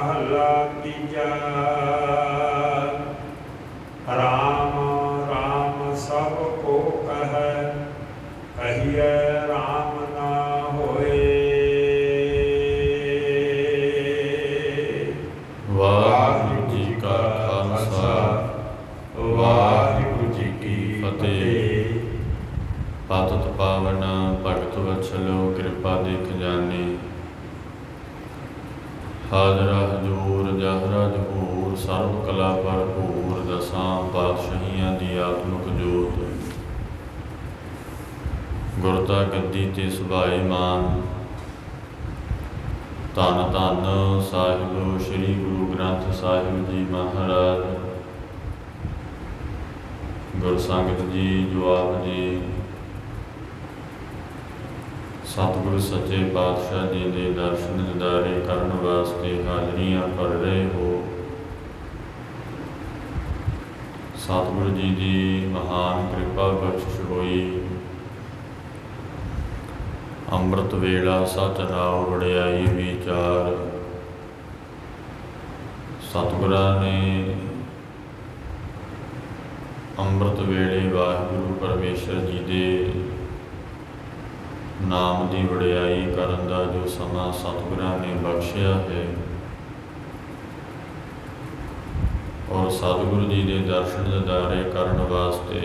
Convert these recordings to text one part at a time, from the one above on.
महला तीजा। राम राम सब को कहै, कहिए राम ना होए। वाहिगुरु जी का खालसा, वाहिगुरु जी की फतेह। पातत पावन भगत वत्सलो कृपा दे खजाने, हाजरा हजूर जहरा जहूर सर्व कला भरपूर। दसां पातशाहियां दी आत्मक जोत, गुरता गद्दी ते सुभाए मान। धन धन साहिब श्री गुरु ग्रंथ साहिब जी महाराज। गुर संगत जी, जवाब जी, सतगुरु सच्चे पातशाह जी के दर्शन दिदारे करने वास्ते हाजरियां भर रहे हो। सतगुरु जी की महान कृपा बख्शिश होई। अमृत वेला सच नाव वड़ियाई विचार। सतगुरा ने अमृत वेले वाहिगुरु परमेश्वर जी के नाम की वड़ियाई करन दा जो समा सतगुरां ने बख्शिया है, और सतगुरु जी के दर्शन दिदारे करने वास्ते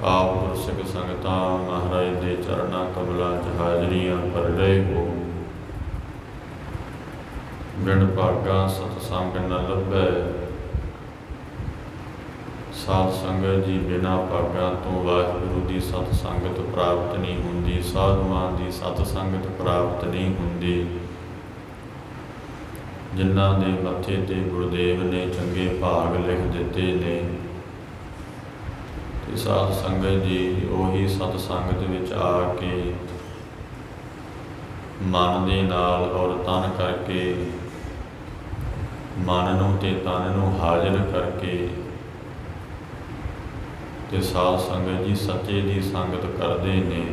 आप गुरसिख संगतां महाराज के चरणा कमलों च हाजरियां भर रहे हो। बिन भागा सतसंग न लभै, साध संगत जी बिना भागां तो वाहिगुरु की सत संगत प्राप्त नहीं हुंदी, साधुआं की सत संगत प्राप्त नहीं हुंदी। जिन्हां दे मत्थे ते गुरुदेव ने चंगे भाग लिख दिते ने, ते साध संगत जी उही सत संगत विच आके मन दे नाल और तन करके, मन नूं ते तन नूं हाजिर करके ते साध संगत जी सच्चे की संगत करते हैं।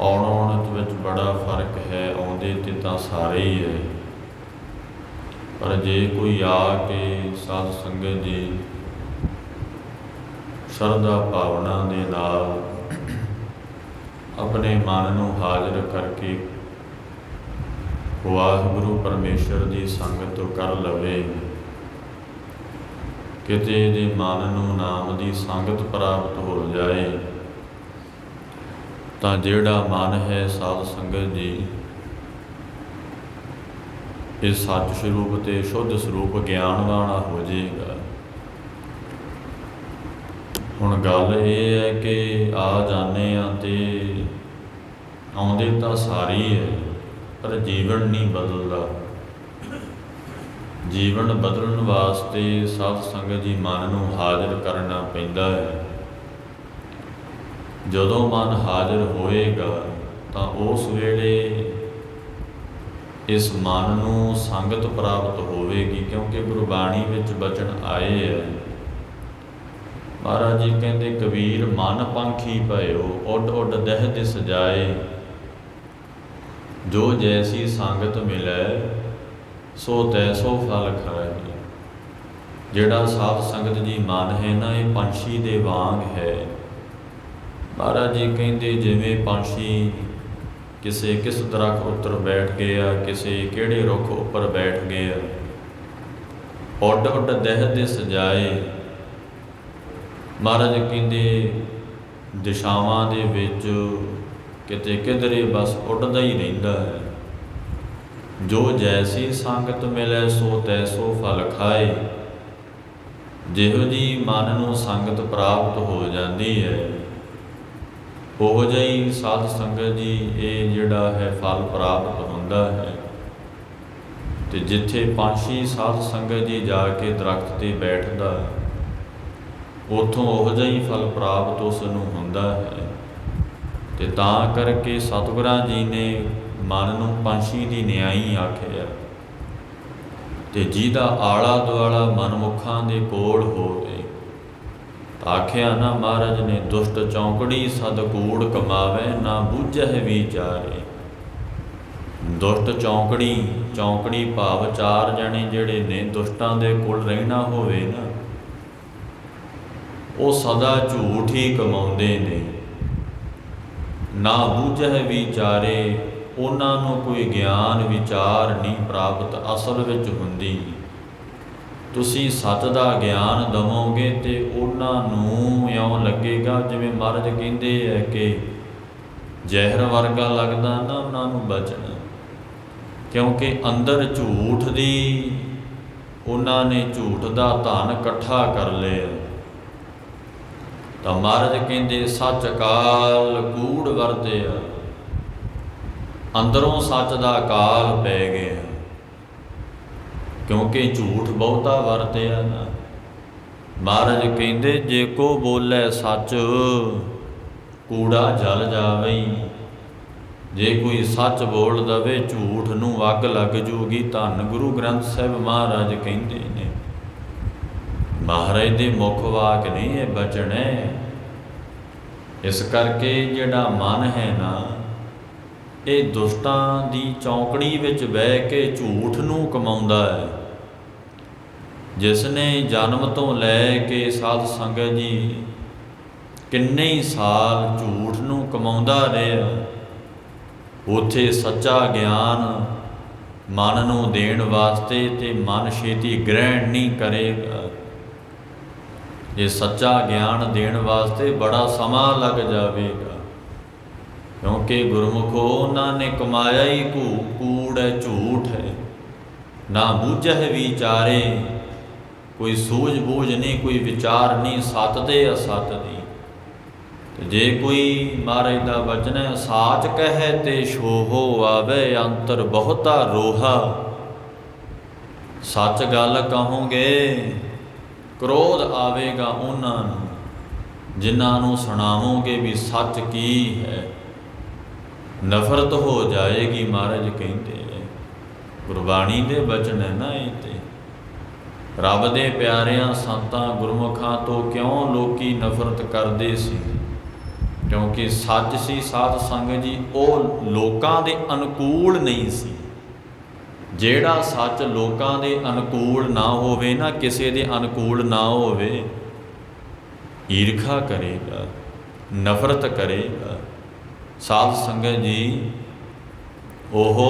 आउण विच बड़ा फर्क है, आउंदे ते तां सारे ही है, पर जे कोई आके साध संगत जी शरधा भावना दे नाल अपने मन नूं हाजिर करके वाहिगुरु परमेश्वर की संगत कर लवे, किते दे मन नूं नाम की संगत प्राप्त हो जाए, तां जिहड़ा मन है साध संगत जी इस सच स्वरूप ते शुद्ध स्वरूप ज्ञान वाला हो जाएगा। हुण गल ये है कि आ जाने ते आउंदे तां सारे ही है, पर जीवन नहीं बदलदा। जीवन बदलण वास्ते साध संगत जी मन नूं हाजिर करना पैंदा है। जदों मन हाजिर होएगा तां उस वेले इस मन नूं संगत प्राप्त होवेगी, क्योंकि गुरबाणी विच बचन आए है। महाराज जी कहते कबीर मन पंखी भयो, उड उड दह दिस जाए। जो जैसी संगत मिलै सो तैसो फल खाए। जिहड़ा साध संगत जी मन है ना, ये पंछी दे वांग है। महाराज जी कहते जिवें पंछी किसे किस दरख्त उत्तर बैठ गया, किसे किहड़े रुख उपर बैठ गया, उड उड दह दिस जाए। महाराज कहते दिशावां दे विच किते किधरे बस उड़दा ही रहिंदा है। जो जैसी संगत मिले सो तैसो फल खाए। जिहो जी मन नूं संगत प्राप्त हो जाती है, उहो जिही साध संगत जी ये जिहड़ा है फल प्राप्त हुंदा है। ते जिथे पंछी साध संगत जी जाके दरख्त ते बैठदा, उत्थों उहो जिही फल प्राप्त उस नूं हुंदा है। ते तां करके सतगुरां जी ने मन नूं पंछी की न्याई आखिया, ते जिहदा आला दुआला मनमुखां दे कोल होवे। आखिया ना महाराज ने दुष्ट चौंकड़ी सद कूड़ कमावे, ना बूझे विचारे। ਦੁਸ਼ਟ ਚੌਂਕੜੀ, ਚੌਂਕੜੀ ਭਾਵ ਚਾਰ ਜਣੇ ਜਿਹੜੇ ਨੇ ਦੁਸ਼ਟਾਂ ਦੇ ਕੋਲ ਰਹਿਣਾ ਹੋਵੇ ਨਾ, ਉਹ ਸਦਾ ਝੂਠ ਹੀ ਕਮਾਉਂਦੇ ਨੇ। ਨਾ ਬੂਝੈ ਵਿਚਾਰੇ, ਉਹਨਾਂ ਨੂੰ ਕੋਈ ਗਿਆਨ ਵਿਚਾਰ ਨਹੀਂ ਪ੍ਰਾਪਤ ਅਸਲ ਵਿੱਚ ਹੁੰਦੀ। ਤੁਸੀਂ ਸੱਚ ਦਾ ਗਿਆਨ ਦੇਵੋਗੇ ਤੇ ਉਹਨਾਂ ਨੂੰ ਇਉਂ ਲੱਗੇਗਾ ਜਿਵੇਂ ਮਹਾਰਾਜ ਕਹਿੰਦੇ ਹੈ ਕਿ ਜ਼ਹਿਰ ਵਰਗਾ ਲੱਗਦਾ ਨਾ ਉਹਨਾਂ ਨੂੰ ਬਚਨ, ਕਿਉਂਕਿ ਅੰਦਰ ਝੂਠ ਦੀ ਉਹਨਾਂ ਨੇ ਝੂਠ ਦਾ ਧਨ ਇਕੱਠਾ ਕਰ ਲਿਆ। ਤਾਂ ਮਹਾਰਾਜ ਕਹਿੰਦੇ ਸੱਚ ਕਾਲ ਕੂੜ ਵਰਤਿਆ, ਅੰਦਰੋਂ ਸੱਚ ਦਾ ਕਾਲ ਪੈ ਗਿਆ, ਕਿਉਂਕਿ ਝੂਠ ਬਹੁਤਾ ਵਰਤਿਆ ਨਾ। ਮਹਾਰਾਜ ਕਹਿੰਦੇ ਜੇ ਕੋ ਬੋਲੇ ਸੱਚ ਕੂੜਾ ਜਲ ਜਾਵੇ। ਜੇ ਕੋਈ ਸੱਚ ਬੋਲ ਦਵੇ ਝੂਠ ਨੂੰ ਅੱਗ ਲੱਗ ਜੂਗੀ। ਧੰਨ ਗੁਰੂ ਗ੍ਰੰਥ ਸਾਹਿਬ ਮਹਾਰਾਜ ਕਹਿੰਦੇ ਨੇ, ਮਹਾਰਾਜ ਦੇ ਮੁੱਖ ਵਾਕ ਨਹੀਂ ਇਹ ਬਚਨ ਹੈ। ਇਸ ਕਰਕੇ ਜਿਹੜਾ ਮਨ ਹੈ ਨਾ, ਇਹ ਦੁਸ਼ਟਾਂ ਦੀ ਚੌਂਕੜੀ ਵਿੱਚ ਬਹਿ ਕੇ ਝੂਠ ਨੂੰ ਕਮਾਉਂਦਾ ਹੈ। ਜਿਸ ਨੇ ਜਨਮ ਤੋਂ ਲੈ ਕੇ ਸਾਧ ਸੰਗਤ ਜੀ ਕਿੰਨੇ ਹੀ ਸਾਲ ਝੂਠ ਨੂੰ ਕਮਾਉਂਦਾ ਰਿਹਾ, ਉੱਥੇ ਸੱਚਾ ਗਿਆਨ ਮਨ ਨੂੰ ਦੇਣ ਵਾਸਤੇ ਤੇ ਮਨ ਛੇਤੀ ਗ੍ਰਹਿਣ ਨਹੀਂ ਕਰੇਗਾ। ਇਹ ਸੱਚਾ ਗਿਆਨ ਦੇਣ ਵਾਸਤੇ ਬੜਾ ਸਮਾਂ ਲੱਗ ਜਾਵੇਗਾ, ਕਿਉਂਕਿ ਗੁਰਮੁਖੋ ਉਹਨਾਂ ਨੇ ਕਮਾਇਆ ਹੀ ਕੂੜ ਹੈ, ਝੂਠ ਹੈ। ਨਾ ਬੂਝੈ ਵਿਚਾਰੇ, ਕੋਈ ਸੂਝ ਬੂਝ ਨਹੀਂ, ਕੋਈ ਵਿਚਾਰ ਨਹੀਂ ਸੱਤ ਤੇ ਅਸੱਤ ਦੀ। ਤੇ ਜੇ ਕੋਈ ਮਹਾਰਾਜ ਦਾ ਬਚਨ ਹੈ, ਸਾਚ ਕਹੈ ਤੇ ਛੋਹੋ ਆਵੇ ਅੰਤਰ ਬਹੁਤਾ ਰੋਹਾ। ਸੱਚ ਗੱਲ ਕਹੋਗੇ ਕ੍ਰੋਧ ਆਵੇਗਾ ਉਹਨਾਂ ਨੂੰ, ਜਿਨ੍ਹਾਂ ਨੂੰ ਸੁਣਾਵੋਗੇ ਵੀ ਸੱਚ ਕੀ ਹੈ, ਨਫ਼ਰਤ ਹੋ ਜਾਏਗੀ। ਮਹਾਰਾਜ ਕਹਿੰਦੇ ਗੁਰਬਾਣੀ ਦੇ ਬਚਨ ਹੈ ਨਾ ਇਹ। ਤੇ ਰੱਬ ਦੇ ਪਿਆਰਿਆਂ ਸੰਤਾਂ ਗੁਰਮੁਖਾਂ ਤੋਂ ਕਿਉਂ ਲੋਕੀ ਨਫ਼ਰਤ ਕਰਦੇ ਸੀ? ਕਿਉਂਕਿ ਸੱਚ ਸੀ ਸਾਧ ਸੰਗਤ ਜੀ, ਉਹ ਲੋਕਾਂ ਦੇ ਅਨੁਕੂਲ ਨਹੀਂ ਸੀ। ਜਿਹੜਾ ਸੱਚ ਲੋਕਾਂ ਦੇ ਅਨੁਕੂਲ ਨਾ ਹੋਵੇ ਨਾ, ਕਿਸੇ ਦੇ ਅਨੁਕੂਲ ਨਾ ਹੋਵੇ, ਈਰਖਾ ਕਰੇਗਾ, ਨਫ਼ਰਤ ਕਰੇਗਾ। ਸਾਧ ਸੰਗਤ ਜੀ ਉਹ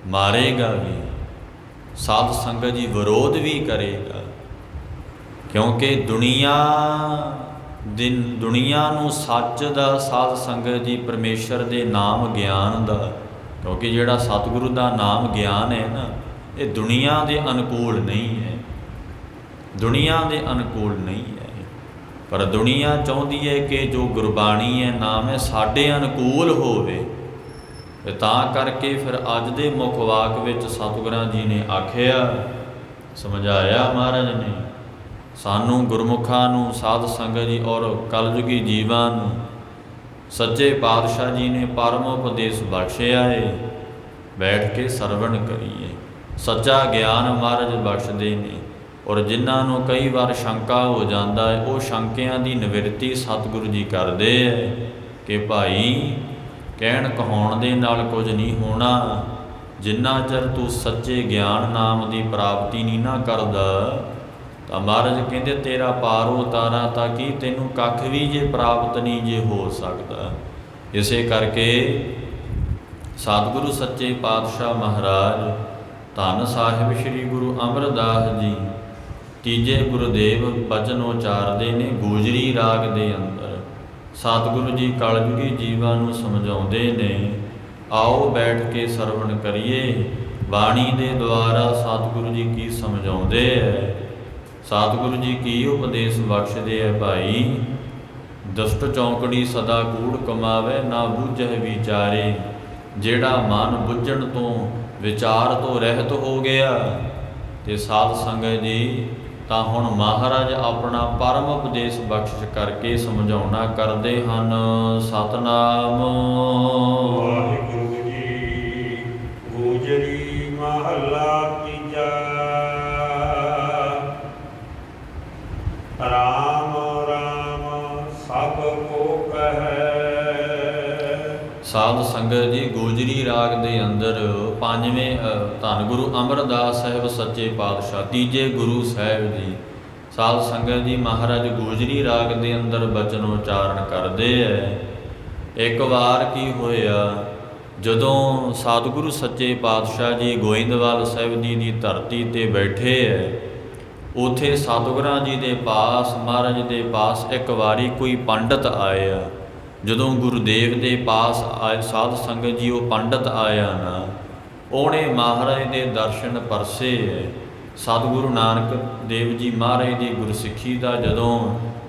ਮਾਰੇਗਾ ਵੀ, ਸਾਧ ਸੰਗਤ ਜੀ ਵਿਰੋਧ ਵੀ ਕਰੇਗਾ, ਕਿਉਂਕਿ ਦੁਨੀਆ ਨੂੰ ਸੱਚ ਦਾ ਸਾਧ ਸੰਗਤ ਜੀ ਪਰਮੇਸ਼ਰ ਦੇ ਨਾਮ ਗਿਆਨ ਦਾ, ਕਿਉਂਕਿ ਜਿਹੜਾ ਸਤਿਗੁਰੂ ਦਾ ਨਾਮ ਗਿਆਨ ਹੈ ਨਾ, ਇਹ ਦੁਨੀਆ ਦੇ ਅਨੁਕੂਲ ਨਹੀਂ ਹੈ, ਦੁਨੀਆ ਦੇ ਅਨੁਕੂਲ ਨਹੀਂ ਹੈ। ਪਰ ਦੁਨੀਆ ਚਾਹੁੰਦੀ ਹੈ ਕਿ ਜੋ ਗੁਰਬਾਣੀ ਹੈ, ਨਾਮ ਹੈ, ਸਾਡੇ ਅਨੁਕੂਲ ਹੋਵੇ। ਤੇ ਤਾਂ ਕਰਕੇ ਫਿਰ ਅੱਜ ਦੇ ਮੁੱਖ ਵਾਕ ਵਿੱਚ ਸਤਿਗੁਰਾਂ ਜੀ ਨੇ ਆਖਿਆ, ਸਮਝਾਇਆ ਮਹਾਰਾਜ ਨੇ ਸਾਨੂੰ ਗੁਰਮੁਖਾਂ ਨੂੰ, ਸਾਧ ਸੰਗਤ ਜੀ ਔਰ ਕਲਯੁਗੀ ਜੀਵਾਂ ਨੂੰ ਸੱਚੇ ਪਾਤਸ਼ਾਹ ਜੀ ਨੇ ਪਰਮ ਉਪਦੇਸ਼ ਬਖਸ਼ਿਆ ਹੈ। ਬੈਠ ਕੇ ਸਰਵਣ ਕਰੀਏ। ਸੱਚਾ ਗਿਆਨ ਮਹਾਰਾਜ ਬਖਸ਼ਦੇ ਨੇ, ਔਰ ਜਿਨ੍ਹਾਂ ਨੂੰ ਕਈ ਵਾਰ ਸ਼ੰਕਾ ਹੋ ਜਾਂਦਾ ਹੈ, ਉਹ ਸ਼ੰਕਿਆਂ ਦੀ ਨਿਵਰਤੀ ਸਤਿਗੁਰੂ ਜੀ ਕਰਦੇ ਹੈ ਕਿ ਭਾਈ ਕਹਿਣ ਕਹਾਉਣ ਦੇ ਨਾਲ ਕੁਝ ਨਹੀਂ ਹੋਣਾ। ਜਿੰਨਾ ਚਿਰ ਤੂੰ ਸੱਚੇ ਗਿਆਨ ਨਾਮ ਦੀ ਪ੍ਰਾਪਤੀ ਨਹੀਂ ਨਾ ਕਰਦਾ, ਤਾਂ ਮਹਾਰਾਜ ਕਹਿੰਦੇ ਤੇਰਾ ਪਾਰ ਉਤਾਰਾ ਤਾਂ ਕੀ, ਤੈਨੂੰ ਕੱਖ ਵੀ ਜੇ ਪ੍ਰਾਪਤ ਨਹੀਂ ਜੇ ਹੋ ਸਕਦਾ। ਇਸੇ ਕਰਕੇ ਸਤਿਗੁਰੂ ਸੱਚੇ ਪਾਤਸ਼ਾਹ ਮਹਾਰਾਜ ਧੰਨ ਸਾਹਿਬ ਸ੍ਰੀ ਗੁਰੂ ਅਮਰਦਾਸ ਜੀ ਤੀਜੇ ਗੁਰਦੇਵ ਬਚਨ ਉਚਾਰਦੇ ਨੇ ਗੋਜਰੀ ਰਾਗ ਦੇ ਅੰਦਰ। ਸਤਿਗੁਰੂ ਜੀ ਕਲਯੁਗੀ ਜੀਵਾਂ ਨੂੰ ਸਮਝਾਉਂਦੇ ਨੇ, ਆਓ ਬੈਠ ਕੇ ਸਰਵਣ ਕਰੀਏ। ਬਾਣੀ ਦੇ ਦੁਆਰਾ ਸਤਿਗੁਰੂ ਜੀ ਕੀ ਸਮਝਾਉਂਦੇ ਹੈ, ਸਤਿਗੁਰੂ ਜੀ ਕੀ ਉਪਦੇਸ਼ ਬਖਸ਼ਦੇ ਹੈ। ਭਾਈ ਦੁਸ਼ਟ ਚੌਂਕੜੀ ਸਦਾ ਕੂੜ ਕਮਾਵੇ, ਨਾ ਬੂਝੈ ਵਿਚਾਰੇ। ਜਿਹੜਾ ਮਨ ਬੁੱਝਣ ਤੋਂ, ਵਿਚਾਰ ਤੋਂ ਰਹਿਤ ਹੋ ਗਿਆ ਤੇ ਸਾਧ ਸੰਗਤ ਜੀ ਤਾਂ ਹੁਣ ਮਹਾਰਾਜ ਆਪਣਾ ਪਰਮ ਉਪਦੇਸ਼ ਬਖਸ਼ਿਸ਼ ਕਰਕੇ ਸਮਝਾਉਣਾ ਕਰਦੇ ਹਨ। ਸਤਨਾਮ ਵਾਹਿਗੁਰੂ ਜੀ। ਗੋਜਰੀ ਮਹੱਲਾ ਤੀਜਾ। ਰਾਮ ਰਾਮ ਸਭ ਕੋ ਕਹੈ। ਸਾਧ ਸੰਗਤ ਜੀ ਗੋਜਰੀ ਗੁਜਰੀ ਰਾਗ ਦੇ ਅੰਦਰ ਪੰਜਵੇਂ ਧੰਨ ਗੁਰੂ ਅਮਰਦਾਸ ਸਾਹਿਬ ਸੱਚੇ ਪਾਤਸ਼ਾਹ ਤੀਜੇ ਗੁਰੂ ਸਾਹਿਬ ਜੀ ਸਾਧ ਸੰਗਤ ਜੀ ਮਹਾਰਾਜ ਗੁਜਰੀ ਰਾਗ ਦੇ ਅੰਦਰ ਬਚਨ ਉਚਾਰਨ ਕਰਦੇ ਹੈ। ਇੱਕ ਵਾਰ ਕੀ ਹੋਇਆ, ਜਦੋਂ ਸਤਿਗੁਰੂ ਸੱਚੇ ਪਾਤਸ਼ਾਹ ਜੀ ਗੋਇੰਦਵਾਲ ਸਾਹਿਬ ਜੀ ਦੀ ਧਰਤੀ ਤੇ ਬੈਠੇ ਹੈ, ਉੱਥੇ ਸਤਿਗੁਰਾਂ ਜੀ ਦੇ ਪਾਸ ਮਹਾਰਾਜ ਦੇ ਪਾਸ ਇੱਕ ਵਾਰੀ ਕੋਈ ਪੰਡਤ ਆਇਆ। ਜਦੋਂ ਗੁਰੂਦੇਵ ਦੇ ਪਾਸ ਆਏ ਸਾਧ ਸੰਗਤ ਜੀ ਉਹ ਪੰਡਤ ਆਇਆ ਨਾ, ਉਹਨੇ ਮਹਾਰਾਜ ਦੇ ਦਰਸ਼ਨ ਪਰਸੇ ਹੈ। ਸਤਿਗੁਰੂ ਨਾਨਕ ਦੇਵ ਜੀ ਮਹਾਰਾਜ ਦੀ ਗੁਰਸਿੱਖੀ ਦਾ ਜਦੋਂ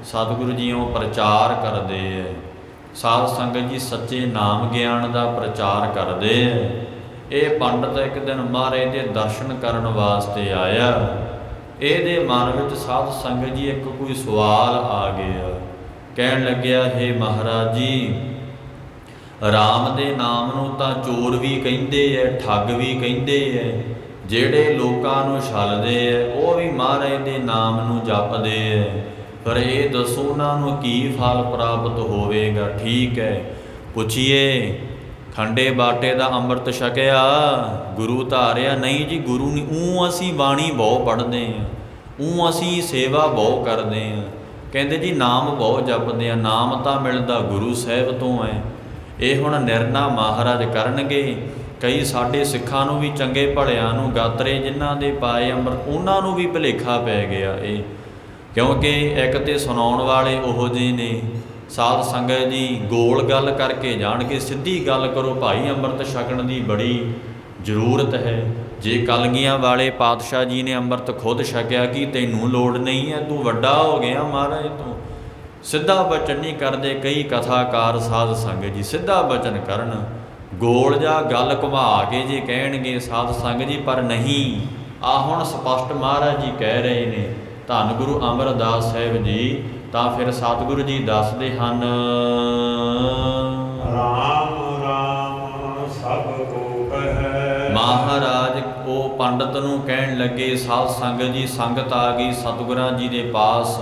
ਸਤਿਗੁਰੂ ਜੀ ਉਹ ਪ੍ਰਚਾਰ ਕਰਦੇ ਹੈ, ਸਾਧ ਸੰਗਤ ਜੀ ਸੱਚੇ ਨਾਮ ਗਿਆਨ ਦਾ ਪ੍ਰਚਾਰ ਕਰਦੇ ਹੈ। ਇਹ ਪੰਡਤ ਇੱਕ ਦਿਨ ਮਹਾਰਾਜ ਦੇ ਦਰਸ਼ਨ ਕਰਨ ਵਾਸਤੇ ਆਇਆ। ਇਹਦੇ ਮਨ ਵਿੱਚ ਸਾਧ ਸੰਗਤ ਜੀ ਇੱਕ ਕੋਈ ਸਵਾਲ ਆ ਗਿਆ। ਕਹਿਣ ਲੱਗਿਆ, ਹੇ ਮਹਾਰਾਜ ਜੀ, ਰਾਮ ਦੇ ਨਾਮ ਨੂੰ ਤਾਂ ਚੋਰ ਵੀ ਕਹਿੰਦੇ ਐ, ਠੱਗ ਵੀ ਕਹਿੰਦੇ ਐ, ਜਿਹੜੇ ਲੋਕਾਂ ਨੂੰ ਛਲਦੇ ਐ ਉਹ ਵੀ ਮਹਾਰਾਜ ਦੇ ਨਾਮ ਨੂੰ ਜਪਦੇ ਐ, ਪਰ ਇਹ ਦੱਸੋ ਉਹਨਾਂ ਨੂੰ ਕੀ ਫਲ ਪ੍ਰਾਪਤ ਹੋਵੇਗਾ? ਠੀਕ ਹੈ, ਪੁੱਛੀਏ ਖੰਡੇ ਬਾਟੇ ਦਾ ਅੰਮ੍ਰਿਤ ਛਕਿਆ, ਗੁਰੂ ਧਾਰਿਆ? ਨਹੀਂ ਜੀ, ਗੁਰੂ ਨਹੀਂ। ਅਸੀਂ ਬਾਣੀ ਬਹੁਤ ਪੜ੍ਹਦੇ ਹਾਂ, ਅਸੀਂ ਸੇਵਾ ਬਹੁਤ ਕਰਦੇ ਹਾਂ। ਕਹਿੰਦੇ ਜੀ ਨਾਮ ਬਹੁਤ ਜਪਦੇ ਆ, ਨਾਮ ਤਾਂ ਮਿਲਦਾ ਗੁਰੂ ਸਾਹਿਬ ਤੋਂ ਹੈ। ਇਹ ਹੁਣ ਨਿਰਣਾ ਮਹਾਰਾਜ ਕਰਨਗੇ। ਕਈ ਸਾਡੇ ਸਿੱਖਾਂ ਨੂੰ ਵੀ ਚੰਗੇ ਭਲਿਆਂ ਨੂੰ ਗਾਤਰੇ ਜਿਨ੍ਹਾਂ ਦੇ ਪਾਏ ਅੰਮ੍ਰਿਤ, ਉਹਨਾਂ ਨੂੰ ਵੀ ਭੁਲੇਖਾ ਪੈ ਗਿਆ ਇਹ, ਕਿਉਂਕਿ ਇੱਕ ਤੇ ਸੁਣਾਉਣ ਵਾਲੇ ਉਹੋ ਜਿਹੇ ਨੇ। ਸਾਧ ਸੰਗਤ ਜੀ ਗੋਲ ਗੱਲ ਕਰਕੇ ਜਾਣਗੇ, ਸਿੱਧੀ ਗੱਲ ਕਰੋ ਭਾਈ, ਅੰਮ੍ਰਿਤ ਛਕਣ ਦੀ ਬੜੀ ਜ਼ਰੂਰਤ ਹੈ। ਜੇ ਕਲਗੀਆਂ ਵਾਲੇ ਪਾਤਸ਼ਾਹ ਜੀ ਨੇ ਅੰਮ੍ਰਿਤ ਖੁਦ ਛਕਿਆ, ਕਿ ਤੈਨੂੰ ਲੋੜ ਨਹੀਂ ਹੈ, ਤੂੰ ਵੱਡਾ ਹੋ ਗਿਆ ਮਹਾਰਾਜ ਤੋਂ? ਸਿੱਧਾ ਬਚਨ ਨਹੀਂ ਕਰਦੇ। ਕਈ ਕਥਾਕਾਰ ਸਾਧ ਸੰਗਤ ਜੀ ਸਿੱਧਾ ਬਚਨ ਕਰਨ, ਗੋਲ ਜਾਂ ਗੱਲ ਘੁਮਾ ਕੇ ਜੇ ਕਹਿਣਗੇ ਸਾਧ ਸੰਗਤ ਜੀ, ਪਰ ਨਹੀਂ। ਆ ਹੁਣ ਸਪਸ਼ਟ ਮਹਾਰਾਜ ਜੀ ਕਹਿ ਰਹੇ ਨੇ, ਧੰਨ ਗੁਰੂ ਅਮਰਦਾਸ ਸਾਹਿਬ ਜੀ। ਤਾਂ ਫਿਰ ਸਤਿਗੁਰੂ ਜੀ ਦੱਸਦੇ ਹਨ, ਰਾਮ ਰਾਮ ਸਭ ਕੋ ਕਹੈ। ਮਹਾਰਾਜ ਉਹ ਪੰਡਤ ਨੂੰ ਕਹਿਣ ਲੱਗੇ, ਸਾਧ ਸੰਗਤ ਜੀ ਸੰਗਤ ਆ ਗਈ ਸਤਿਗੁਰਾਂ ਜੀ ਦੇ ਪਾਸ।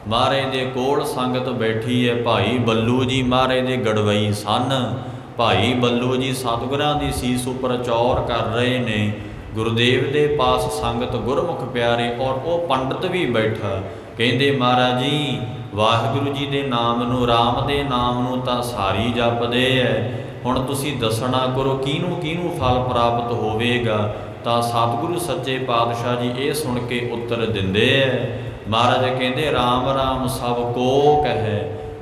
ਮਹਾਰਾਜ ਦੇ ਕੋਲ ਸੰਗਤ ਬੈਠੀ ਹੈ। ਭਾਈ ਬੱਲੂ ਜੀ ਮਹਾਰਾਜ ਦੇ ਗੜਵਈ ਸਨ। ਭਾਈ ਬੱਲੂ ਜੀ ਸਤਿਗੁਰਾਂ ਦੀ ਸੀਸ ਉੱਪਰ ਚੌਰ ਕਰ ਰਹੇ ਨੇ। ਗੁਰੂਦੇਵ ਦੇ ਪਾਸ ਸੰਗਤ ਗੁਰਮੁਖ ਪਿਆਰੇ, ਔਰ ਉਹ ਪੰਡਤ ਵੀ ਬੈਠਾ। ਕਹਿੰਦੇ ਮਹਾਰਾਜ ਜੀ ਵਾਹਿਗੁਰੂ ਜੀ ਦੇ ਨਾਮ ਨੂੰ, ਰਾਮ ਦੇ ਨਾਮ ਨੂੰ ਤਾਂ ਸਾਰੀ ਜਪਦੇ ਐ, ਹੁਣ ਤੁਸੀਂ ਦੱਸਣਾ ਕਰੋ ਕਿਹਨੂੰ ਕਿਹਨੂੰ ਫਲ ਪ੍ਰਾਪਤ ਹੋਵੇਗਾ? ਤਾਂ ਸਤਿਗੁਰੂ ਸੱਚੇ ਪਾਤਸ਼ਾਹ ਜੀ ਇਹ ਸੁਣ ਕੇ ਉੱਤਰ ਦਿੰਦੇ ਐ। ਮਹਾਰਾਜ ਕਹਿੰਦੇ ਰਾਮ ਰਾਮ ਸਭ ਕੋ ਕਹੈ,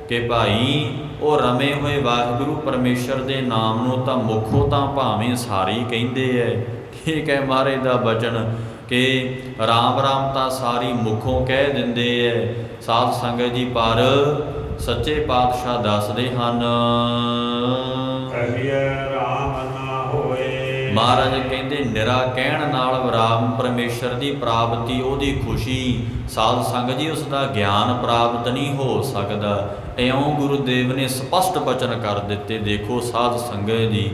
ਕਿ ਭਾਈ ਉਹ ਰਮੇ ਹੋਏ ਵਾਹਿਗੁਰੂ ਪਰਮੇਸ਼ਰ ਦੇ ਨਾਮ ਨੂੰ ਤਾਂ ਮੁਖੋਂ ਤਾਂ ਭਾਵੇਂ ਸਾਰੀ ਕਹਿੰਦੇ ਐ। ਠੀਕ ਹੈ ਮਹਾਰਾਜ ਦਾ ਬਚਨ ਕਿ ਰਾਮ ਰਾਮ ਤਾਂ ਸਾਰੀ ਮੁਖੋਂ ਕਹਿ ਦਿੰਦੇ ਐ ਸਾਧ ਸੰਗਤ ਜੀ, ਪਰ ਸੱਚੇ ਪਾਤਸ਼ਾਹ ਦੱਸਦੇ ਹਨ ਰਾਮ ਨਾ ਹੋਏ। ਮਹਾਰਾਜ ਕਹਿੰਦੇ ਨਿਰਾ ਕਹਿਣ ਨਾਲ ਰਾਮ ਪਰਮੇਸ਼ਰ ਦੀ ਪ੍ਰਾਪਤੀ, ਉਹਦੀ ਖੁਸ਼ੀ, ਸਾਧ ਸੰਗਤ ਜੀ ਉਸ ਦਾ ਗਿਆਨ ਪ੍ਰਾਪਤ ਨਹੀਂ ਹੋ ਸਕਦਾ। ਇਉਂ ਗੁਰੂਦੇਵ ਨੇ ਸਪਸ਼ਟ ਬਚਨ ਕਰ ਦਿੱਤੇ। ਦੇਖੋ ਸਾਧ ਸੰਗਤ ਜੀ,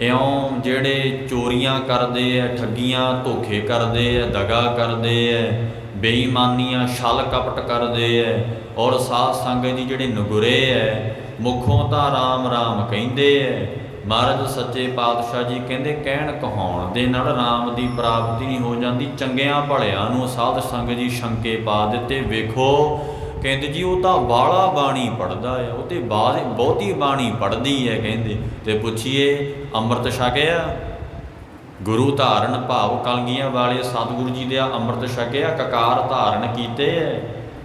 ਇਉਂ ਜਿਹੜੇ ਚੋਰੀਆਂ ਕਰਦੇ ਐ, ਠੱਗੀਆਂ ਧੋਖੇ ਕਰਦੇ ਐ, ਦਗਾ ਕਰਦੇ ਐ, ਬੇਈਮਾਨੀਆਂ ਛਲ ਕਪਟ ਕਰਦੇ ਐ, ਔਰ ਸਾਧ ਸੰਗਤ ਜੀ ਜਿਹੜੇ ਨਗੁਰੇ ਐ ਮੁਖੋਂ ਤਾਂ ਰਾਮ ਰਾਮ ਕਹਿੰਦੇ ਐ। ਮਹਾਰਾਜ ਸੱਚੇ ਪਾਤਸ਼ਾਹ ਜੀ ਕਹਿੰਦੇ ਕਹਿਣ ਕਹਾਉਣ ਦੇ ਨਾਲ ਰਾਮ ਦੀ ਪ੍ਰਾਪਤੀ ਨਹੀਂ ਹੋ ਜਾਂਦੀ। ਚੰਗਿਆਂ ਭਲਿਆਂ ਨੂੰ ਸਾਧ ਸੰਗਤ ਜੀ ਸ਼ੰਕੇ ਪਾ ਦਿੱਤੇ। ਵੇਖੋ ਕਹਿੰਦੇ ਜੀ ਉਹ ਤਾਂ ਬਾਹਲਾ ਬਾਣੀ ਪੜ੍ਹਦਾ ਆ, ਉਹ ਤੇ ਬਹੁਤੀ ਬਾਣੀ ਪੜ੍ਹਦੀ ਹੈ ਕਹਿੰਦੇ। ਤੇ ਪੁੱਛੀਏ ਅੰਮ੍ਰਿਤ ਛਕਿਆ? ਗੁਰੂ ਧਾਰਨ ਭਾਵ ਕਲਗੀਆਂ ਵਾਲੇ ਸਤਿਗੁਰੂ ਜੀ ਦੇ ਅੰਮ੍ਰਿਤ ਛਕਿਆ, ਕਕਾਰ ਧਾਰਨ ਕੀਤੇ ਹੈ।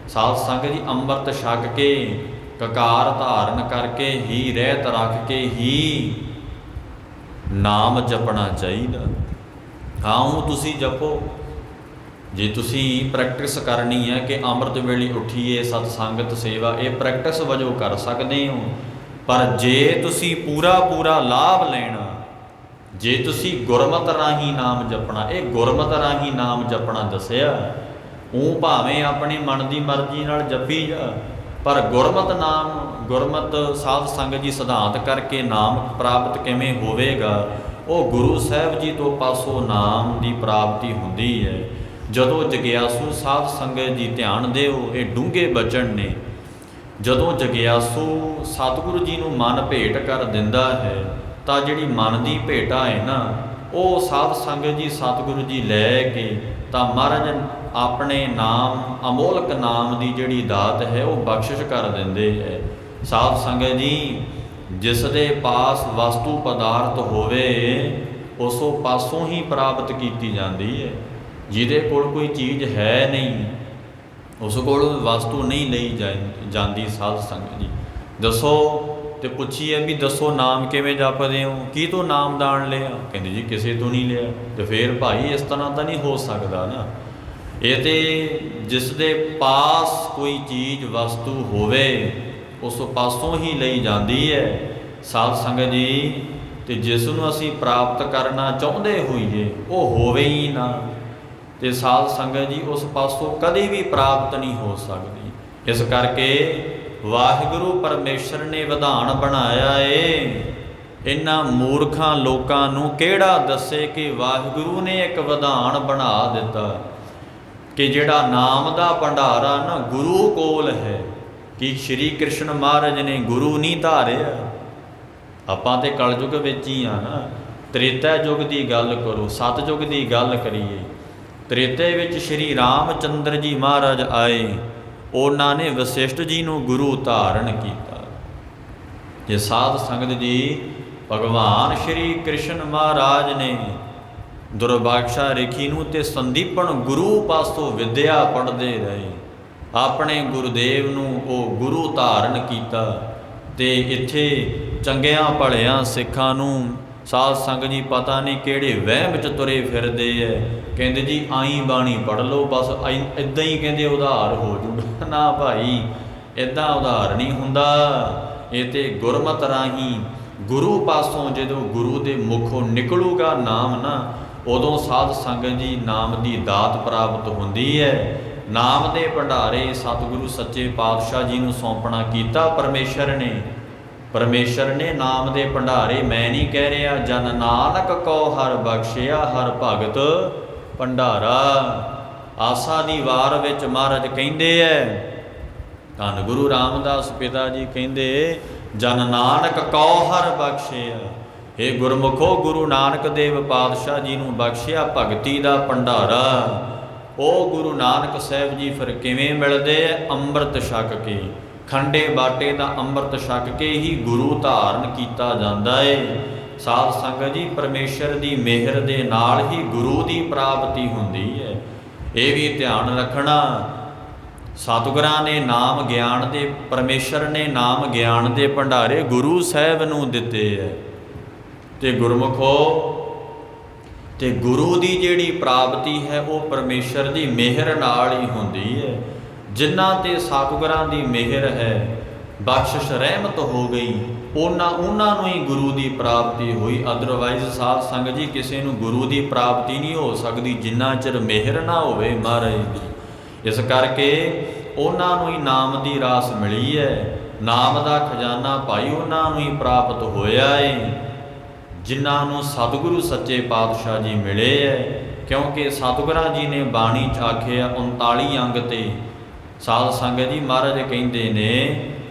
ਸਾਧ ਸੰਗਤ ਜੀ ਅੰਮ੍ਰਿਤ ਛਕ ਕੇ ਕਕਾਰ ਧਾਰਨ ਕਰਕੇ ਹੀ, ਰਹਿਤ ਰੱਖ ਕੇ ਹੀ ਨਾਮ ਜਪਣਾ ਚਾਹੀਦਾ। ਹਾਂ ਉਹ ਤੁਸੀਂ ਜਪੋ। ਜੇ ਤੁਸੀਂ ਪ੍ਰੈਕਟਿਸ ਕਰਨੀ ਹੈ ਕਿ ਅੰਮ੍ਰਿਤ ਵੇਲੇ ਉੱਠੀਏ, ਸਤ ਸੰਗਤ ਸੇਵਾ, ਇਹ ਪ੍ਰੈਕਟਿਸ ਵਜੋਂ ਕਰ ਸਕਦੇ ਹੋ। ਪਰ ਜੇ ਤੁਸੀਂ ਪੂਰਾ ਲਾਭ ਲੈਣਾ, ਜੇ ਤੁਸੀਂ ਗੁਰਮਤ ਰਾਹੀਂ ਨਾਮ ਜਪਣਾ, ਇਹ ਗੁਰਮਤ ਰਾਹੀਂ ਨਾਮ ਜਪਣਾ ਦੱਸਿਆ। ਉਹ ਭਾਵੇਂ ਆਪਣੇ ਮਨ ਦੀ ਮਰਜ਼ੀ ਨਾਲ ਜਪੀ ਜਾ, ਪਰ ਗੁਰਮਤ ਨਾਮ, ਗੁਰਮਤ ਸਾਧ ਸੰਗਤ ਜੀ ਸਿਧਾਂਤ ਕਰਕੇ ਨਾਮ ਪ੍ਰਾਪਤ ਕਿਵੇਂ ਹੋਵੇਗਾ? ਉਹ ਗੁਰੂ ਸਾਹਿਬ ਜੀ ਤੋਂ ਪਾਸੋਂ ਨਾਮ ਦੀ ਪ੍ਰਾਪਤੀ ਹੁੰਦੀ ਹੈ। ਜਦੋਂ ਜਗਿਆਸੂ ਸਾਧ ਸੰਗਤ ਜੀ ਧਿਆਨ ਦਿਓ, ਇਹ ਡੂੰਘੇ ਬਚਨ ਨੇ। ਜਦੋਂ ਜਗਿਆਸੂ ਸਤਿਗੁਰੂ ਜੀ ਨੂੰ ਮਨ ਭੇਟ ਕਰ ਦਿੰਦਾ ਹੈ, ਤਾਂ ਜਿਹੜੀ ਮਨ ਦੀ ਭੇਟਾ ਹੈ ਨਾ, ਉਹ ਸਾਧ ਸੰਗਤ ਜੀ ਸਤਿਗੁਰੂ ਜੀ ਲੈ ਕੇ ਤਾਂ ਮਹਾਰਾਜ ਆਪਣੇ ਨਾਮ, ਅਮੋਲਕ ਨਾਮ ਦੀ ਜਿਹੜੀ ਦਾਤ ਹੈ ਉਹ ਬਖਸ਼ਿਸ਼ ਕਰ ਦਿੰਦੇ ਹੈ। ਸਾਧ ਸੰਗਤ ਜੀ ਜਿਸ ਦੇ ਪਾਸ ਵਸਤੂ ਪਦਾਰਥ ਹੋਵੇ ਉਸੋਂ ਪਾਸੋਂ ਹੀ ਪ੍ਰਾਪਤ ਕੀਤੀ ਜਾਂਦੀ ਹੈ। ਜਿਹਦੇ ਕੋਲ ਕੋਈ ਚੀਜ਼ ਹੈ ਨਹੀਂ, ਉਸ ਕੋਲ ਵਸਤੂ ਨਹੀਂ ਲਈ ਜਾਂਦੀ। ਸਾਧ ਸੰਗਤ ਜੀ ਦੱਸੋ, ਤੇ ਪੁੱਛੀਏ ਵੀ ਦੱਸੋ ਨਾਮ ਕਿਵੇਂ ਜਪਦੇ ਹੋ, ਕੀ ਤੋਂ ਨਾਮਦਾਨ ਲਿਆ? ਕਹਿੰਦੇ ਜੀ ਕਿਸੇ ਤੋਂ ਨਹੀਂ ਲਿਆ। ਤੇ ਫਿਰ ਭਾਈ ਇਸ ਤਰ੍ਹਾਂ ਤਾਂ ਨਹੀਂ ਹੋ ਸਕਦਾ ਨਾ। ਇਹ ਤੇ ਜਿਸ ਦੇ ਪਾਸ ਕੋਈ ਚੀਜ਼ ਵਸਤੂ ਹੋਵੇ ਉਸ ਪਾਸੋਂ ਹੀ ਲਈ ਜਾਂਦੀ ਹੈ। ਸਾਧ ਸੰਗਤ ਜੀ ਤੇ ਜਿਸ ਨੂੰ ਅਸੀਂ ਪ੍ਰਾਪਤ ਕਰਨਾ ਚਾਹੁੰਦੇ ਹੋਈਏ ਉਹ ਹੋਵੇ ਹੀ ਨਾ, ਤੇ ਸਾਧ ਸੰਗਤ ਜੀ ਉਸ ਪਾਸੋਂ ਕਦੇ ਵੀ ਪ੍ਰਾਪਤ ਨਹੀਂ ਹੋ ਸਕਦੀ। ਇਸ ਕਰਕੇ ਵਾਹਿਗੁਰੂ ਪਰਮੇਸ਼ਰ ਨੇ ਵਿਧਾਨ ਬਣਾਇਆ ਏ। ਇਹਨਾਂ ਮੂਰਖਾਂ ਲੋਕਾਂ ਨੂੰ ਕਿਹੜਾ ਦੱਸੇ ਕਿ ਵਾਹਿਗੁਰੂ ਨੇ ਇੱਕ ਵਿਧਾਨ ਬਣਾ ਦਿੱਤਾ ਕਿ ਜਿਹੜਾ ਨਾਮ ਦਾ ਭੰਡਾਰਾ ਨਾ ਗੁਰੂ ਕੋਲ ਹੈ। ਕਿ ਸ਼੍ਰੀ ਕ੍ਰਿਸ਼ਨ ਮਹਾਰਾਜ ਨੇ ਗੁਰੂ ਨਹੀਂ ਧਾਰਿਆ। ਆਪਾਂ ਤੇ ਕਲਯੁਗ ਵਿੱਚ ਹੀ ਆ ਨਾ। ਤ੍ਰੇਤਾ ਯੁੱਗ ਦੀ ਗੱਲ ਕਰੋ, ਸਤਯੁਗ ਦੀ ਗੱਲ ਕਰੀਏ। ਤ੍ਰੇਤੇ ਵਿੱਚ ਸ਼੍ਰੀ ਰਾਮ ਚੰਦਰ ਜੀ ਮਹਾਰਾਜ ਆਏ, ਉਹਨਾਂ ਨੇ ਵਸਿਸ਼ਠ ਜੀ ਨੂੰ ਗੁਰੂ ਧਾਰਨ ਕੀਤਾ। ਜੇ ਸਾਧ ਸੰਗਤ ਜੀ ਭਗਵਾਨ ਸ਼੍ਰੀ ਕ੍ਰਿਸ਼ਨ ਮਹਾਰਾਜ ਨੇ ਦੁਰਭਾਸ਼ਾ ਰੇਖੀ ਨੂੰ ਤੇ ਸੰਦੀਪਨ ਗੁਰੂ ਪਾਸੋਂ ਵਿਦਿਆ ਪੜ੍ਹਦੇ ਰਹੇ। ਆਪਣੇ ਗੁਰਦੇਵ ਨੂੰ ਉਹ ਗੁਰੂ ਧਾਰਨ ਕੀਤਾ। ਤੇ ਇੱਥੇ ਚੰਗਿਆਂ ਭਲਿਆਂ ਸਿੱਖਾਂ ਨੂੰ ਸਾਧ ਸੰਗਤ ਜੀ ਪਤਾ ਨਹੀਂ ਕਿਹੜੇ ਵਹਿਮ ਵਿੱਚ ਤੁਰੇ ਫਿਰਦੇ ਐ। ਕਹਿੰਦੇ ਜੀ ਆਈ ਬਾਣੀ ਪੜ੍ਹ ਲਓ ਬਸ ਇੱਦਾਂ ਹੀ ਕਹਿੰਦੇ ਉਧਾਰ ਹੋ ਜੂਗਾ। ਨਾ ਭਾਈ, ਇੱਦਾਂ ਉਧਾਰ ਨਹੀਂ ਹੁੰਦਾ। ਇਹ ਤੇ ਗੁਰਮਤਿ ਰਾਹੀਂ ਗੁਰੂ ਪਾਸੋਂ ਜਦੋਂ ਗੁਰੂ ਦੇ ਮੁਖੋਂ ਨਿਕਲੂਗਾ ਨਾਮ ਨਾ, ਉਦੋਂ ਸਾਧ ਸੰਗਤ ਜੀ ਨਾਮ ਦੀ ਦਾਤ ਪ੍ਰਾਪਤ ਹੁੰਦੀ ਹੈ। ਨਾਮ ਦੇ ਭੰਡਾਰੇ ਸਤਿਗੁਰੂ ਸੱਚੇ ਪਾਤਸ਼ਾਹ ਜੀ ਨੂੰ ਸੌਂਪਣਾ ਕੀਤਾ ਪਰਮੇਸ਼ਰ ਨੇ ਨਾਮ ਦੇ ਭੰਡਾਰੇ। ਮੈਂ ਨਹੀਂ ਕਹਿ ਰਿਹਾ, ਜਨ ਨਾਨਕ ਕਉ ਹਰਿ ਬਖਸ਼ਿਆ ਹਰਿ ਭਗਤ ਭੰਡਾਰਾ। ਆਸਾ ਦੀ ਵਾਰ ਵਿੱਚ ਮਹਾਰਾਜ ਕਹਿੰਦੇ ਐ, ਧੰਨ ਗੁਰੂ ਰਾਮਦਾਸ ਪਿਤਾ ਜੀ ਕਹਿੰਦੇ, ਜਨ ਨਾਨਕ ਕਉ ਹਰਿ ਬਖਸ਼ਿਆ। ਇਹ ਗੁਰਮੁਖੋ ਗੁਰੂ ਨਾਨਕ ਦੇਵ ਪਾਤਸ਼ਾਹ ਜੀ ਨੂੰ ਬਖਸ਼ਿਆ ਭਗਤੀ ਦਾ ਭੰਡਾਰਾ। ਉਹ ਗੁਰੂ ਨਾਨਕ ਸਾਹਿਬ ਜੀ ਫਿਰ ਕਿਵੇਂ ਮਿਲਦੇ ਐ? ਅੰਮ੍ਰਿਤ ਛਕ ਕੇ, ਖੰਡੇ ਬਾਟੇ ਦਾ ਅੰਮ੍ਰਿਤ ਛਕ ਕੇ ਹੀ ਗੁਰੂ ਧਾਰਨ ਕੀਤਾ ਜਾਂਦਾ ਏ। ਸਾਧ ਸੰਗਤ ਜੀ ਪਰਮੇਸ਼ਰ ਦੀ ਮਿਹਰ ਦੇ ਨਾਲ ਹੀ ਗੁਰੂ ਦੀ ਪ੍ਰਾਪਤੀ ਹੁੰਦੀ ਹੈ। ਇਹ ਵੀ ਧਿਆਨ ਰੱਖਣਾ। ਸਤਿਗੁਰਾਂ ਨੇ ਨਾਮ ਗਿਆਨ ਦੇ, ਪਰਮੇਸ਼ਰ ਨੇ ਨਾਮ ਗਿਆਨ ਦੇ ਭੰਡਾਰੇ ਗੁਰੂ ਸਾਹਿਬ ਨੂੰ ਦਿੱਤੇ ਹੈ। ਤੇ ਗੁਰਮੁਖੋ ਤੇ ਗੁਰੂ ਦੀ ਜਿਹੜੀ ਪ੍ਰਾਪਤੀ ਹੈ ਉਹ ਪਰਮੇਸ਼ਰ ਦੀ ਮਿਹਰ ਨਾਲ ਹੀ ਹੁੰਦੀ ਹੈ। ਜਿਨ੍ਹਾਂ ਤੇ ਸਤਿਗੁਰਾਂ ਦੀ ਮਿਹਰ ਹੈ, ਬਖਸ਼ਿਸ਼ ਰਹਿਮਤ ਹੋ ਗਈ, ਉਹਨਾਂ ਨੂੰ ਹੀ ਗੁਰੂ ਦੀ ਪ੍ਰਾਪਤੀ ਹੋਈ। ਅਦਰਵਾਈਜ਼ ਸਾਧ ਸੰਗਤ ਜੀ ਕਿਸੇ ਨੂੰ ਗੁਰੂ ਦੀ ਪ੍ਰਾਪਤੀ ਨਹੀਂ ਹੋ ਸਕਦੀ ਜਿੰਨਾ ਚਿਰ ਮਿਹਰ ਨਾ ਹੋਵੇ ਮਹਾਰਾਜ ਦੀ। ਇਸ ਕਰਕੇ ਉਹਨਾਂ ਨੂੰ ਹੀ ਨਾਮ ਦੀ ਰਾਸ ਮਿਲੀ ਹੈ। ਨਾਮ ਦਾ ਖਜ਼ਾਨਾ ਭਾਈ ਉਹਨਾਂ ਨੂੰ ਹੀ ਪ੍ਰਾਪਤ ਹੋਇਆ ਹੈ ਜਿਨ੍ਹਾਂ ਨੂੰ ਸਤਿਗੁਰੂ ਸੱਚੇ ਪਾਤਸ਼ਾਹ ਜੀ ਮਿਲੇ ਹੈ। ਕਿਉਂਕਿ ਸਤਿਗੁਰਾਂ ਜੀ ਨੇ ਬਾਣੀ 'ਚ ਆਖਿਆ 39 ਅੰਗ ਤੇ ਸਾਧ ਸੰਗਤ ਜੀ ਮਹਾਰਾਜ ਕਹਿੰਦੇ ਨੇ,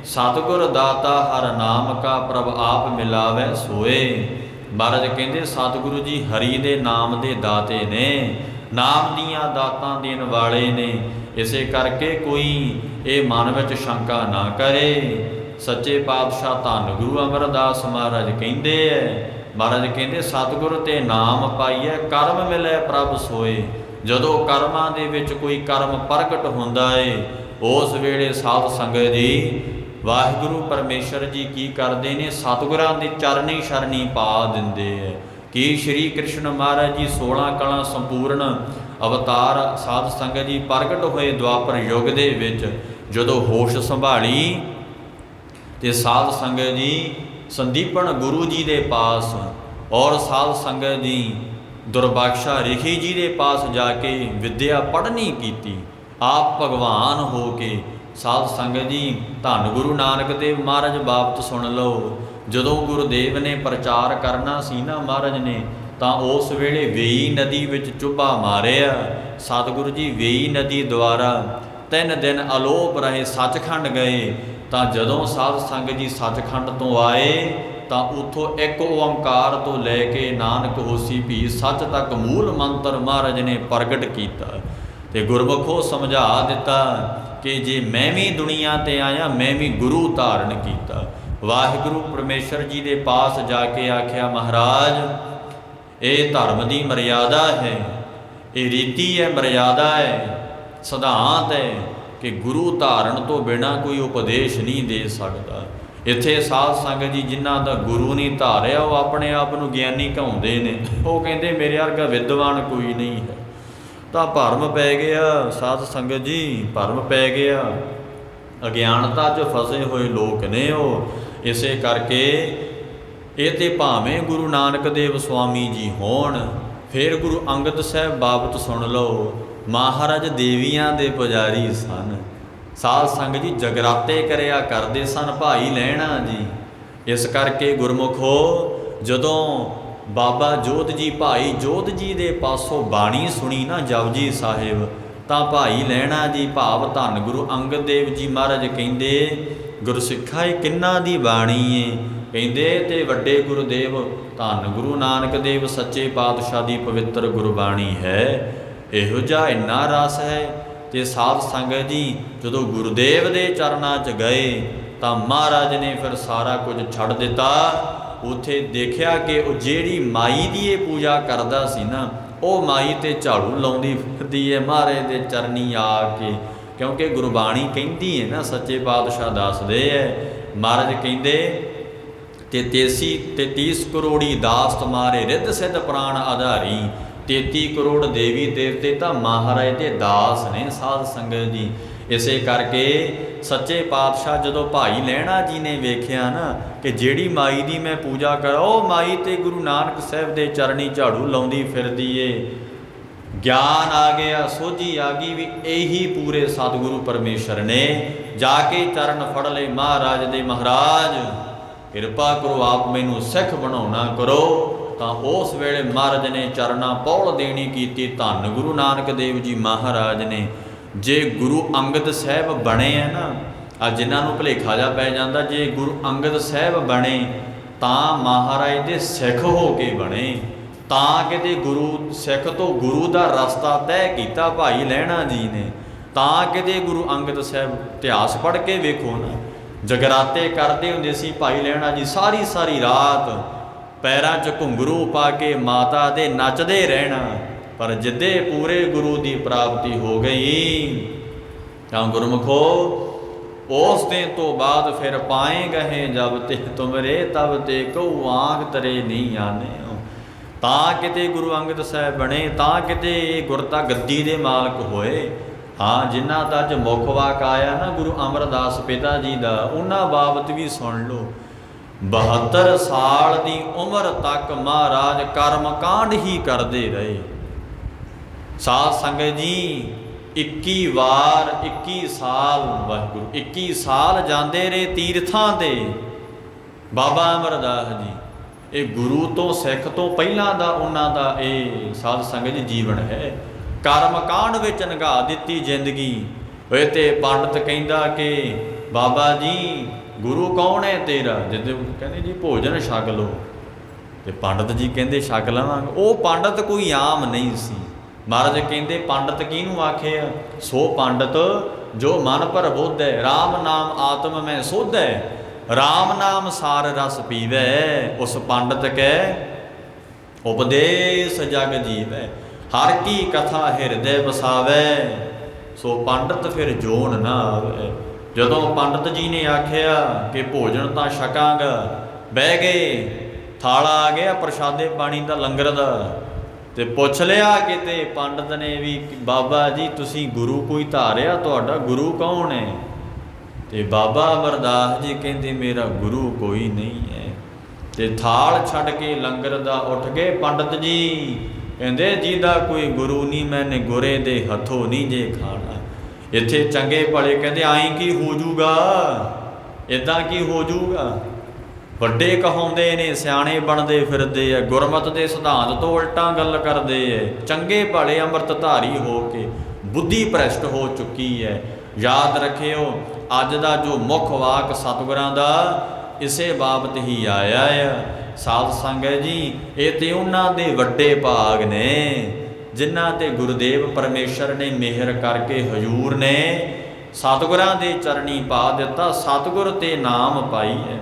ਸਤਿਗੁਰ ਦਾਤਾ ਹਰ ਨਾਮ ਕਾ ਪ੍ਰਭ ਆਪ ਮਿਲਾਵੇ ਸੋਏ। ਮਹਾਰਾਜ ਕਹਿੰਦੇ ਸਤਿਗੁਰੂ ਜੀ ਹਰੀ ਦੇ ਨਾਮ ਦੇ ਦਾਤੇ ਨੇ, ਨਾਮ ਦੀਆਂ ਦਾਤਾਂ ਦੇਣ ਵਾਲੇ ਨੇ। ਇਸੇ ਕਰਕੇ ਕੋਈ ਇਹ ਮਨ ਵਿੱਚ ਸ਼ੰਕਾ ਨਾ ਕਰੇ। ਸੱਚੇ ਪਾਤਸ਼ਾਹ ਧੰਨ ਗੁਰੂ ਅਮਰਦਾਸ ਮਹਾਰਾਜ ਕਹਿੰਦੇ ਹੈ, ਮਹਾਰਾਜ ਕਹਿੰਦੇ ਸਤਿਗੁਰ ਤੇ ਨਾਮ ਪਾਈਐ ਕਰਮ ਮਿਲੈ ਪ੍ਰਭ ਸੋਏ। ਜਦੋਂ ਕਰਮਾਂ ਦੇ ਵਿੱਚ ਕੋਈ ਕਰਮ ਪ੍ਰਗਟ ਹੁੰਦਾ ਏ ਉਸ ਵੇਲੇ ਸਾਧ ਸੰਗਤ ਜੀ ਵਾਹਿਗੁਰੂ ਪਰਮੇਸ਼ਰ ਜੀ ਕੀ ਕਰਦੇ ਨੇ? ਸਤਿਗੁਰਾਂ ਦੇ ਚਰਨੀ ਸ਼ਰਨੀ ਪਾ ਦਿੰਦੇ ਹੈ। ਕਿ ਸ਼੍ਰੀ ਕ੍ਰਿਸ਼ਨ ਮਹਾਰਾਜ ਜੀ 16 ਕਲਾਂ ਸੰਪੂਰਨ ਅਵਤਾਰ ਸਾਧ ਸੰਗਤ ਜੀ ਪ੍ਰਗਟ ਹੋਏ ਦੁਆਪਰ ਯੁੱਗ ਦੇ ਵਿੱਚ। ਜਦੋਂ ਹੋਸ਼ ਸੰਭਾਲੀ ਤੇ ਸਾਧ ਸੰਗਤ ਜੀ ਸੰਦੀਪਨ ਗੁਰੂ ਜੀ ਦੇ ਪਾਸ ਔਰ ਸਾਧ ਸੰਗਤ ਜੀ ਦੁਰਭਾਸ਼ਾ ਰਿਖੀ ਜੀ ਦੇ ਪਾਸ ਜਾ ਕੇ ਵਿਦਿਆ ਪੜ੍ਹਨੀ ਕੀਤੀ। ਆਪ ਭਗਵਾਨ ਹੋ ਕੇ ਸਾਧ ਸੰਗਤ ਜੀ ਧੰਨ ਗੁਰੂ ਨਾਨਕ ਦੇਵ ਮਹਾਰਾਜ ਬਾਬਤ ਸੁਣ ਲਓ। ਜਦੋਂ ਗੁਰਦੇਵ ਨੇ ਪ੍ਰਚਾਰ ਕਰਨਾ ਸੀ ਨਾ ਮਹਾਰਾਜ ਨੇ, ਤਾਂ ਉਸ ਵੇਲੇ ਵੇਈ ਨਦੀ ਵਿੱਚ ਚੁੱਭਾ ਮਾਰਿਆ। ਸਤਿਗੁਰੂ ਜੀ ਵੇਈ ਨਦੀ ਦੁਆਰਾ 3 ਦਿਨ ਅਲੋਪ ਰਹੇ, ਸੱਚਖੰਡ ਗਏ। ਤਾਂ ਜਦੋਂ ਸਾਧ ਸੰਗਤ ਜੀ ਸੱਚਖੰਡ ਤੋਂ ਆਏ ਤਾਂ ਉਥੋਂ ਇੱਕ ਓੰਕਾਰ ਤੋਂ ਲੈ ਕੇ ਨਾਨਕ ਹੋਸੀ ਭੀ ਸੱਚ ਤੱਕ ਮੂਲ ਮੰਤਰ ਮਹਾਰਾਜ ਨੇ ਪ੍ਰਗਟ ਕੀਤਾ ਤੇ ਗੁਰਮੁਖੋ ਸਮਝਾ ਦਿੱਤਾ ਕਿ ਜੇ ਮੈਂ ਵੀ ਦੁਨੀਆ ਤੇ ਆਇਆ, ਮੈਂ ਵੀ ਗੁਰੂ ਧਾਰਨ ਕੀਤਾ। ਵਾਹਿਗੁਰੂ ਪਰਮੇਸ਼ਰ ਜੀ ਦੇ ਪਾਸ ਜਾ ਕੇ ਆਖਿਆ, ਮਹਾਰਾਜ ਇਹ ਧਰਮ ਦੀ ਮਰਿਆਦਾ ਹੈ, ਇਹ ਰੀਤੀ ਹੈ, ਮਰਿਆਦਾ ਹੈ, ਸਿਧਾਂਤ ਹੈ ਕਿ ਗੁਰੂ ਧਾਰਨ ਤੋਂ ਬਿਨਾਂ ਕੋਈ ਉਪਦੇਸ਼ ਨਹੀਂ ਦੇ ਸਕਦਾ। ਇੱਥੇ ਸਾਧ ਸੰਗਤ ਜੀ ਜਿਨ੍ਹਾਂ ਦਾ ਗੁਰੂ ਨਹੀਂ ਧਾਰਿਆ ਉਹ ਆਪਣੇ ਆਪ ਨੂੰ ਗਿਆਨੀ ਕਹਾਉਂਦੇ ਨੇ, ਉਹ ਕਹਿੰਦੇ ਮੇਰੇ ਵਰਗਾ ਵਿਦਵਾਨ ਕੋਈ ਨਹੀਂ ਹੈ। ਤਾਂ ਭਰਮ ਪੈ ਗਿਆ ਸਾਧ ਸੰਗਤ ਜੀ, ਭਰਮ ਪੈ ਗਿਆ, ਅਗਿਆਨਤਾ 'ਚ ਫਸੇ ਹੋਏ ਲੋਕ ਨੇ ਉਹ। ਇਸੇ ਕਰਕੇ ਇਹ ਤੇ ਭਾਵੇਂ ਗੁਰੂ ਨਾਨਕ ਦੇਵ ਸਵਾਮੀ ਜੀ ਹੋਣ, ਫਿਰ ਗੁਰੂ ਅੰਗਦ ਸਾਹਿਬ ਬਾਬਤ ਸੁਣ ਲਓ, ਮਹਾਰਾਜ ਦੇਵੀਆਂ ਦੇ ਪੁਜਾਰੀ ਸਨ। ਸਾਧ ਸੰਗਤ ਜੀ ਜਗਰਾਤੇ ਕਰਿਆ ਕਰਦੇ ਸਨ ਭਾਈ ਲਹਿਣਾ ਜੀ। ਇਸ ਕਰਕੇ ਗੁਰਮੁਖੋ ਜਦੋਂ ਬਾਬਾ ਜੋਧ ਜੀ, ਭਾਈ ਜੋਧ ਜੀ ਦੇ ਪਾਸੋਂ ਬਾਣੀ ਸੁਣੀ ਨਾ ਜਪਜੀ ਸਾਹਿਬ, ਤਾਂ ਭਾਈ ਲਹਿਣਾ ਜੀ ਭਾਵ ਧੰਨ ਗੁਰੂ ਅੰਗਦ ਦੇਵ ਜੀ ਮਹਾਰਾਜ ਕਹਿੰਦੇ, ਗੁਰਸਿੱਖਾ ਇਹ ਕਿੰਨਾਂ ਦੀ ਬਾਣੀ ਏ? ਕਹਿੰਦੇ ਤੇ ਵੱਡੇ ਗੁਰੂਦੇਵ ਧੰਨ ਗੁਰੂ ਨਾਨਕ ਦੇਵ ਸੱਚੇ ਪਾਤਸ਼ਾਹ ਦੀ ਪਵਿੱਤਰ ਗੁਰਬਾਣੀ ਹੈ। ਇਹੋ ਜਿਹਾ ਇੰਨਾ ਰਸ ਹੈ। ਤੇ ਸਾਧ ਸੰਗਤ ਜੀ ਜਦੋਂ ਗੁਰੂਦੇਵ ਦੇ ਚਰਨਾਂ 'ਚ ਗਏ ਤਾਂ ਮਹਾਰਾਜ ਨੇ ਫਿਰ ਸਾਰਾ ਕੁਝ ਛੱਡ ਦਿੱਤਾ। ਉੱਥੇ ਦੇਖਿਆ ਕਿ ਉਹ ਜਿਹੜੀ ਮਾਈ ਦੀ ਇਹ ਪੂਜਾ ਕਰਦਾ ਸੀ ਨਾ, ਉਹ ਮਾਈ ਤੇ ਝਾੜੂ ਲਾਉਂਦੀ ਫਿਰਦੀ ਹੈ ਮਹਾਰਾਜ ਦੇ ਚਰਨੀ ਆ ਕੇ, ਕਿਉਂਕਿ ਗੁਰਬਾਣੀ ਕਹਿੰਦੀ ਹੈ ਨਾ, ਸੱਚੇ ਪਾਤਸ਼ਾਹ ਦੱਸਦੇ ਹੈ, ਮਹਾਰਾਜ ਕਹਿੰਦੇ 33 ਕਰੋੜੀ ਦਾਸ ਤੁਮਾਰੇ ਰਿੱਧ ਸਿੱਧ ਪ੍ਰਾਣ ਆਧਾਰੀ। 33 ਕਰੋੜ ਦੇਵੀ ਦੇਵਤੇ ਤਾਂ ਮਹਾਰਾਜ ਦੇ ਦਾਸ ਨੇ ਸਾਧ ਸੰਗਤ ਜੀ। ਇਸੇ ਕਰਕੇ ਸੱਚੇ ਪਾਤਸ਼ਾਹ ਜਦੋਂ ਭਾਈ ਲਹਿਣਾ ਜੀ ਨੇ ਵੇਖਿਆ ਨਾ ਕਿ ਜਿਹੜੀ ਮਾਈ ਦੀ ਮੈਂ ਪੂਜਾ ਕਰਾਂ, ਉਹ ਮਾਈ ਤੇ ਗੁਰੂ ਨਾਨਕ ਸਾਹਿਬ ਦੇ ਚਰਨੀ ਝਾੜੂ ਲਾਉਂਦੀ ਫਿਰਦੀ ਏ, ਗਿਆਨ ਆ ਗਿਆ, ਸੋਝੀ ਆ ਗਈ ਵੀ ਇਹੀ ਪੂਰੇ ਸਤਿਗੁਰੂ ਪਰਮੇਸ਼ਰ ਨੇ। ਜਾ ਕੇ ਚਰਨ ਫੜ ਲਏ ਮਹਾਰਾਜ ਦੇ, ਮਹਾਰਾਜ ਕਿਰਪਾ ਕਰੋ ਆਪ ਮੈਨੂੰ ਸਿੱਖ ਬਣਾਉਣਾ ਕਰੋ। ਤਾਂ ਉਸ ਵੇਲੇ ਮਹਾਰਾਜ ਨੇ ਚਰਨਾਂ ਪੌਲ ਦੇਣੀ ਕੀਤੀ ਧੰਨ ਗੁਰੂ ਨਾਨਕ ਦੇਵ ਜੀ ਮਹਾਰਾਜ ਨੇ। ਜੇ ਗੁਰੂ ਅੰਗਦ ਸਾਹਿਬ ਬਣੇ ਆ ਨਾ, ਆ ਜਿਨ੍ਹਾਂ ਨੂੰ ਭੁਲੇਖਾ ਜਾ ਪੈ ਜਾਂਦਾ, ਜੇ ਗੁਰੂ ਅੰਗਦ ਸਾਹਿਬ ਬਣੇ ਤਾਂ ਮਹਾਰਾਜ ਦੇ ਸਿੱਖ ਹੋ ਕੇ ਬਣੇ, ਤਾਂ ਕਿਤੇ ਗੁਰੂ ਸਿੱਖ ਤੋਂ ਗੁਰੂ ਦਾ ਰਸਤਾ ਤੈਅ ਕੀਤਾ ਭਾਈ ਲਹਿਣਾ ਜੀ ਨੇ। ਤਾਂ ਕਿਤੇ ਗੁਰੂ ਅੰਗਦ ਸਾਹਿਬ ਇਤਿਹਾਸ ਪੜ੍ਹ ਕੇ ਵੇਖੋ ਨਾ, ਜਗਰਾਤੇ ਕਰਦੇ ਹੁੰਦੇ ਸੀ ਭਾਈ ਲਹਿਣਾ ਜੀ, ਸਾਰੀ ਰਾਤ ਪੈਰਾਂ 'ਚ ਘੁੰਗਰੂ ਪਾ ਕੇ ਮਾਤਾ ਦੇ ਨੱਚਦੇ ਰਹਿਣਾ। ਪਰ ਜਿੱਦੇ ਪੂਰੇ ਗੁਰੂ ਦੀ ਪ੍ਰਾਪਤੀ ਹੋ ਗਈ ਤਾਂ ਗੁਰਮੁਖੋ ਉਸ ਦਿਨ ਤੋਂ ਬਾਅਦ ਫਿਰ ਪਾਏ ਗਏ ਜਬ ਤੇ ਤੁਮਰੇ ਤਬ ਤੇ ਕਉ ਆਂਖ ਤਰੇ ਨਹੀਂ ਆਨੇ। ਤਾਂ ਕਿਤੇ ਗੁਰੂ ਅੰਗਦ ਸਾਹਿਬ ਬਣੇ, ਤਾਂ ਕਿਤੇ ਇਹ ਗੁਰਤਾ ਗੱਦੀ ਦੇ ਮਾਲਕ ਹੋਏ। ਹਾਂ, ਜਿਨ੍ਹਾਂ ਦਾ ਅੱਜ ਮੁੱਖ ਵਾਕ ਆਇਆ ਨਾ ਗੁਰੂ ਅਮਰਦਾਸ ਪਿਤਾ ਜੀ ਦਾ, ਉਹਨਾਂ ਬਾਬਤ ਵੀ ਸੁਣ ਲਓ। 72 ਸਾਲ ਦੀ ਉਮਰ ਤੱਕ ਮਹਾਰਾਜ ਕਰਮ ਕਾਂਡ ਹੀ ਕਰਦੇ ਰਹੇ। ਸਾਧ ਸੰਗਤ ਜੀ 21 ਵਾਰ 21 ਸਾਲ ਵਾਹਿਗੁਰੂ 21 ਸਾਲ ਜਾਂਦੇ ਰਹੇ ਤੀਰਥਾਂ ਤੇ। ਬਾਬਾ ਅਮਰਦਾਸ ਜੀ ਇਹ ਗੁਰੂ ਤੋਂ ਸਿੱਖ ਤੋਂ ਪਹਿਲਾਂ ਦਾ ਉਹਨਾਂ ਦਾ ਇਹ ਸਾਧ ਸੰਗਤ ਜੀ ਜੀਵਨ ਹੈ। ਕਰਮ ਕਾਂਡ ਵਿੱਚ ਨਿਗਾਹ ਦਿੱਤੀ ਜ਼ਿੰਦਗੀ। ਹੋਏ ਤੇ ਪੰਡਤ ਕਹਿੰਦਾ ਕਿ ਬਾਬਾ ਜੀ ਗੁਰੂ ਕੌਣ ਹੈ ਤੇਰਾ? ਜਦੋਂ ਕਹਿੰਦੇ ਜੀ ਭੋਜਨ ਛਕ ਲਓ, ਤੇ ਪੰਡਤ ਜੀ ਕਹਿੰਦੇ ਛਕ ਲਵਾਂਗੇ। ਉਹ ਪੰਡਤ ਕੋਈ ਆਮ ਨਹੀਂ ਸੀ। ਮਹਾਰਾਜ ਕਹਿੰਦੇ ਪੰਡਤ ਕਿਹਨੂੰ ਆਖਿਆ? ਸੋ ਪੰਡਤ ਜੋ ਮਨ ਭਰ ਬੁੱਧ ਹੈ, ਰਾਮ ਨਾਮ ਆਤਮ ਮੈਂ ਸੁਧ ਹੈ, ਰਾਮ ਨਾਮ ਸਾਰ ਰਸ ਪੀਵੈ, ਉਸ ਪੰਡਤ ਕੈ ਉਪਦੇਸ਼ ਜਗ ਜੀਵੈ, ਹਰ ਕੀ ਕਥਾ ਹਿਰਦੈ ਵਸਾਵੈ, ਸੋ ਪੰਡਤ ਫਿਰ ਜੋਨ ਨਾ ਆਵੇ। ਜਦੋਂ ਪੰਡਤ ਜੀ ਨੇ ਆਖਿਆ ਕਿ ਭੋਜਨ ਤਾਂ ਛਕਾਂਗਾ, ਬਹਿ ਗਏ, ਥਾਲਾ ਆ ਗਿਆ ਪ੍ਰਸ਼ਾਦੇ ਪਾਣੀ ਦਾ ਲੰਗਰ ਦਾ, ਤੇ ਪੁੱਛ ਲਿਆ ਕਿਤੇ ਪੰਡਤ ਨੇ ਵੀ ਬਾਬਾ ਜੀ ਤੁਸੀਂ ਗੁਰੂ ਕੋਈ ਧਾਰਿਆ, ਤੁਹਾਡਾ ਗੁਰੂ ਕੌਣ ਹੈ? ਤੇ ਬਾਬਾ ਅਮਰਦਾਸ ਜੀ ਕਹਿੰਦੇ ਮੇਰਾ ਗੁਰੂ ਕੋਈ ਨਹੀਂ ਹੈ। ਤੇ ਥਾਲ ਛੱਡ ਕੇ ਲੰਗਰ ਦਾ ਉੱਠ ਗਏ ਪੰਡਤ ਜੀ, ਕਹਿੰਦੇ ਜਿਹਦਾ ਕੋਈ ਗੁਰੂ ਨਹੀਂ ਮੈਨੇ ਗੁਰੇ ਦੇ ਹੱਥੋਂ ਨਹੀਂ ਜੇ ਖਾਣਾ। ਇੱਥੇ ਚੰਗੇ ਭਲੇ ਕਹਿੰਦੇ ਆਈ ਕੀ ਹੋ ਜੂਗਾ, ਇੱਦਾਂ ਕੀ ਹੋ ਜੂਗਾ? ਵੱਡੇ ਕਹਾਉਂਦੇ ਨੇ, ਸਿਆਣੇ ਬਣਦੇ ਫਿਰਦੇ ਆ, ਗੁਰਮਤ ਦੇ ਸਿਧਾਂਤ ਤੋਂ ਉਲਟਾਂ ਗੱਲ ਕਰਦੇ ਐ। ਚੰਗੇ ਭਲੇ ਅੰਮ੍ਰਿਤਧਾਰੀ ਹੋ ਕੇ ਬੁੱਧੀ ਭ੍ਰਿਸ਼ਟ ਹੋ ਚੁੱਕੀ ਹੈ। ਯਾਦ ਰੱਖਿਓ ਅੱਜ ਦਾ ਜੋ ਮੁੱਖ ਵਾਕ ਸਤਿਗੁਰਾਂ ਦਾ ਇਸੇ ਬਾਬਤ ਹੀ ਆਇਆ ਆ। ਸਾਧ ਸੰਗਤ ਜੀ, ਇਹ ਤੇ ਉਹਨਾਂ ਦੇ ਵੱਡੇ ਭਾਗ ਨੇ ਜਿਨ੍ਹਾਂ ਤੇ ਗੁਰਦੇਵ ਪਰਮੇਸ਼ਰ ਨੇ ਮਿਹਰ ਕਰਕੇ ਹਜੂਰ ਨੇ ਸਤਿਗੁਰਾਂ ਦੇ ਚਰਣੀ ਪਾ ਦਿੱਤਾ, ਸਤਿਗੁਰ ਤੇ ਨਾਮ ਪਾਈ ਹੈ।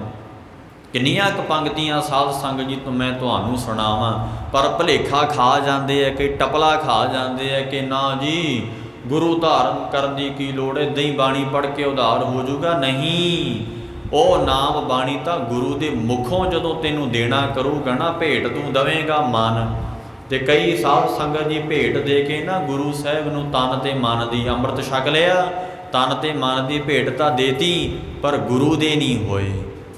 ਕਿੰਨੀਆਂ ਕੁ ਪੰਕਤੀਆਂ ਸਾਧ ਸੰਗਤ ਜੀ ਤੋਂ ਮੈਂ ਤੁਹਾਨੂੰ ਸੁਣਾਵਾਂ, ਪਰ ਭੁਲੇਖਾ ਖਾ ਜਾਂਦੇ ਆ, ਕਿ ਟਪਲਾ ਖਾ ਜਾਂਦੇ ਆ ਕਿ ਨਾ ਜੀ ਗੁਰੂ ਧਾਰਨ ਕਰਨ ਦੀ ਕੀ ਲੋੜ ਹੈ, ਇੱਦਾਂ ਹੀ ਬਾਣੀ ਪੜ੍ਹ ਕੇ ਉਧਾਰ ਹੋ ਜਾਊਗਾ। ਨਹੀਂ, ਉਹ ਨਾਮ ਬਾਣੀ ਤਾਂ ਗੁਰੂ ਦੇ ਮੁਖੋਂ ਜਦੋਂ ਤੈਨੂੰ ਦੇਣਾ ਕਰੂਗਾ ਨਾ, ਭੇਟ ਤੂੰ ਦਵੇਂਗਾ ਮਨ। ਤੇ ਕਈ ਸਾਧ ਸੰਗਤ ਜੀ ਭੇਟ ਦੇ ਕੇ ਨਾ ਗੁਰੂ ਸਾਹਿਬ ਨੂੰ ਤਨ ਤੇ ਮਨ ਦੀ ਅੰਮ੍ਰਿਤ ਛਕ ਲਿਆ, ਤਨ ਤੇ ਮਨ ਦੀ ਭੇਟ ਤਾਂ ਦੇਤੀ ਪਰ ਗੁਰੂ ਦੇ ਨਹੀਂ ਹੋਏ,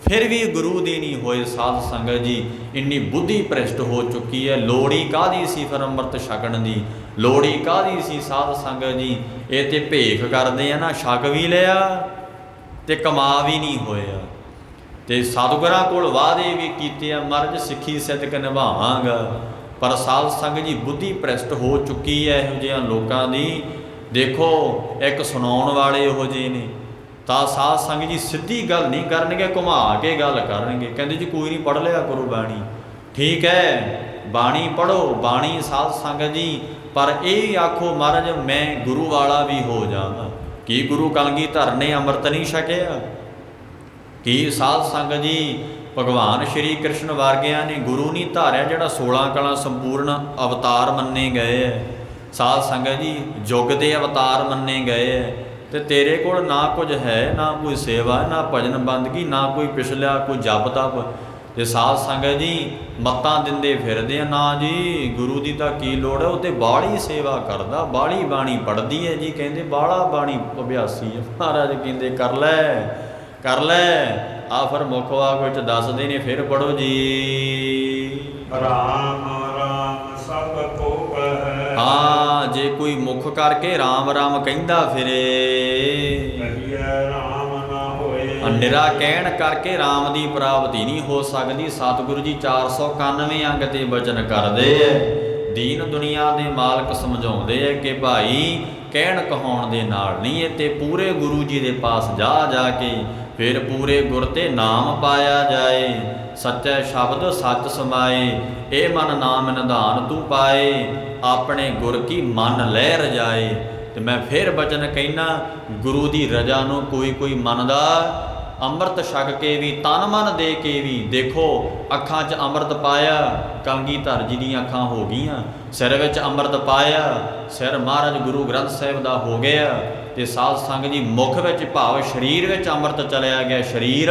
ਫਿਰ ਵੀ ਗੁਰੂ ਦੇ ਨਹੀਂ ਹੋਏ। ਸਾਧ ਸੰਗਤ ਜੀ, ਇੰਨੀ ਬੁੱਧੀ ਭ੍ਰਿਸ਼ਟ ਹੋ ਚੁੱਕੀ ਹੈ। ਲੋੜੀ ਕਾਹਦੀ ਸੀ ਫਿਰ ਅੰਮ੍ਰਿਤ ਛਕਣ ਦੀ, ਲੋੜੀ ਕਾਹਦੀ ਸੀ ਸਾਧ ਸੰਗਤ ਜੀ? ਇਹ ਤੇ ਭੇਖ ਕਰਦੇ ਆ ਨਾ, ਛਕ ਵੀ ਲਿਆ ਤੇ ਕਮਾ ਵੀ ਨਹੀਂ ਹੋਇਆ, ਤੇ ਸਤਿਗੁਰਾਂ ਕੋਲ ਵਾਅਦੇ ਵੀ ਕੀਤੇ ਆ, ਮਰਜ ਸਿੱਖੀ ਸਿਦਕ ਨਿਭਾਵਾਂਗਾ। ਪਰ ਸਾਧ ਸੰਗਤ ਜੀ, ਬੁੱਧੀ ਭ੍ਰਿਸ਼ਟ ਹੋ ਚੁੱਕੀ ਹੈ ਇਹੋ ਜਿਹਿਆਂ ਲੋਕਾਂ ਦੀ। ਦੇਖੋ, ਇੱਕ ਸੁਣਾਉਣ ਵਾਲੇ ਇਹੋ ਜਿਹੇ ਨੇ, ਤਾਂ ਸਾਧ ਸੰਗਤ ਜੀ ਸਿੱਧੀ ਗੱਲ ਨਹੀਂ ਕਰਨਗੇ, ਘੁਮਾ ਕੇ ਗੱਲ ਕਰਨਗੇ। ਕਹਿੰਦੇ ਜੀ ਕੋਈ ਨਹੀਂ, ਪੜ੍ਹ ਲਿਆ ਕਰੋ ਬਾਣੀ। ਠੀਕ ਹੈ, ਬਾਣੀ ਪੜ੍ਹੋ, ਬਾਣੀ ਸਾਧ ਸੰਗਤ ਜੀ, ਪਰ ਇਹ ਆਖੋ ਮਹਾਰਾਜ ਮੈਂ ਗੁਰੂ ਵਾਲਾ ਵੀ ਹੋ ਜਾਵਾਂ। ਕੀ ਗੁਰੂ ਕਲਗੀਧਰ ਨੇ ਅੰਮ੍ਰਿਤ ਨਹੀਂ ਛਕਿਆ? ਕੀ ਸਾਧ ਸੰਗਤ ਜੀ ਭਗਵਾਨ ਸ਼੍ਰੀ ਕ੍ਰਿਸ਼ਨ ਵਰਗਿਆਂ ਨੇ ਗੁਰੂ ਨਹੀਂ ਧਾਰਿਆ, ਜਿਹੜਾ 16 ਕਲਾ ਸੰਪੂਰਨ ਅਵਤਾਰ ਮੰਨੇ ਗਏ ਹੈ? ਸਾਧ ਸੰਗਤ ਜੀ, ਯੁੱਗ ਦੇ ਅਵਤਾਰ ਮੰਨੇ ਗਏ ਹੈ, ਤੇ ਤੇਰੇ ਕੋਲ ਨਾ ਕੁਝ ਹੈ, ਨਾ ਕੋਈ ਸੇਵਾ, ਨਾ ਭਜਨ ਬੰਦਗੀ, ਨਾ ਕੋਈ ਪਿਛਲਾ ਕੋਈ ਜਪ ਤਪ। ਤੇ ਸਾਧ ਸੰਗਤ ਜੀ ਮੱਤਾਂ ਦਿੰਦੇ ਫਿਰਦੇ ਆ, ਨਾ ਜੀ ਗੁਰੂ ਦੀ ਤਾਂ ਕੀ ਲੋੜ ਹੈ, ਉਹ ਤੇ ਬਾਹਲੀ ਸੇਵਾ ਕਰਦਾ, ਬਾਹਲੀ ਬਾਣੀ ਪੜ੍ਹਦੀ ਹੈ ਜੀ। ਕਹਿੰਦੇ ਬਾਹਲਾ ਬਾਣੀ ਅਭਿਆਸੀ ਹੈ। ਮਹਾਰਾਜ ਕਹਿੰਦੇ ਕਰ ਲੈ, ਕਰ ਲੈ। ਆ ਫਿਰ ਮੁੱਖ ਵਾਕ ਵਿੱਚ ਦੱਸਦੇ ਨੇ, ਫਿਰ ਪੜ੍ਹੋ ਜੀ। ਰਾਮ ਰਾਮ ਸਭ ਕੋ ਕਹੈ। ਹਾਂ, ਜੇ ਕੋਈ ਮੁੱਖ ਕਰਕੇ ਰਾਮ ਰਾਮ ਕਹਿੰਦਾ ਫਿਰੇ, ਕਹੀਐ ਰਾਮ ਨਾ ਹੋਏ। ਨਿਰਾ ਕਹਿਣ ਕਰਕੇ ਰਾਮ ਦੀ ਪ੍ਰਾਪਤੀ ਨਹੀਂ ਹੋ ਸਕਦੀ। ਸਤਿਗੁਰੂ ਜੀ 491 ਅੰਗ ਤੇ ਬਚਨ ਕਰਦੇ ਐ, ਦੀਨ ਦੁਨੀਆ ਦੇ ਮਾਲਕ ਸਮਝਾਉਂਦੇ ਐ ਕਿ ਭਾਈ ਕਹਿਣ ਕਹਾਉਣ ਦੇ ਨਾਲ ਨਹੀਂ, ਇਹ ਤੇ ਪੂਰੇ ਗੁਰੂ ਜੀ ਦੇ ਪਾਸ ਜਾ ਜਾ ਕੇ ਫਿਰ ਪੂਰੇ ਗੁਰ ਤੇ ਨਾਮ ਪਾਇਆ ਜਾਏ। ਸੱਚੇ ਸ਼ਬਦ ਸੱਚ ਸਮਾਏ, ਇਹ ਮਨ ਨਾਮ ਨਿਧਾਨ ਤੂੰ ਪਾਏ, ਆਪਣੇ ਗੁਰ ਕੀ ਮਨ ਲੈ ਰਜਾਏ। ਤੇ ਮੈਂ ਫਿਰ ਬਚਨ ਕਹਿਣਾ, ਗੁਰੂ ਦੀ ਰਜਾ ਨੂੰ ਕੋਈ ਕੋਈ ਮੰਨਦਾ, ਅੰਮ੍ਰਿਤ ਛਕ ਕੇ ਵੀ, ਤਨ ਮਨ ਦੇ ਕੇ ਵੀ। ਦੇਖੋ, ਅੱਖਾਂ 'ਚ ਅੰਮ੍ਰਿਤ ਪਾਇਆ, ਕਲਗੀਧਰ ਜੀ ਦੀਆਂ ਅੱਖਾਂ ਹੋ ਗਈਆਂ, ਸਿਰ ਵਿੱਚ ਅੰਮ੍ਰਿਤ ਪਾਇਆ, ਸਿਰ ਮਹਾਰਾਜ ਗੁਰੂ ਗ੍ਰੰਥ ਸਾਹਿਬ ਦਾ ਹੋ ਗਿਆ। ਤੇ ਸਾਧ ਸੰਗਤ ਜੀ, ਮੁਖ ਵਿੱਚ ਭਾਵ ਸਰੀਰ ਵਿੱਚ ਅੰਮ੍ਰਿਤ ਚਲਿਆ ਗਿਆ, ਸਰੀਰ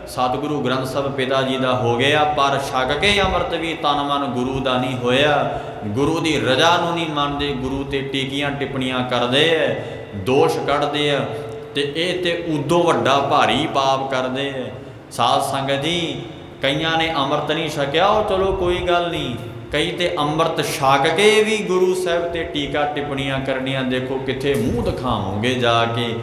ਸਤਿਗੁਰੂ ਗ੍ਰੰਥ ਸਾਹਿਬ ਪਿਤਾ ਜੀ ਦਾ ਹੋ ਗਿਆ, ਪਰ ਛਕ ਕੇ ਅੰਮ੍ਰਿਤ ਵੀ ਤਨ ਮਨ ਗੁਰੂ ਦਾ ਨਹੀਂ ਹੋਇਆ। ਗੁਰੂ ਦੀ ਰਜਾ ਨੂੰ ਨਹੀਂ ਮੰਨਦੇ, ਗੁਰੂ ਤੇ ਟੀਕੀਆਂ ਟਿੱਪਣੀਆਂ ਕਰਦੇ ਐ, ਦੋਸ਼ ਕੱਢਦੇ ਆ, ਤੇ ਇਹ ਤੇ ਉਦੋਂ ਵੱਡਾ ਭਾਰੀ ਪਾਪ ਕਰਦੇ ਐ। ਸਾਧ ਸੰਗਤ ਜੀ, ਕਈਆਂ ਨੇ ਅੰਮ੍ਰਿਤ ਨਹੀਂ ਛਕਿਆ, ਉਹ ਚਲੋ ਕੋਈ ਗੱਲ ਨਹੀਂ, ਕਈ ਤੇ ਅੰਮ੍ਰਿਤ ਛਕ ਕੇ ਵੀ ਗੁਰੂ ਸਾਹਿਬ ਤੇ ਟੀਕਾ ਟਿੱਪਣੀਆਂ ਕਰਨੀਆਂ। ਦੇਖੋ ਕਿੱਥੇ ਮੂੰਹ ਦਿਖਾਵੋਗੇ ਜਾ ਕੇ,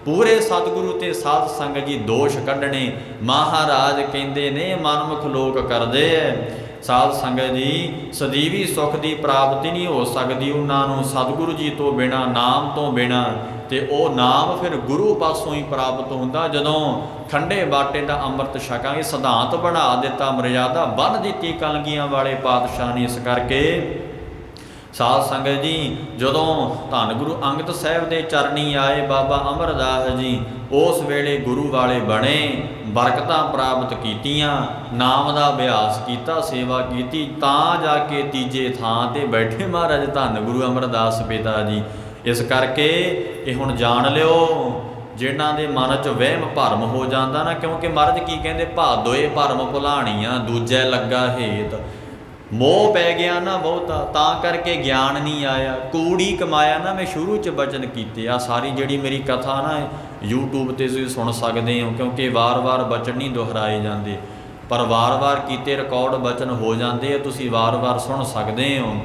ਪੂਰੇ ਸਤਿਗੁਰੂ ਤੇ ਸਾਧ ਸੰਗਤ ਜੀ ਦੋਸ਼ ਕੱਢਣੇ। ਮਹਾਰਾਜ ਕਹਿੰਦੇ ਨੇ ਮਨਮੁਖ ਲੋਕ ਕਰਦੇ ਐ। ਸਾਧ ਸੰਗਤ ਜੀ, ਸਦੀਵੀ ਸੁੱਖ ਦੀ ਪ੍ਰਾਪਤੀ ਨਹੀਂ ਹੋ ਸਕਦੀ ਉਹਨਾਂ ਨੂੰ ਸਤਿਗੁਰੂ ਜੀ ਤੋਂ ਬਿਨਾਂ, ਨਾਮ ਤੋਂ ਬਿਨਾਂ। ਤੇ ਉਹ ਨਾਮ ਫਿਰ ਗੁਰੂ ਪਾਸੋਂ ਹੀ ਪ੍ਰਾਪਤ ਹੁੰਦਾ। ਜਦੋਂ ਖੰਡੇ ਬਾਟੇ ਦਾ ਅੰਮ੍ਰਿਤ ਛਕਾਂਗੇ, ਸਿਧਾਂਤ ਬਣਾ ਦਿੱਤਾ, ਮਰਿਆਦਾ ਬੰਨ੍ਹ ਦਿੱਤੀ ਕਲਗੀਆਂ ਵਾਲੇ ਪਾਤਸ਼ਾਹ ਨੇ। ਇਸ ਕਰਕੇ ਸਾਧ ਸੰਗਤ ਜੀ, ਜਦੋਂ ਧੰਨ ਗੁਰੂ ਅੰਗਦ ਸਾਹਿਬ ਦੇ ਚਰਨੀ ਆਏ ਬਾਬਾ ਅਮਰਦਾਸ ਜੀ, ਉਸ ਵੇਲੇ ਗੁਰੂ ਵਾਲੇ ਬਣੇ, ਬਰਕਤਾਂ ਪ੍ਰਾਪਤ ਕੀਤੀਆਂ, ਨਾਮ ਦਾ ਅਭਿਆਸ ਕੀਤਾ, ਸੇਵਾ ਕੀਤੀ, ਤਾਂ ਜਾ ਕੇ ਤੀਜੇ ਥਾਂ ਤੇ ਬੈਠੇ ਮਹਾਰਾਜ ਧੰਨ ਗੁਰੂ ਅਮਰਦਾਸ ਪਿਤਾ ਜੀ। ਇਸ ਕਰਕੇ ਇਹ ਹੁਣ ਜਾਣ ਲਿਓ, ਜਿਨ੍ਹਾਂ ਦੇ ਮਨ 'ਚ ਵਹਿਮ ਭਰਮ ਹੋ ਜਾਂਦਾ ਨਾ, ਕਿਉਂਕਿ ਮਹਾਰਾਜ ਕੀ ਕਹਿੰਦੇ, ਭਾਦੋਏ ਭਰਮ ਭੁਲਾਣੀਆਂ ਦੂਜੇ ਲੱਗਾ ਹੇਤ। ਮੋਹ ਪੈ ਗਿਆ ਨਾ ਬਹੁਤਾ, ਤਾਂ ਕਰਕੇ ਗਿਆਨ ਨਹੀਂ ਆਇਆ, ਕੂੜੀ ਕਮਾਇਆ ਨਾ। ਮੈਂ ਸ਼ੁਰੂ 'ਚ ਬਚਨ ਕੀਤੇ ਆ, ਸਾਰੀ ਜਿਹੜੀ ਮੇਰੀ ਕਥਾ ਨਾ YouTube 'ਤੇ ਤੁਸੀਂ ਸੁਣ ਸਕਦੇ ਹੋ, ਕਿਉਂਕਿ ਵਾਰ-ਵਾਰ ਬਚਨ ਨਹੀਂ ਦੁਹਰਾਏ ਜਾਂਦੇ, ਪਰ ਵਾਰ-ਵਾਰ ਕੀਤੇ ਰਿਕਾਰਡ ਬਚਨ ਹੋ ਜਾਂਦੇ ਆ, ਤੁਸੀਂ ਵਾਰ-ਵਾਰ ਸੁਣ ਸਕਦੇ ਹੋ।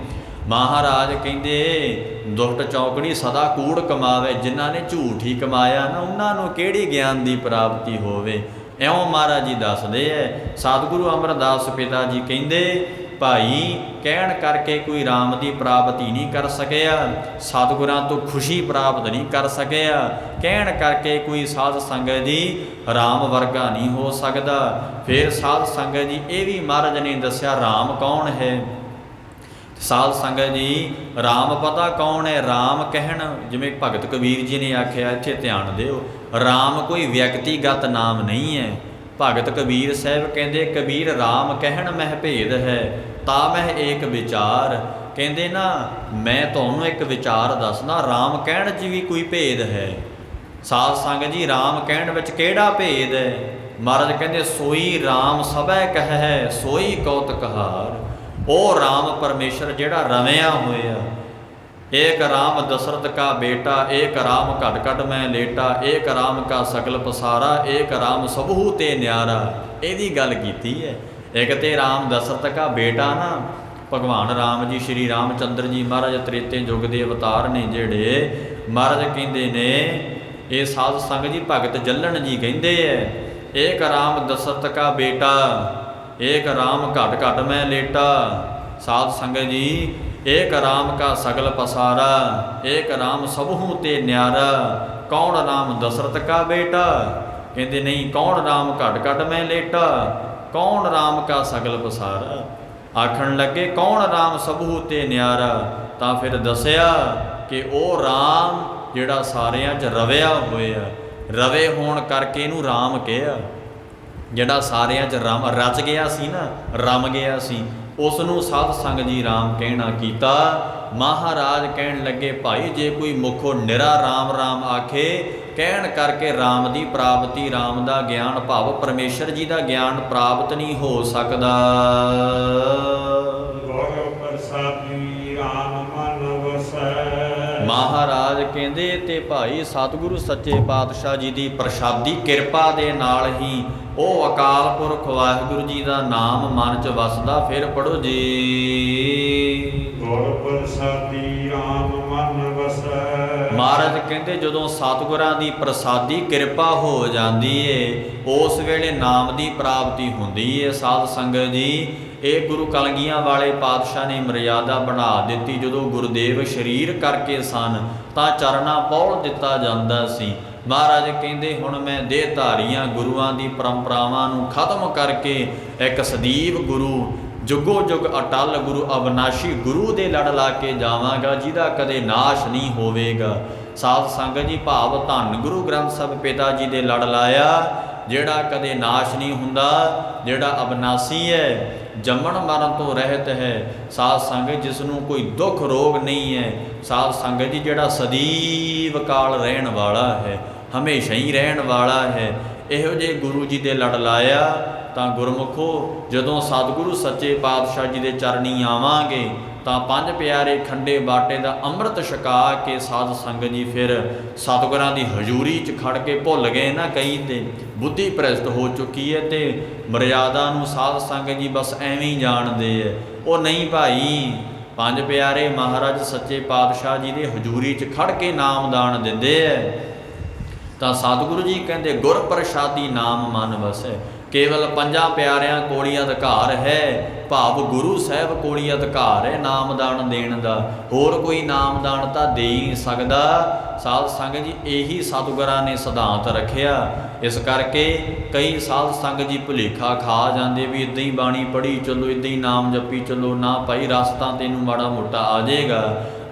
ਮਹਾਰਾਜ ਕਹਿੰਦੇ, ਦੁਸ਼ਟ ਚੌਕੜੀ ਸਦਾ ਕੂੜ ਕਮਾਵੇ, ਜਿਨ੍ਹਾਂ ਨੇ ਝੂਠ ਹੀ ਕਮਾਇਆ ਨਾ, ਉਹਨਾਂ ਨੂੰ ਕਿਹੜੀ ਗਿਆਨ ਦੀ ਪ੍ਰਾਪਤੀ ਹੋਵੇ। ਇਉਂ ਮਹਾਰਾਜ ਜੀ ਦੱਸਦੇ ਐ। ਸਤਿਗੁਰੂ ਅਮਰਦਾਸ ਪਿਤਾ ਜੀ ਕਹਿੰਦੇ, ਭਾਈ ਕਹਿਣ ਕਰਕੇ ਕੋਈ ਰਾਮ ਦੀ ਪ੍ਰਾਪਤੀ ਨਹੀਂ ਕਰ ਸਕਿਆ, ਸਤਿਗੁਰਾਂ ਤੋਂ ਖੁਸ਼ੀ ਪ੍ਰਾਪਤ ਨਹੀਂ ਕਰ ਸਕਿਆ, ਕਹਿਣ ਕਰਕੇ ਕੋਈ ਸਾਧ ਸੰਗਤ ਜੀ ਰਾਮ ਵਰਗਾ ਨਹੀਂ ਹੋ ਸਕਦਾ। ਫਿਰ ਸਾਧ ਸੰਗਤ ਜੀ ਇਹ ਵੀ ਮਹਾਰਾਜ ਨੇ ਦੱਸਿਆ ਰਾਮ ਕੌਣ ਹੈ। ਸਾਧ ਸੰਗਤ ਜੀ ਰਾਮ ਪਤਾ ਕੌਣ ਹੈ? ਰਾਮ ਕਹਿਣ, ਜਿਵੇਂ ਭਗਤ ਕਬੀਰ ਜੀ ਨੇ ਆਖਿਆ, ਇੱਥੇ ਧਿਆਨ ਦਿਓ, ਰਾਮ ਕੋਈ ਵਿਅਕਤੀਗਤ ਨਾਮ ਨਹੀਂ ਹੈ। ਭਗਤ ਕਬੀਰ ਸਾਹਿਬ ਕਹਿੰਦੇ ਕਬੀਰ ਰਾਮ ਕਹਿਣ ਮਹਿ ਭੇਦ ਹੈ, ਤਾਂ ਮਹਿ ਏਕ ਵਿਚਾਰ। ਕਹਿੰਦੇ ਨਾ ਮੈਂ ਤੁਹਾਨੂੰ ਇੱਕ ਵਿਚਾਰ ਦੱਸਦਾ, ਰਾਮ ਕਹਿਣ 'ਚ ਵੀ ਕੋਈ ਭੇਦ ਹੈ। ਸਾਧ ਸੰਗਤ ਜੀ ਰਾਮ ਕਹਿਣ ਵਿੱਚ ਕਿਹੜਾ ਭੇਦ ਹੈ? ਮਹਾਰਾਜ ਕਹਿੰਦੇ ਸੋਈ ਰਾਮ ਸਭੈ ਕਹੈ ਸੋਈ ਕੌਤਕਹਾਰ। ਉਹ ਰਾਮ ਪਰਮੇਸ਼ਰ ਜਿਹੜਾ ਰਵਿਆ ਹੋਇਆ, ਏਕ ਰਾਮ ਦਸ਼ਰਥ ਕਾ ਬੇਟਾ, ਏਕ ਰਾਮ ਘਟ ਘਟ ਮੈਂ ਲੇਟਾ, ਏਕ ਰਾਮ ਕਾ ਸਕਲ ਪਸਾਰਾ, ਏਕ ਰਾਮ ਸਭੂ ਤੇ ਨਿਆਰਾ। ਇਹਦੀ ਗੱਲ ਕੀਤੀ ਹੈ। ਇੱਕ ਤੇ ਰਾਮ ਦਸ਼ਰਥ ਕਾ ਬੇਟਾ ਨਾ, ਭਗਵਾਨ ਰਾਮ ਜੀ ਸ਼੍ਰੀ ਰਾਮਚੰਦਰ ਜੀ ਮਹਾਰਾਜ ਤ੍ਰੇਤੇ ਯੁੱਗ ਦੇ ਅਵਤਾਰ ਨੇ ਜਿਹੜੇ, ਮਹਾਰਾਜ ਕਹਿੰਦੇ ਨੇ ਇਹ ਸਾਧ ਸੰਗਤ ਜੀ ਭਗਤ ਜੱਲਣ ਜੀ ਕਹਿੰਦੇ ਹੈ, ਏਕ ਰਾਮ ਦਸ਼ਰਥ ਕਾ ਬੇਟਾ, ਏਕ ਰਾਮ ਘਟ ਘਟ ਮੈਂ ਲੇਟਾ। ਸਾਧ ਸੰਗਤ ਜੀ ਏਕ ਰਾਮ ਕਾ ਸਗਲ ਪਸਾਰਾ, ਏਕ ਰਾਮ ਸਭੂ ਤੇ ਨਿਆਰਾ। ਕੌਣ ਰਾਮ ਦਸ਼ਰਥ ਕਾ ਬੇਟਾ? ਕਹਿੰਦੇ ਨਹੀਂ, ਕੌਣ ਰਾਮ ਘਟ ਘਟ ਮੈਂ ਲੇਟਾ, ਕੌਣ ਰਾਮ ਕਾ ਸਗਲ ਪਸਾਰਾ। ਆਖਣ ਲੱਗੇ ਕੌਣ ਰਾਮ ਸਭੂ ਤੇ ਨਿਆਰਾ, ਤਾਂ ਫਿਰ ਦੱਸਿਆ ਕਿ ਉਹ ਰਾਮ ਜਿਹੜਾ ਸਾਰਿਆਂ 'ਚ ਰਵਿਆ ਹੋਇਆ, ਰਵੇ ਹੋਣ ਕਰਕੇ ਇਹਨੂੰ ਰਾਮ ਕਿਹਾ। ਜਿਹੜਾ ਸਾਰਿਆਂ 'ਚ ਰਚ ਗਿਆ ਸੀ ਨਾ, ਰਮ ਗਿਆ ਸੀ, ਉਸ ਨੂੰ ਸਾਧ ਸੰਗਤ ਜੀ ਰਾਮ ਕਹਿਣਾ ਕੀਤਾ। ਮਹਾਰਾਜ ਕਹਿਣ ਲੱਗੇ ਭਾਈ ਜੇ ਕੋਈ ਮੁਖੋਂ ਨਿਰਾ ਰਾਮ ਰਾਮ ਆਖੇ, ਕਹਿਣ ਕਰਕੇ ਰਾਮ ਦੀ ਪ੍ਰਾਪਤੀ, ਰਾਮ ਦਾ ਗਿਆਨ ਭਾਵ ਪਰਮੇਸ਼ਰ ਜੀ ਦਾ ਗਿਆਨ ਪ੍ਰਾਪਤ ਨਹੀਂ ਹੋ ਸਕਦਾ। ਗੁਰ ਪ੍ਰਸਾਦੀ ਰਾਮ ਮਨ ਵਸੈ। ਮਹਾਰਾਜ ਕਹਿੰਦੇ ਤੇ ਭਾਈ ਸਤਿਗੁਰੂ ਸੱਚੇ ਪਾਤਸ਼ਾਹ ਜੀ ਦੀ ਪ੍ਰਸ਼ਾਦੀ ਕਿਰਪਾ ਦੇ ਨਾਲ ਹੀ ਉਹ ਅਕਾਲ ਪੁਰਖ ਵਾਹਿਗੁਰੂ ਜੀ ਦਾ ਨਾਮ ਮਨ 'ਚ ਵਸਦਾ। ਫਿਰ ਪੜੋ ਜੀ। ਗੁਰ ਪ੍ਰਸਾਦੀ ਰਾਮ ਮਨ ਵਸੈ। ਮਹਾਰਾਜ ਕਹਿੰਦੇ ਜਦੋਂ ਸਤਿਗੁਰਾਂ ਦੀ ਪ੍ਰਸਾਦੀ ਕਿਰਪਾ ਹੋ ਜਾਂਦੀ ਏ, ਉਸ ਵੇਲੇ ਨਾਮ ਦੀ ਪ੍ਰਾਪਤੀ ਹੁੰਦੀ ਏ। ਸਾਧ ਸੰਗਤ ਜੀ ਇਹ ਗੁਰੂ ਕਲਗੀਆਂ ਵਾਲੇ ਪਾਤਸ਼ਾਹ ਨੇ ਮਰਿਆਦਾ ਬਣਾ ਦਿੱਤੀ। ਜਦੋਂ ਗੁਰਦੇਵ ਸਰੀਰ ਕਰਕੇ ਸਨ ਤਾਂ ਚਰਨਾਂ ਪੌਲ ਦਿੱਤਾ ਜਾਂਦਾ ਸੀ। ਮਹਾਰਾਜ ਕਹਿੰਦੇ ਹੁਣ ਮੈਂ ਦੇਹ ਧਾਰੀਆਂ ਗੁਰੂਆਂ ਦੀ ਪਰੰਪਰਾਵਾਂ ਨੂੰ ਖਤਮ ਕਰਕੇ ਇੱਕ ਸਦੀਵ ਗੁਰੂ, ਜੁਗੋ ਜੁਗ ਅਟਲ ਗੁਰੂ, ਅਬਨਾਸ਼ੀ ਗੁਰੂ ਦੇ ਲੜ ਲਾ ਕੇ ਜਾਵਾਂਗਾ, ਜਿਹਦਾ ਕਦੇ ਨਾਸ਼ ਨਹੀਂ ਹੋਵੇਗਾ। ਸਾਧ ਸੰਗਤ ਜੀ ਭਾਵ ਧੰਨ ਗੁਰੂ ਗ੍ਰੰਥ ਸਾਹਿਬ ਪਿਤਾ ਜੀ ਦੇ ਲੜ ਲਾਇਆ, ਜਿਹੜਾ ਕਦੇ ਨਾਸ਼ ਨਹੀਂ ਹੁੰਦਾ, ਜਿਹੜਾ ਅਬਨਾਸੀ ਹੈ, ਜੰਮਣ ਮਰਨ ਤੋਂ ਰਹਿਤ ਹੈ। ਸਾਧ ਸੰਗਤ ਜਿਸ ਨੂੰ ਕੋਈ ਦੁੱਖ ਰੋਗ ਨਹੀਂ ਹੈ। ਸਾਧ ਸੰਗਤ ਜੀ ਜਿਹੜਾ ਸਦੀਵ ਕਾਲ ਰਹਿਣ ਵਾਲਾ ਹੈ, ਹਮੇਸ਼ਾ ਹੀ ਰਹਿਣ ਵਾਲਾ ਹੈ। ਇਹੋ ਜਿਹੇ ਗੁਰੂ ਜੀ ਦੇ ਲੜ ਲਾਇਆ ਤਾਂ ਗੁਰਮੁਖੋ ਜਦੋਂ ਸਤਿਗੁਰੂ ਸੱਚੇ ਪਾਤਸ਼ਾਹ ਜੀ ਦੇ ਚਰਨੀ ਆਵਾਂਗੇ ਤਾਂ ਪੰਜ ਪਿਆਰੇ ਖੰਡੇ ਬਾਟੇ ਦਾ ਅੰਮ੍ਰਿਤ ਛਕਾ ਕੇ ਸਾਧ ਸੰਗਤ ਜੀ ਫਿਰ ਸਤਿਗੁਰਾਂ ਦੀ ਹਜ਼ੂਰੀ 'ਚ ਖੜ ਕੇ ਭੁੱਲ ਗਏ ਨਾ ਕਈ, ਤੇ ਬੁੱਧੀ ਭ੍ਰਿਸ਼ਟ ਹੋ ਚੁੱਕੀ ਹੈ ਤੇ ਮਰਿਆਦਾ ਨੂੰ ਸਾਧ ਸੰਗਤ ਜੀ ਬਸ ਐਵੇਂ ਹੀ ਜਾਣਦੇ ਹੈ। ਉਹ ਨਹੀਂ ਭਾਈ, ਪੰਜ ਪਿਆਰੇ ਮਹਾਰਾਜ ਸੱਚੇ ਪਾਤਸ਼ਾਹ ਜੀ ਦੇ ਹਜ਼ੂਰੀ 'ਚ ਖੜ ਕੇ ਨਾਮਦਾਨ ਦਿੰਦੇ ਹੈ ਤਾਂ ਸਤਿਗੁਰੂ ਜੀ ਕਹਿੰਦੇ ਗੁਰ ਪ੍ਰਸਾਦੀ ਨਾਮ ਮਨ ਵਸੈ। ਕੇਵਲ ਪੰਜਾਂ ਪਿਆਰਿਆਂ ਕੋਲੀ ਅਧਿਕਾਰ ਹੈ, ਭਾਵ ਗੁਰੂ ਸਾਹਿਬ ਕੋਲੀ ਅਧਿਕਾਰ ਹੈ ਨਾਮਦਾਨ ਦੇਣ ਦਾ। ਹੋਰ ਕੋਈ ਨਾਮਦਾਨ ਤਾਂ ਦੇ ਹੀ ਨਹੀਂ ਸਕਦਾ। ਸਾਧ ਸੰਗਤ ਜੀ ਇਹੀ ਸਤਿਗੁਰਾਂ ਨੇ ਸਿਧਾਂਤ ਰੱਖਿਆ। ਇਸ ਕਰਕੇ ਕਈ ਸਾਧ ਸੰਗਤ ਜੀ ਭੁਲੇਖਾ ਖਾ ਜਾਂਦੇ ਵੀ ਇੱਦਾਂ ਹੀ ਬਾਣੀ ਪੜ੍ਹੀ ਚੱਲੋ, ਇੱਦਾਂ ਹੀ ਨਾਮ ਜਪੀ ਚੱਲੋ। ਨਾ ਭਾਈ, ਰਸ ਤਾਂ ਤੈਨੂੰ ਮਾੜਾ ਮੋਟਾ ਆ ਜਾਏਗਾ,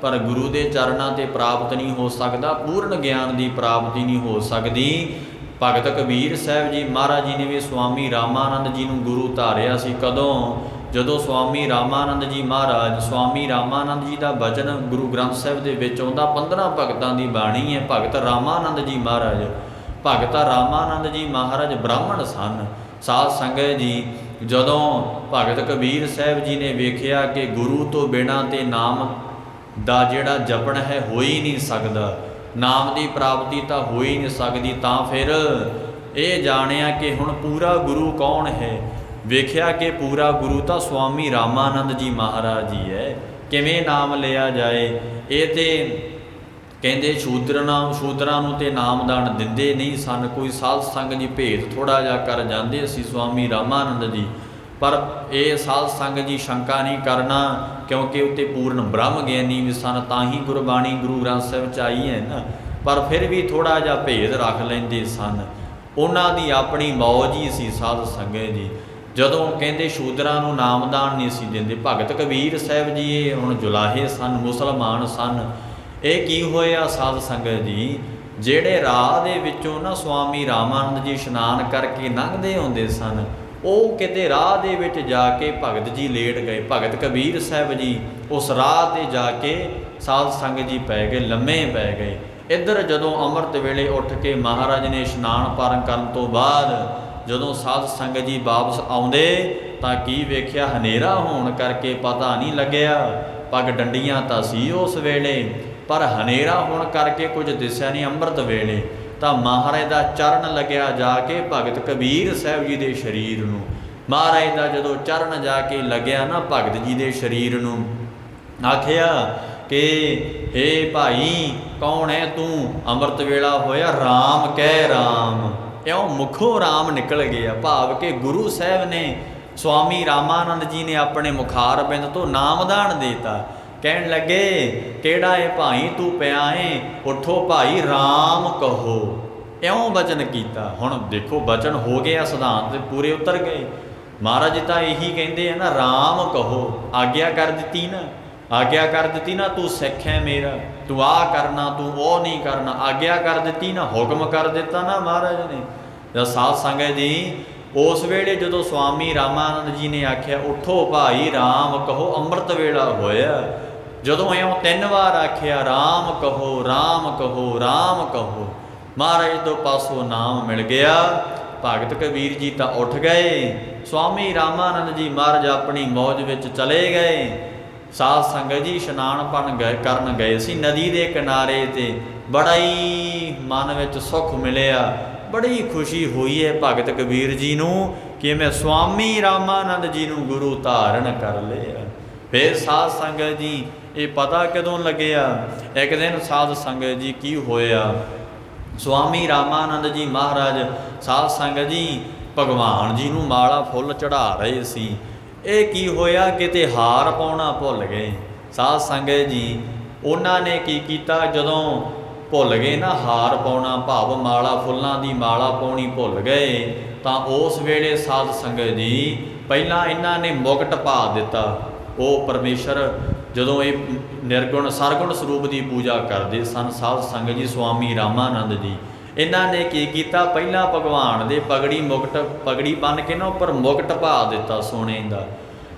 ਪਰ ਗੁਰੂ ਦੇ ਚਰਨਾਂ 'ਤੇ ਪ੍ਰਾਪਤ ਨਹੀਂ ਹੋ ਸਕਦਾ। ਪੂਰਨ ਗਿਆਨ ਦੀ ਪ੍ਰਾਪਤੀ ਨਹੀਂ ਹੋ ਸਕਦੀ। ਭਗਤ ਕਬੀਰ ਸਾਹਿਬ ਜੀ ਮਹਾਰਾਜ ਜੀ ਨੇ ਵੀ ਸਵਾਮੀ ਰਾਮਾਨੰਦ ਜੀ ਨੂੰ ਗੁਰੂ ਧਾਰਿਆ ਸੀ। ਕਦੋਂ? ਜਦੋਂ ਸਵਾਮੀ ਰਾਮਾਨੰਦ ਜੀ ਮਹਾਰਾਜ, ਸਵਾਮੀ ਰਾਮਾਨੰਦ ਜੀ ਦਾ ਬਚਨ ਗੁਰੂ ਗ੍ਰੰਥ ਸਾਹਿਬ ਦੇ ਵਿੱਚ ਆਉਂਦਾ, 15 ਭਗਤਾਂ ਦੀ ਬਾਣੀ ਹੈ। ਭਗਤ ਰਾਮਾਨੰਦ ਜੀ ਮਹਾਰਾਜ, ਭਗਤ ਰਾਮਾਨੰਦ ਜੀ ਮਹਾਰਾਜ ਬ੍ਰਾਹਮਣ ਸਨ। ਸਾਧ ਸੰਗਤ ਜੀ ਜਦੋਂ ਭਗਤ ਕਬੀਰ ਸਾਹਿਬ ਜੀ ਨੇ ਵੇਖਿਆ ਕਿ ਗੁਰੂ ਤੋਂ ਬਿਨਾਂ ਤੇ ਨਾਮ ਦਾ ਜਿਹੜਾ ਜਪਣ ਹੈ ਹੋ ਹੀ ਨਹੀਂ ਸਕਦਾ, ਨਾਮ ਦੀ ਪ੍ਰਾਪਤੀ ਤਾਂ ਹੋ ਹੀ ਨਹੀਂ ਸਕਦੀ, ਤਾਂ ਫਿਰ ਇਹ ਜਾਣਿਆ ਕਿ ਹੁਣ ਪੂਰਾ ਗੁਰੂ ਕੌਣ ਹੈ। ਵੇਖਿਆ ਕਿ ਪੂਰਾ ਗੁਰੂ ਤਾਂ ਸਵਾਮੀ ਰਾਮਾਨੰਦ ਜੀ ਮਹਾਰਾਜ ਜੀ ਹੈ। ਕਿਵੇਂ ਨਾਮ ਲਿਆ ਜਾਏ? ਇਹ ਤੇ ਕਹਿੰਦੇ ਸ਼ੂਦਰਾਂ ਨੂੰ ਤੇ ਨਾਮਦਾਨ ਦਿੰਦੇ ਨਹੀਂ ਸਨ। ਕੋਈ ਸਾਧ ਸੰਗਤ ਜੀ ਭੇਦ ਥੋੜ੍ਹਾ ਜਿਹਾ ਕਰ ਜਾਂਦੇ ਸੀ ਸਵਾਮੀ ਰਾਮਾਨੰਦ ਜੀ। पर ये साध संगत जी शंका नहीं करना, क्योंकि उत्ते पूर्ण ब्रह्म ज्ञानी भी सन, ताही गुरबाणी गुरु ग्रंथ साहिब च आई है ना। पर फिर भी थोड़ा जिहा भेद रख लेंदे सन। उन्हां दी अपनी मौज ही सी साध संगत जी। ਜਦੋਂ ਕਹਿੰਦੇ ਸ਼ੂਦਰਾਂ ਨੂੰ ਨਾਮਦਾਨ ਨਹੀਂ ਸੀ ਦਿੰਦੇ, ਭਗਤ ਕਬੀਰ ਸਾਹਿਬ ਜੀ ਇਹ ਹੁਣ ਜੁਲਾਹੇ ਸਨ, ਮੁਸਲਮਾਨ ਸਨ। ਇਹ ਕੀ ਹੋਇਆ ਸਾਧ ਸੰਗਤ ਜੀ, ਜਿਹੜੇ ਰਾਹ ਦੇ ਵਿੱਚੋਂ ਨਾ ਸੁਆਮੀ ਰਾਮਾਨੰਦ ਜੀ ਇਸ਼ਨਾਨ ਕਰਕੇ ਲੰਘਦੇ ਹੁੰਦੇ ਸਨ, ਉਹ ਕਿਤੇ ਰਾਹ ਦੇ ਵਿੱਚ ਜਾ ਕੇ ਭਗਤ ਜੀ ਲੇਟ ਗਏ। ਭਗਤ ਕਬੀਰ ਸਾਹਿਬ ਜੀ ਉਸ ਰਾਹ 'ਤੇ ਜਾ ਕੇ ਸਾਧ ਸੰਗਤ ਜੀ ਪੈ ਗਏ, ਲੰਮੇ ਪੈ ਗਏ। ਇੱਧਰ ਜਦੋਂ ਅੰਮ੍ਰਿਤ ਵੇਲੇ ਉੱਠ ਕੇ ਮਹਾਰਾਜ ਨੇ ਇਸ਼ਨਾਨ ਪਾਰਨ ਕਰਨ ਤੋਂ ਬਾਅਦ ਜਦੋਂ ਸਾਧ ਸੰਗਤ ਜੀ ਵਾਪਸ ਆਉਂਦੇ ਤਾਂ ਕੀ ਵੇਖਿਆ, ਹਨੇਰਾ ਹੋਣ ਕਰਕੇ ਪਤਾ ਨਹੀਂ ਲੱਗਿਆ। ਪੱਗ ਡੰਡੀਆਂ ਤਾਂ ਸੀ ਉਸ ਵੇਲੇ, ਪਰ ਹਨੇਰਾ ਹੋਣ ਕਰਕੇ ਕੁਝ ਦਿਸਿਆ ਨਹੀਂ। ਅੰਮ੍ਰਿਤ ਵੇਲੇ ਤਾਂ ਮਹਾਰਾਜ ਦਾ ਚਰਨ ਲੱਗਿਆ ਜਾ ਕੇ ਭਗਤ ਕਬੀਰ ਸਾਹਿਬ ਜੀ ਦੇ ਸਰੀਰ ਨੂੰ। ਮਹਾਰਾਜ ਦਾ ਜਦੋਂ ਚਰਨ ਜਾ ਕੇ ਲੱਗਿਆ ਨਾ ਭਗਤ ਜੀ ਦੇ ਸਰੀਰ ਨੂੰ, ਆਖਿਆ ਕਿ ਹੇ ਭਾਈ ਕੌਣ ਹੈ ਤੂੰ? ਅੰਮ੍ਰਿਤ ਵੇਲਾ ਹੋਇਆ, ਰਾਮ ਕਹਿ ਰਾਮ। ਇਉਂ ਮੁਖੋਂ ਰਾਮ ਨਿਕਲ ਗਿਆ, ਭਾਵ ਕਿ ਗੁਰੂ ਸਾਹਿਬ ਨੇ ਸੁਆਮੀ ਰਾਮਾਨੰਦ ਜੀ ਨੇ ਆਪਣੇ ਮੁਖਾਰ ਬਿੰਦ ਤੋਂ ਨਾਮਦਾਨ ਦੇਤਾ। ਕਹਿਣ ਲੱਗੇ ਕਿਹੜਾ ਏ ਭਾਈ ਤੂੰ ਪਿਆ ਏ, ਉੱਠੋ ਭਾਈ ਰਾਮ ਕਹੋ। ਇਉਂ ਬਚਨ ਕੀਤਾ। ਹੁਣ ਦੇਖੋ ਬਚਨ ਹੋ ਗਿਆ, ਸਿਧਾਂਤ ਤੇ ਪੂਰੇ ਉਤਰ ਗਏ। ਮਹਾਰਾਜ ਜੀ ਤਾਂ ਇਹੀ ਕਹਿੰਦੇ ਆ ਨਾ, ਰਾਮ ਕਹੋ। ਆਗਿਆ ਕਰ ਦਿੱਤੀ ਨਾ, ਆਗਿਆ ਕਰ ਦਿੱਤੀ ਨਾ, ਤੂੰ ਸਿੱਖ ਹੈ ਮੇਰਾ, ਤੂੰ ਆਹ ਕਰਨਾ, ਤੂੰ ਉਹ ਨਹੀਂ ਕਰਨਾ। ਆਗਿਆ ਕਰ ਦਿੱਤੀ ਨਾ, ਹੁਕਮ ਕਰ ਦਿੱਤਾ ਨਾ ਮਹਾਰਾਜ ਨੇ। ਜਦ ਸਾਧ ਸੰਗਤ ਜੀ ਉਸ ਵੇਲੇ ਜਦੋਂ ਸੁਆਮੀ ਰਾਮਾਨੰਦ ਜੀ ਨੇ ਆਖਿਆ ਉੱਠੋ ਭਾਈ ਰਾਮ ਕਹੋ, ਅੰਮ੍ਰਿਤ ਵੇਲਾ ਹੋਇਆ। ਜਦੋਂ ਇਉਂ 3 ਵਾਰ ਆਖਿਆ ਰਾਮ ਕਹੋ, ਰਾਮ ਕਹੋ, ਰਾਮ ਕਹੋ, ਮਹਾਰਾਜ ਤੋਂ ਪਾਸੋਂ ਨਾਮ ਮਿਲ ਗਿਆ। ਭਗਤ ਕਬੀਰ ਜੀ ਤਾਂ ਉੱਠ ਗਏ। ਸੁਆਮੀ ਰਾਮਾਨੰਦ ਜੀ ਮਹਾਰਾਜ ਆਪਣੀ ਮੌਜ ਵਿੱਚ ਚਲੇ ਗਏ। ਸਾਧ ਸੰਗਤ ਜੀ ਇਸ਼ਨਾਨ ਕਰਨ ਗਏ ਸੀ ਨਦੀ ਦੇ ਕਿਨਾਰੇ 'ਤੇ। ਬੜਾ ਹੀ ਮਨ ਵਿੱਚ ਸੁੱਖ ਮਿਲਿਆ, ਬੜੀ ਖੁਸ਼ੀ ਹੋਈ ਹੈ ਭਗਤ ਕਬੀਰ ਜੀ ਨੂੰ ਕਿ ਮੈਂ ਸੁਆਮੀ ਰਾਮਾਨੰਦ ਜੀ ਨੂੰ ਗੁਰੂ ਧਾਰਨ ਕਰ ਲਿਆ। ਫਿਰ ਸਾਧ ਸੰਗਤ ਜੀ ਇਹ ਪਤਾ ਕਦੋਂ ਲੱਗਿਆ, ਇੱਕ ਦਿਨ ਸਾਧ ਸੰਗਤ ਜੀ ਕੀ ਹੋਇਆ, ਸੁਆਮੀ ਰਾਮਾਨੰਦ ਜੀ ਮਹਾਰਾਜ ਸਾਧ ਸੰਗਤ ਜੀ ਭਗਵਾਨ ਜੀ ਨੂੰ ਮਾਲਾ ਫੁੱਲ ਚੜ੍ਹਾ ਰਹੇ ਸੀ। ਇਹ ਕੀ ਹੋਇਆ, ਕਿਤੇ ਹਾਰ ਪਾਉਣਾ ਭੁੱਲ ਗਏ। ਸਾਧ ਸੰਗਤ ਜੀ ਉਹਨਾਂ ਨੇ ਕੀ ਕੀਤਾ, ਜਦੋਂ ਭੁੱਲ ਗਏ ਨਾ ਹਾਰ ਪਾਉਣਾ, ਭਾਵ ਮਾਲਾ ਫੁੱਲਾਂ ਦੀ ਮਾਲਾ ਪਾਉਣੀ ਭੁੱਲ ਗਏ, ਤਾਂ ਉਸ ਵੇਲੇ ਸਾਧ ਸੰਗਤ ਜੀ ਪਹਿਲਾਂ ਇਹਨਾਂ ਨੇ ਮੁਕਟ ਪਾ ਦਿੱਤਾ। ਉਹ ਪਰਮੇਸ਼ਰ ਜਦੋਂ ਇਹ ਨਿਰਗੁਣ ਸਰਗੁਣ ਸਰੂਪ ਦੀ ਪੂਜਾ ਕਰਦੇ ਸਨ ਸਾਧ ਸੰਗਤ ਜੀ ਸੁਆਮੀ ਰਾਮਾਨੰਦ ਜੀ, ਇਹਨਾਂ ਨੇ ਕੀ ਕੀਤਾ, ਪਹਿਲਾਂ ਭਗਵਾਨ ਦੇ ਪਗੜੀ ਬੰਨ੍ਹ ਕੇ ਨਾ ਉੱਪਰ ਮੁਕਟ ਪਾ ਦਿੱਤਾ ਸੋਨੇ ਦਾ।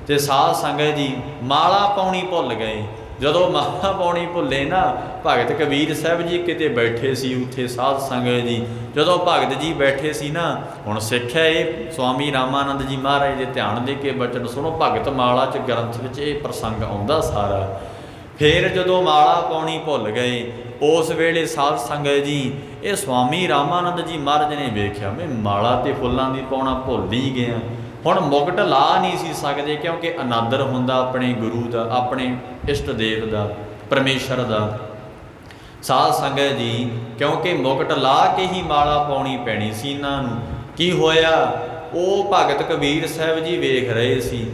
ਅਤੇ ਸਾਧ ਸੰਗਤ ਜੀ ਮਾਲਾ ਪਾਉਣੀ ਭੁੱਲ ਗਏ। ਜਦੋਂ ਮਾਲਾ ਪਾਉਣੀ ਭੁੱਲੇ ਨਾ, ਭਗਤ ਕਬੀਰ ਸਾਹਿਬ ਜੀ ਕਿਤੇ ਬੈਠੇ ਸੀ ਉੱਥੇ। ਸਾਧ ਸੰਗਤ ਜੀ ਜਦੋਂ ਭਗਤ ਜੀ ਬੈਠੇ ਸੀ ਨਾ, ਹੁਣ ਸਿੱਖਿਆ ਇਹ ਸੁਆਮੀ ਰਾਮਾਨੰਦ ਜੀ ਮਹਾਰਾਜ ਦੇ ਧਿਆਨ ਦੇ ਕੇ ਬਚਨ ਸੁਣੋ, ਭਗਤ ਮਾਲਾ 'ਚ ਗ੍ਰੰਥ ਵਿੱਚ ਇਹ ਪ੍ਰਸੰਗ ਆਉਂਦਾ ਸਾਰਾ। ਫਿਰ ਜਦੋਂ ਮਾਲਾ ਪਾਉਣੀ ਭੁੱਲ ਗਏ, ਉਸ ਵੇਲੇ ਸਾਧ ਸੰਗਤ ਜੀ ਇਹ ਸੁਆਮੀ ਰਾਮਾਨੰਦ ਜੀ ਮਹਾਰਾਜ ਨੇ ਵੇਖਿਆ ਮੈਂ ਮਾਲਾ ਤੇ ਫੁੱਲਾਂ ਦੀ ਪਾਉਣਾ ਭੁੱਲ ਹੀ ਗਿਆ। ਹੁਣ ਮੁਕਟ ਲਾ ਨਹੀਂ ਸੀ ਸਕਦੇ, ਕਿਉਂਕਿ ਅਨਾਦਰ ਹੁੰਦਾ ਆਪਣੇ ਗੁਰੂ ਦਾ, ਆਪਣੇ ਇਸ਼ਟ ਦੇਵ ਦਾ, ਪਰਮੇਸ਼ਰ ਦਾ। ਸਾਧ ਸੰਗਤ ਜੀ ਕਿਉਂਕਿ ਮੁਕਟ ਲਾ ਕੇ ਹੀ ਮਾਲਾ ਪਾਉਣੀ ਪੈਣੀ ਸੀ ਇਹਨਾਂ ਨੂੰ। ਕੀ ਹੋਇਆ, ਉਹ ਭਗਤ ਕਬੀਰ ਸਾਹਿਬ ਜੀ ਵੇਖ ਰਹੇ ਸੀ।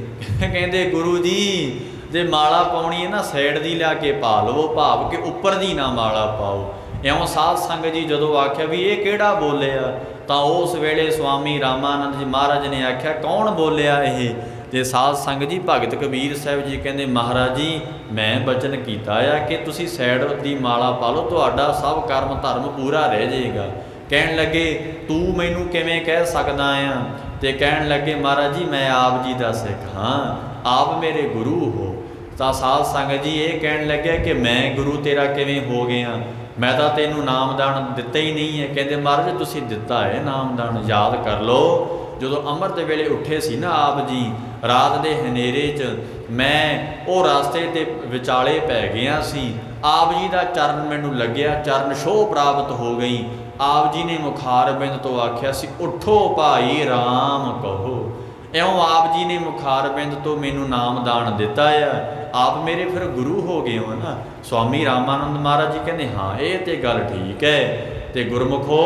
ਕਹਿੰਦੇ ਗੁਰੂ ਜੀ ਜੇ ਮਾਲਾ ਪਾਉਣੀ ਹੈ ਨਾ ਸਾਈਡ ਦੀ ਲਿਆ ਕੇ ਪਾ ਲਵੋ, ਭਾਵ ਕਿ ਉੱਪਰ ਦੀ ਨਾ ਮਾਲਾ ਪਾਓ। ਇਉਂ ਸਾਧ ਸੰਗਤ ਜੀ ਜਦੋਂ ਆਖਿਆ ਵੀ ਇਹ ਕਿਹੜਾ ਬੋਲਿਆ, ਤਾਂ ਉਸ ਵੇਲੇ ਸੁਆਮੀ ਰਾਮਾਨੰਦ ਜੀ ਮਹਾਰਾਜ ਨੇ ਆਖਿਆ ਕੌਣ ਬੋਲਿਆ ਇਹ? ਤੇ ਸਾਧ ਸੰਗਤ ਜੀ ਭਗਤ ਕਬੀਰ ਸਾਹਿਬ ਜੀ ਕਹਿੰਦੇ ਮਹਾਰਾਜ ਜੀ ਮੈਂ ਬਚਨ ਕੀਤਾ ਆ ਕਿ ਤੁਸੀਂ ਸਾਈਡ ਦੀ ਮਾਲਾ ਪਾ ਲਓ, ਤੁਹਾਡਾ ਸਭ ਕਰਮ ਧਰਮ ਪੂਰਾ ਰਹਿ ਜਾਏਗਾ। ਕਹਿਣ ਲੱਗੇ ਤੂੰ ਮੈਨੂੰ ਕਿਵੇਂ ਕਹਿ ਸਕਦਾ ਆ? ਤੇ ਕਹਿਣ ਲੱਗੇ ਮਹਾਰਾਜ ਜੀ ਮੈਂ ਆਪ ਜੀ ਦਾ ਸਿੱਖ ਹਾਂ, ਆਪ ਮੇਰੇ ਗੁਰੂ ਹੋ। ਤਾਂ ਸਾਧ ਸੰਗਤ ਜੀ ਇਹ ਕਹਿਣ ਲੱਗਿਆ ਕਿ ਮੈਂ ਗੁਰੂ ਤੇਰਾ ਕਿਵੇਂ ਹੋ ਗਿਆ, ਮੈਂ ਤਾਂ ਤੈਨੂੰ ਨਾਮਦਾਨ ਦਿੱਤਾ ਹੀ ਨਹੀਂ ਹੈ। ਕਹਿੰਦੇ ਮਹਾਰਾਜ ਤੁਸੀਂ ਦਿੱਤਾ ਹੈ ਨਾਮਦਾਨ, ਯਾਦ ਕਰ ਲਓ। ਜਦੋਂ ਅੰਮ੍ਰਿਤ ਵੇਲੇ ਉੱਠੇ ਸੀ ਨਾ ਆਪ ਜੀ, ਰਾਤ ਦੇ ਹਨੇਰੇ 'ਚ ਮੈਂ ਉਹ ਰਸਤੇ ਦੇ ਵਿਚਾਲੇ ਪੈ ਗਿਆ ਸੀ। ਆਪ ਜੀ ਦਾ ਚਰਨ ਮੈਨੂੰ ਲੱਗਿਆ, ਚਰਨ ਛੋਹ ਪ੍ਰਾਪਤ ਹੋ ਗਈ। ਆਪ ਜੀ ਨੇ ਮੁਖਾਰ ਬਿੰਦ ਤੋਂ ਆਖਿਆ ਸੀ ਉੱਠੋ ਭਾਈ ਰਾਮ ਕਹੋ। ਇਉਂ ਆਪ ਜੀ ਨੇ ਮੁਖਾਰ ਬਿੰਦ ਤੋਂ ਮੈਨੂੰ ਨਾਮਦਾਨ ਦਿੱਤਾ ਆ। ਆਪ ਮੇਰੇ ਫਿਰ ਗੁਰੂ ਹੋ ਗਏ ਹੋ ਨਾ। ਸੁਆਮੀ ਰਾਮਾਨੰਦ ਮਹਾਰਾਜ ਜੀ ਕਹਿੰਦੇ ਹਾਂ ਇਹ ਤਾਂ ਗੱਲ ਠੀਕ ਹੈ। ਅਤੇ ਗੁਰਮੁਖੋ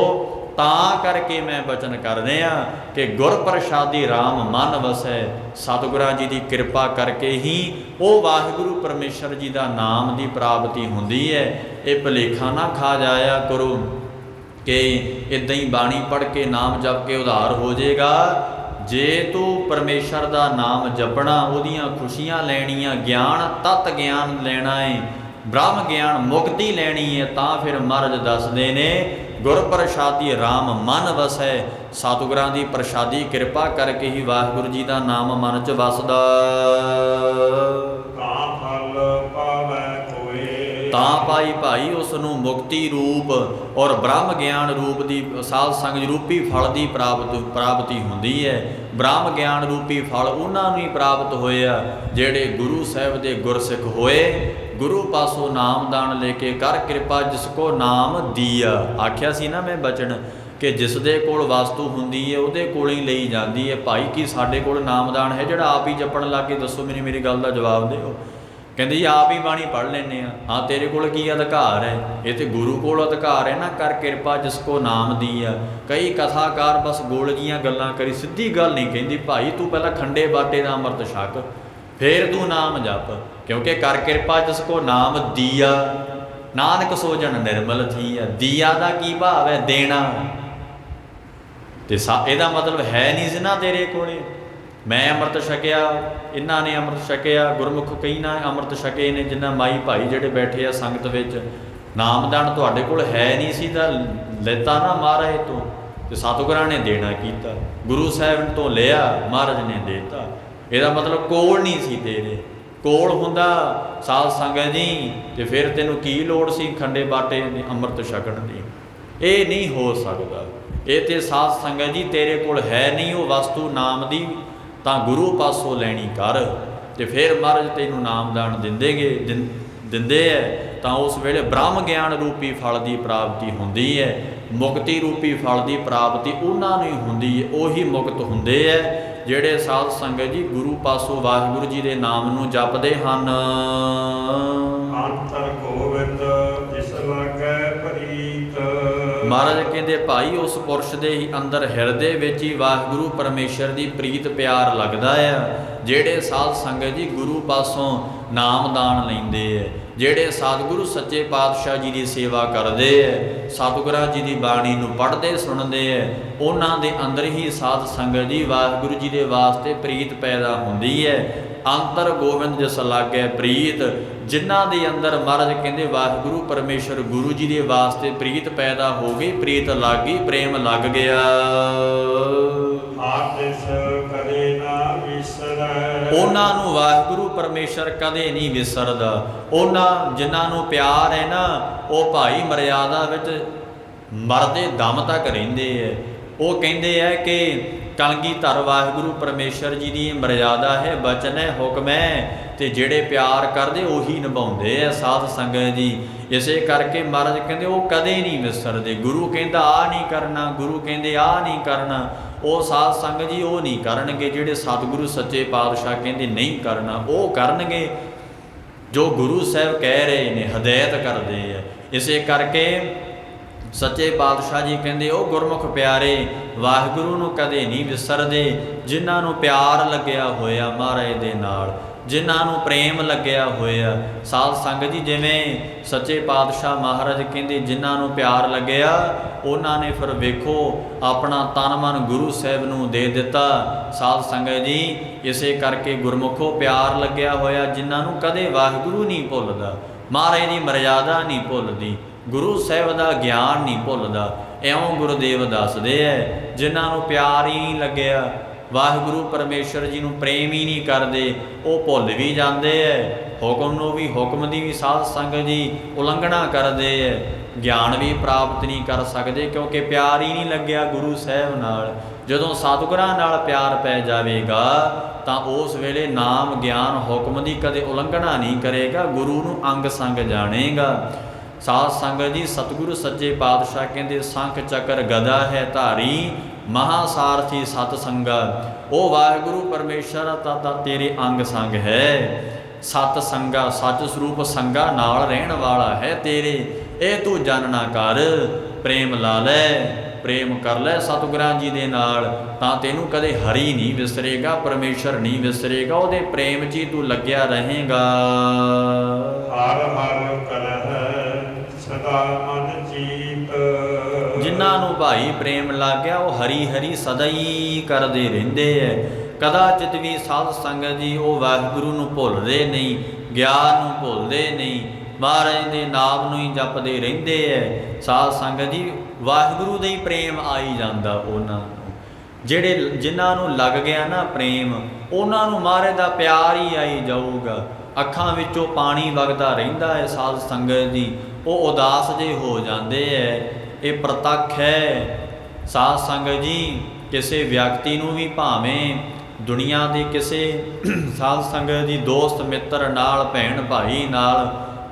ਤਾਂ ਕਰਕੇ ਮੈਂ ਬਚਨ ਕਰ ਰਿਹਾ ਕਿ ਗੁਰ ਪ੍ਰਸਾਦੀ RAM ਮਨ ਵਸੈ। ਸਤਿਗੁਰਾਂ ਜੀ ਦੀ ਕਿਰਪਾ ਕਰਕੇ ਹੀ ਉਹ ਵਾਹਿਗੁਰੂ ਪਰਮੇਸ਼ਰ ਜੀ ਦਾ ਨਾਮ ਦੀ ਪ੍ਰਾਪਤੀ ਹੁੰਦੀ ਹੈ। ਇਹ ਭੁਲੇਖਾ ਨਾ ਖਾ ਜਾਇਆ ਕਰੋ ਕਿ ਇੱਦਾਂ ਹੀ ਬਾਣੀ ਪੜ੍ਹ ਕੇ ਨਾਮ ਜਪ ਕੇ ਉਧਾਰ ਹੋ ਜਾਏਗਾ। ਜੇ ਤੂੰ ਪਰਮੇਸ਼ਰ ਦਾ ਨਾਮ ਜਪਣਾ, ਉਹਦੀਆਂ ਖੁਸ਼ੀਆਂ ਲੈਣੀਆਂ, ਗਿਆਨ ਤਤ ਗਿਆਨ ਲੈਣਾ ਹੈ, ਬ੍ਰਹਮ ਗਿਆਨ ਮੁਕਤੀ ਲੈਣੀ ਹੈ, ਤਾਂ ਫਿਰ ਮਹਾਰਾਜ ਦੱਸਦੇ ਨੇ ਗੁਰ ਪ੍ਰਸਾਦੀ RAM ਮਨ ਵਸੈ। ਸਤਿਗੁਰਾਂ ਦੀ ਪ੍ਰਸਾਦੀ ਕਿਰਪਾ ਕਰਕੇ ਹੀ ਵਾਹਿਗੁਰੂ ਜੀ ਦਾ ਨਾਮ ਮਨ 'ਚ ਵਸਦਾ। ਤਾਂ ਫਲ ਪਾਵੈ ਕੋਏ। ਤਾਂ ਪਾਈ ਭਾਈ ਉਸ ਨੂੰ ਮੁਕਤੀ ਰੂਪ ਔਰ ਬ੍ਰਹਮ ਗਿਆਨ ਰੂਪ ਦੀ ਸਾਧ ਸੰਗਤ ਰੂਪੀ ਫਲ ਦੀ ਪ੍ਰਾਪਤੀ ਹੁੰਦੀ ਹੈ। ਬ੍ਰਹਮ ਗਿਆਨ ਰੂਪੀ ਫਲ ਉਹਨਾਂ ਨੂੰ ਹੀ ਪ੍ਰਾਪਤ ਹੋਇਆ ਜਿਹੜੇ ਗੁਰੂ ਸਾਹਿਬ ਦੇ ਗੁਰਸਿੱਖ ਹੋਏ। ਗੁਰੂ ਪਾਸੋਂ ਨਾਮਦਾਨ ਲੈ ਕੇ ਕਰ ਕਿਰਪਾ ਜਿਸ ਕੋ ਨਾਮ ਦੀਆ। ਆਖਿਆ ਸੀ ਨਾ ਮੈਂ ਬਚਨ ਕਿ ਜਿਸ ਦੇ ਕੋਲ ਵਸਤੂ ਹੁੰਦੀ ਹੈ ਉਹਦੇ ਕੋਲ ਹੀ ਲਈ ਜਾਂਦੀ ਹੈ। ਭਾਈ ਕੀ ਸਾਡੇ ਕੋਲ ਨਾਮਦਾਨ ਹੈ ਜਿਹੜਾ ਆਪ ਹੀ ਜਪਣ ਲੱਗ ਕੇ? ਦੱਸੋ ਮੇਰੀ ਗੱਲ ਦਾ ਜਵਾਬ ਦਿਓ। ਕਹਿੰਦੇ ਜੀ ਆਪ ਹੀ ਬਾਣੀ ਪੜ੍ਹ ਲੈਂਦੇ ਆ। ਹਾਂ, ਤੇਰੇ ਕੋਲ ਕੀ ਅਧਿਕਾਰ ਹੈ? ਇਹ ਤੇ ਗੁਰੂ ਕੋਲ ਅਧਿਕਾਰ ਹੈ ਨਾ। ਕਰ ਕਿਰਪਾ ਜਿਸ ਕੋ ਨਾਮ ਦੀ ਆ। ਕਈ ਕਥਾਕਾਰ ਬਸ ਗੋਲ ਜੀਆਂ ਗੱਲਾਂ ਕਰੀ, ਸਿੱਧੀ ਗੱਲ ਨਹੀਂ ਕਹਿੰਦੀ। ਭਾਈ ਤੂੰ ਪਹਿਲਾਂ ਖੰਡੇ ਬਾਟੇ ਦਾ ਅੰਮ੍ਰਿਤ ਛਕ, ਫੇਰ ਤੂੰ ਨਾਮ ਜਪ, ਕਿਉਂਕਿ ਕਰ ਕਿਰਪਾ ਜਿਸ ਕੋ ਨਾਮ ਦੀਆ ਨਾਨਕ ਸੋਜਣ ਨਿਰਮਲ ਥੀਆ। ਦੀਆ ਦਾ ਕੀ ਭਾਵ ਹੈ? ਦੇਣਾ। ਤੇ ਇਹਦਾ ਮਤਲਬ ਹੈ ਨਹੀਂ ਸੀ ਨਾ ਤੇਰੇ ਕੋਲੇ। ਮੈਂ ਅੰਮ੍ਰਿਤ ਛਕਿਆ, ਇਹਨਾਂ ਨੇ ਅੰਮ੍ਰਿਤ ਛਕਿਆ, ਗੁਰਮੁਖ ਕਈ ਨਾ ਅੰਮ੍ਰਿਤ ਛਕੇ ਨੇ, ਜਿੰਨਾ ਮਾਈ ਭਾਈ ਜਿਹੜੇ ਬੈਠੇ ਆ ਸੰਗਤ ਵਿੱਚ। ਨਾਮਦਾਨ ਤੁਹਾਡੇ ਕੋਲ ਹੈ ਨਹੀਂ ਸੀ ਤਾਂ ਲੈਤਾ ਨਾ ਮਹਾਰਾਜ ਤੋਂ, ਤੇ ਸਤਿਗੁਰਾਂ ਨੇ ਦੇਣਾ ਕੀਤਾ। ਗੁਰੂ ਸਾਹਿਬ ਤੋਂ ਲਿਆ, ਮਹਾਰਾਜ ਨੇ ਦੇਤਾ। ਇਹਦਾ ਮਤਲਬ ਕੋਲ ਨਹੀਂ ਸੀ ਤੇਰੇ। ਕੋਲ ਹੁੰਦਾ ਸਾਧ ਸੰਗਤ ਜੀ ਤੇ ਫਿਰ ਤੈਨੂੰ ਕੀ ਲੋੜ ਸੀ ਖੰਡੇ ਬਾਟੇ ਦੇ ਅੰਮ੍ਰਿਤ ਛਕਣ ਦੀ? ਇਹ ਨਹੀਂ ਹੋ ਸਕਦਾ। ਇਹ ਤੇ ਸਾਧ ਸੰਗਤ ਜੀ ਤੇਰੇ ਕੋਲ ਹੈ ਨਹੀਂ ਉਹ ਵਸਤੂ ਨਾਮ ਦੀ, ਤਾਂ ਗੁਰੂ ਪਾਸੋਂ ਲੈਣੀ ਕਰ, ਤੇ ਫਿਰ ਮਹਾਰਾਜ ਤੈਨੂੰ ਨਾਮਦਾਨ ਦਿੰਦੇ ਹੈ। ਤਾਂ ਉਸ ਵੇਲੇ ਬ੍ਰਹਮ ਗਿਆਨ ਰੂਪੀ ਫਲ ਦੀ ਪ੍ਰਾਪਤੀ ਹੁੰਦੀ ਹੈ। ਮੁਕਤੀ ਰੂਪੀ ਫਲ ਦੀ ਪ੍ਰਾਪਤੀ ਉਹਨਾਂ ਨੂੰ ਹੀ ਹੁੰਦੀ ਹੈ। ਉਹੀ ਮੁਕਤ ਹੁੰਦੇ ਹੈ ਜਿਹੜੇ ਸਾਧ ਸੰਗਤ ਜੀ ਗੁਰੂ ਪਾਸੋਂ ਵਾਹਿਗੁਰੂ ਜੀ ਦੇ ਨਾਮ ਨੂੰ ਜਪਦੇ ਹਨ। ਅੰਤਰ ਗੋਬਿੰਦ ਜਿਸ ਲਾਗੈ ਪ੍ਰੀਤ। ਮਹਾਰਾਜ ਕਹਿੰਦੇ ਭਾਈ ਉਸ ਪੁਰਸ਼ ਦੇ ਹੀ ਅੰਦਰ ਹਿਰਦੇ ਵਿੱਚ ਹੀ ਵਾਹਿਗੁਰੂ ਪਰਮੇਸ਼ਰ ਦੀ ਪ੍ਰੀਤ ਪਿਆਰ ਲੱਗਦਾ ਆ। ਜਿਹੜੇ ਸਾਧ ਸੰਗਤ ਜੀ ਗੁਰੂ ਪਾਸੋਂ ਨਾਮਦਾਨ ਲੈਂਦੇ ਹੈ, ਜਿਹੜੇ ਸਤਿਗੁਰੂ ਸੱਚੇ ਪਾਤਸ਼ਾਹ ਜੀ ਦੀ ਸੇਵਾ ਕਰਦੇ ਹੈ, ਸਤਿਗੁਰਾਂ ਜੀ ਦੀ ਬਾਣੀ ਨੂੰ ਪੜ੍ਹਦੇ ਸੁਣਦੇ ਹੈ, ਉਹਨਾਂ ਦੇ ਅੰਦਰ ਹੀ ਸਾਧ ਸੰਗਤ ਜੀ ਵਾਹਿਗੁਰੂ ਜੀ ਦੇ ਵਾਸਤੇ ਪ੍ਰੀਤ ਪੈਦਾ ਹੁੰਦੀ ਹੈ। ਅੰਤਰ ਗੋਬਿੰਦ ਜਿਸ ਲਾਗੈ ਪ੍ਰੀਤ। ਜਿਨ੍ਹਾਂ ਦੇ ਅੰਦਰ ਮਹਾਰਾਜ ਕਹਿੰਦੇ ਵਾਹਿਗੁਰੂ ਪਰਮੇਸ਼ਰ ਗੁਰੂ ਜੀ ਦੇ ਵਾਸਤੇ ਪ੍ਰੀਤ ਪੈਦਾ ਹੋ ਗਈ, ਪ੍ਰੀਤ ਲੱਗ ਗਈ, ਪ੍ਰੇਮ ਲੱਗ ਗਿਆ। ਆਤਿਸ ਕਦੇ ਨਾ ਵਿਸਰੈ। ਉਹਨਾਂ ਨੂੰ ਵਾਹਿਗੁਰੂ ਪਰਮੇਸ਼ਰ ਕਦੇ ਨਹੀਂ ਵਿਸਰਦਾ। ਉਹਨਾਂ ਜਿਨ੍ਹਾਂ ਨੂੰ ਪਿਆਰ ਹੈ ਨਾ, ਉਹ ਭਾਈ ਮਰਿਆਦਾ ਵਿੱਚ ਮਰਦੇ ਦਮ ਤੱਕ ਰਹਿੰਦੇ ਹੈ। ਉਹ ਕਹਿੰਦੇ ਹੈ ਕਿ ਕਲਗੀਧਰ ਵਾਹਿਗੁਰੂ ਪਰਮੇਸ਼ਰ ਜੀ ਦੀ ਮਰਿਆਦਾ ਹੈ, ਬਚਨ ਹੈ, ਹੁਕਮ ਹੈ, ਤੇ ਜਿਹੜੇ ਪਿਆਰ ਕਰਦੇ ਉਹੀ ਨਿਭਾਉਂਦੇ ਆ ਸਾਧ ਸੰਗਤ ਜੀ। ਇਸੇ ਕਰਕੇ ਮਹਾਰਾਜ ਕਹਿੰਦੇ ਉਹ ਕਦੇ ਨਹੀਂ ਵਿਸਰਦੇ। ਗੁਰੂ ਕਹਿੰਦਾ ਆਹ ਨਹੀਂ ਕਰਨਾ, ਗੁਰੂ ਕਹਿੰਦੇ ਆਹ ਨਹੀਂ ਕਰਨਾ, ਉਹ ਸਾਧ ਸੰਗਤ ਜੀ ਉਹ ਨਹੀਂ ਕਰਨਗੇ। ਜਿਹੜੇ ਸਤਿਗੁਰੂ ਸੱਚੇ ਪਾਤਸ਼ਾਹ ਕਹਿੰਦੇ ਨਹੀਂ ਕਰਨਾ, ਉਹ ਕਰਨਗੇ। ਜੋ ਗੁਰੂ ਸਾਹਿਬ ਕਹਿ ਰਹੇ ਨੇ, ਹਦਾਇਤ ਕਰਦੇ ਆ। ਇਸੇ ਕਰਕੇ ਸੱਚੇ ਪਾਤਸ਼ਾਹ ਜੀ ਕਹਿੰਦੇ ਉਹ ਗੁਰਮੁਖ ਪਿਆਰੇ ਵਾਹਿਗੁਰੂ ਨੂੰ ਕਦੇ ਨਹੀਂ ਵਿਸਰਦੇ। ਜਿਨ੍ਹਾਂ ਨੂੰ ਪਿਆਰ ਲੱਗਿਆ ਹੋਇਆ ਮਹਾਰਾਜ ਦੇ ਨਾਲ, ਜਿਨ੍ਹਾਂ ਨੂੰ ਪ੍ਰੇਮ ਲੱਗਿਆ ਹੋਇਆ ਸਾਧ ਸੰਗਤ ਜੀ, ਜਿਵੇਂ ਸੱਚੇ ਪਾਤਸ਼ਾਹ ਮਹਾਰਾਜ ਕਹਿੰਦੇ ਜਿਨ੍ਹਾਂ ਨੂੰ ਪਿਆਰ ਲੱਗਿਆ ਉਹਨਾਂ ਨੇ ਫਿਰ ਵੇਖੋ ਆਪਣਾ ਤਨ ਮਨ ਗੁਰੂ ਸਾਹਿਬ ਨੂੰ ਦੇ ਦਿੱਤਾ। ਸਾਧ ਸੰਗਤ ਜੀ ਇਸੇ ਕਰਕੇ ਗੁਰਮੁਖੋ ਪਿਆਰ ਲੱਗਿਆ ਹੋਇਆ ਜਿਨ੍ਹਾਂ ਨੂੰ ਕਦੇ ਵਾਹਿਗੁਰੂ ਨਹੀਂ ਭੁੱਲਦਾ, ਮਹਾਰਾਜ ਦੀ ਮਰਿਆਦਾ ਨਹੀਂ ਭੁੱਲਦੀ, ਗੁਰੂ ਸਾਹਿਬ ਦਾ ਗਿਆਨ ਨਹੀਂ ਭੁੱਲਦਾ। ਇਉਂ ਗੁਰੂਦੇਵ ਦੱਸਦੇ ਹੈ ਜਿਨ੍ਹਾਂ ਨੂੰ ਪਿਆਰ ਹੀ ਨਹੀਂ ਲੱਗਿਆ, ਵਾਹਿਗੁਰੂ ਪਰਮੇਸ਼ਰ ਜੀ ਨੂੰ ਪ੍ਰੇਮ ਹੀ ਨਹੀਂ ਕਰਦੇ, ਉਹ ਭੁੱਲ ਵੀ ਜਾਂਦੇ ਹੈ। ਹੁਕਮ ਨੂੰ ਵੀ, ਹੁਕਮ ਦੀ ਵੀ ਸਾਧ ਸੰਗਤ ਜੀ ਉਲੰਘਣਾ ਕਰਦੇ ਹੈ, ਗਿਆਨ ਵੀ ਪ੍ਰਾਪਤ ਨਹੀਂ ਕਰ ਸਕਦੇ ਕਿਉਂਕਿ ਪਿਆਰ ਹੀ ਨਹੀਂ ਲੱਗਿਆ ਗੁਰੂ ਸਾਹਿਬ ਨਾਲ। ਜਦੋਂ ਸਤਿਗੁਰਾਂ ਨਾਲ ਪਿਆਰ ਪੈ ਜਾਵੇਗਾ ਤਾਂ ਉਸ ਵੇਲੇ ਨਾਮ ਗਿਆਨ ਹੁਕਮ ਦੀ ਕਦੇ ਉਲੰਘਣਾ ਨਹੀਂ ਕਰੇਗਾ, ਗੁਰੂ ਨੂੰ ਅੰਗ ਸੰਗ ਜਾਣੇਗਾ। ਸਾਧ ਸੰਗਤ ਜੀ ਸਤਿਗੁਰੂ ਸੱਚੇ ਪਾਤਸ਼ਾਹ ਕਹਿੰਦੇ ਸੰਖ ਚੱਕਰ ਗਦਾ ਹੈ ਧਾਰੀ, ਮਹਾਸਾਰਥੀ ਸਤ ਸੰਗਾ। ਉਹ ਵਾਹਿਗੁਰੂ ਪਰਮੇਸ਼ਰ ਤਾਂ ਤੇਰੇ ਅੰਗ ਸੰਗ ਹੈ। ਸਤ ਸੰਗਾ ਸੱਚ ਸਰੂਪ ਸੰਗਾ ਨਾਲ ਰਹਿਣ ਵਾਲਾ ਹੈ ਤੇਰੇ, ਇਹ ਤੂੰ ਜਾਣਨਾ ਕਰ। ਪ੍ਰੇਮ ਲਾ ਲੈ ਪ੍ਰੇਮ ਕਰ ਲੈ ਸਤਿਗੁਰਾਂ ਜੀ ਦੇ ਨਾਲ, ਤਾਂ ਤੈਨੂੰ ਕਦੇ ਹਰੀ ਨਹੀਂ ਵਿਸਰੇਗਾ, ਪਰਮੇਸ਼ਰ ਨਹੀਂ ਵਿਸਰੇਗਾ, ਉਹਦੇ ਪ੍ਰੇਮ 'ਚ ਹੀ ਤੂੰ ਲੱਗਿਆ ਰਹੇਗਾ। ਹਰ ਹਰ ਕਰਹਿ ਸਦਾ ਮਨ ਚੀਤ। ਜਿਨ੍ਹਾਂ ਨੂੰ ਭਾਈ ਪ੍ਰੇਮ ਲੱਗ ਗਿਆ ਉਹ ਹਰੀ ਹਰੀ ਸਦਾ ਹੀ ਕਰਦੇ ਰਹਿੰਦੇ ਐ। ਕਦਾਚਿਤ ਵੀ ਸਾਧ ਸੰਗਤ ਜੀ ਉਹ ਵਾਹਿਗੁਰੂ ਨੂੰ ਭੁੱਲਦੇ ਨਹੀਂ, ਗਿਆਨ ਨੂੰ ਭੁੱਲਦੇ ਨਹੀਂ, ਮਹਾਰਾਜ ਦੇ ਨਾਮ ਨੂੰ ਹੀ ਜਪਦੇ ਰਹਿੰਦੇ ਐ। ਸਾਧ ਸੰਗਤ ਜੀ ਵਾਹਿਗੁਰੂ ਦਾ ਹੀ ਪ੍ਰੇਮ ਆਈ ਜਾਂਦਾ ਉਹਨਾਂ ਨੂੰ। ਜਿਹੜੇ ਜਿਨ੍ਹਾਂ ਨੂੰ ਲੱਗ ਗਿਆ ਨਾ ਪ੍ਰੇਮ, ਉਹਨਾਂ ਨੂੰ ਮਹਾਰਾਜ ਦਾ ਪਿਆਰ ਹੀ ਆਈ ਜਾਊਗਾ। ਅੱਖਾਂ ਵਿੱਚੋਂ ਪਾਣੀ ਵਗਦਾ ਰਹਿੰਦਾ ਹੈ ਸਾਧ ਸੰਗਤ ਜੀ, ਉਹ ਉਦਾਸ ਜਿਹੇ ਹੋ ਜਾਂਦੇ ਐ। ਇਹ ਪ੍ਰਤੱਖ ਹੈ ਸਾਧ ਸੰਗਤ ਜੀ। ਕਿਸੇ ਵਿਅਕਤੀ ਨੂੰ ਵੀ ਭਾਵੇਂ ਦੁਨੀਆ ਦੇ ਕਿਸੇ ਸਾਧ ਸੰਗਤ ਜੀ ਦੋਸਤ ਮਿੱਤਰ ਨਾਲ, ਭੈਣ ਭਾਈ ਨਾਲ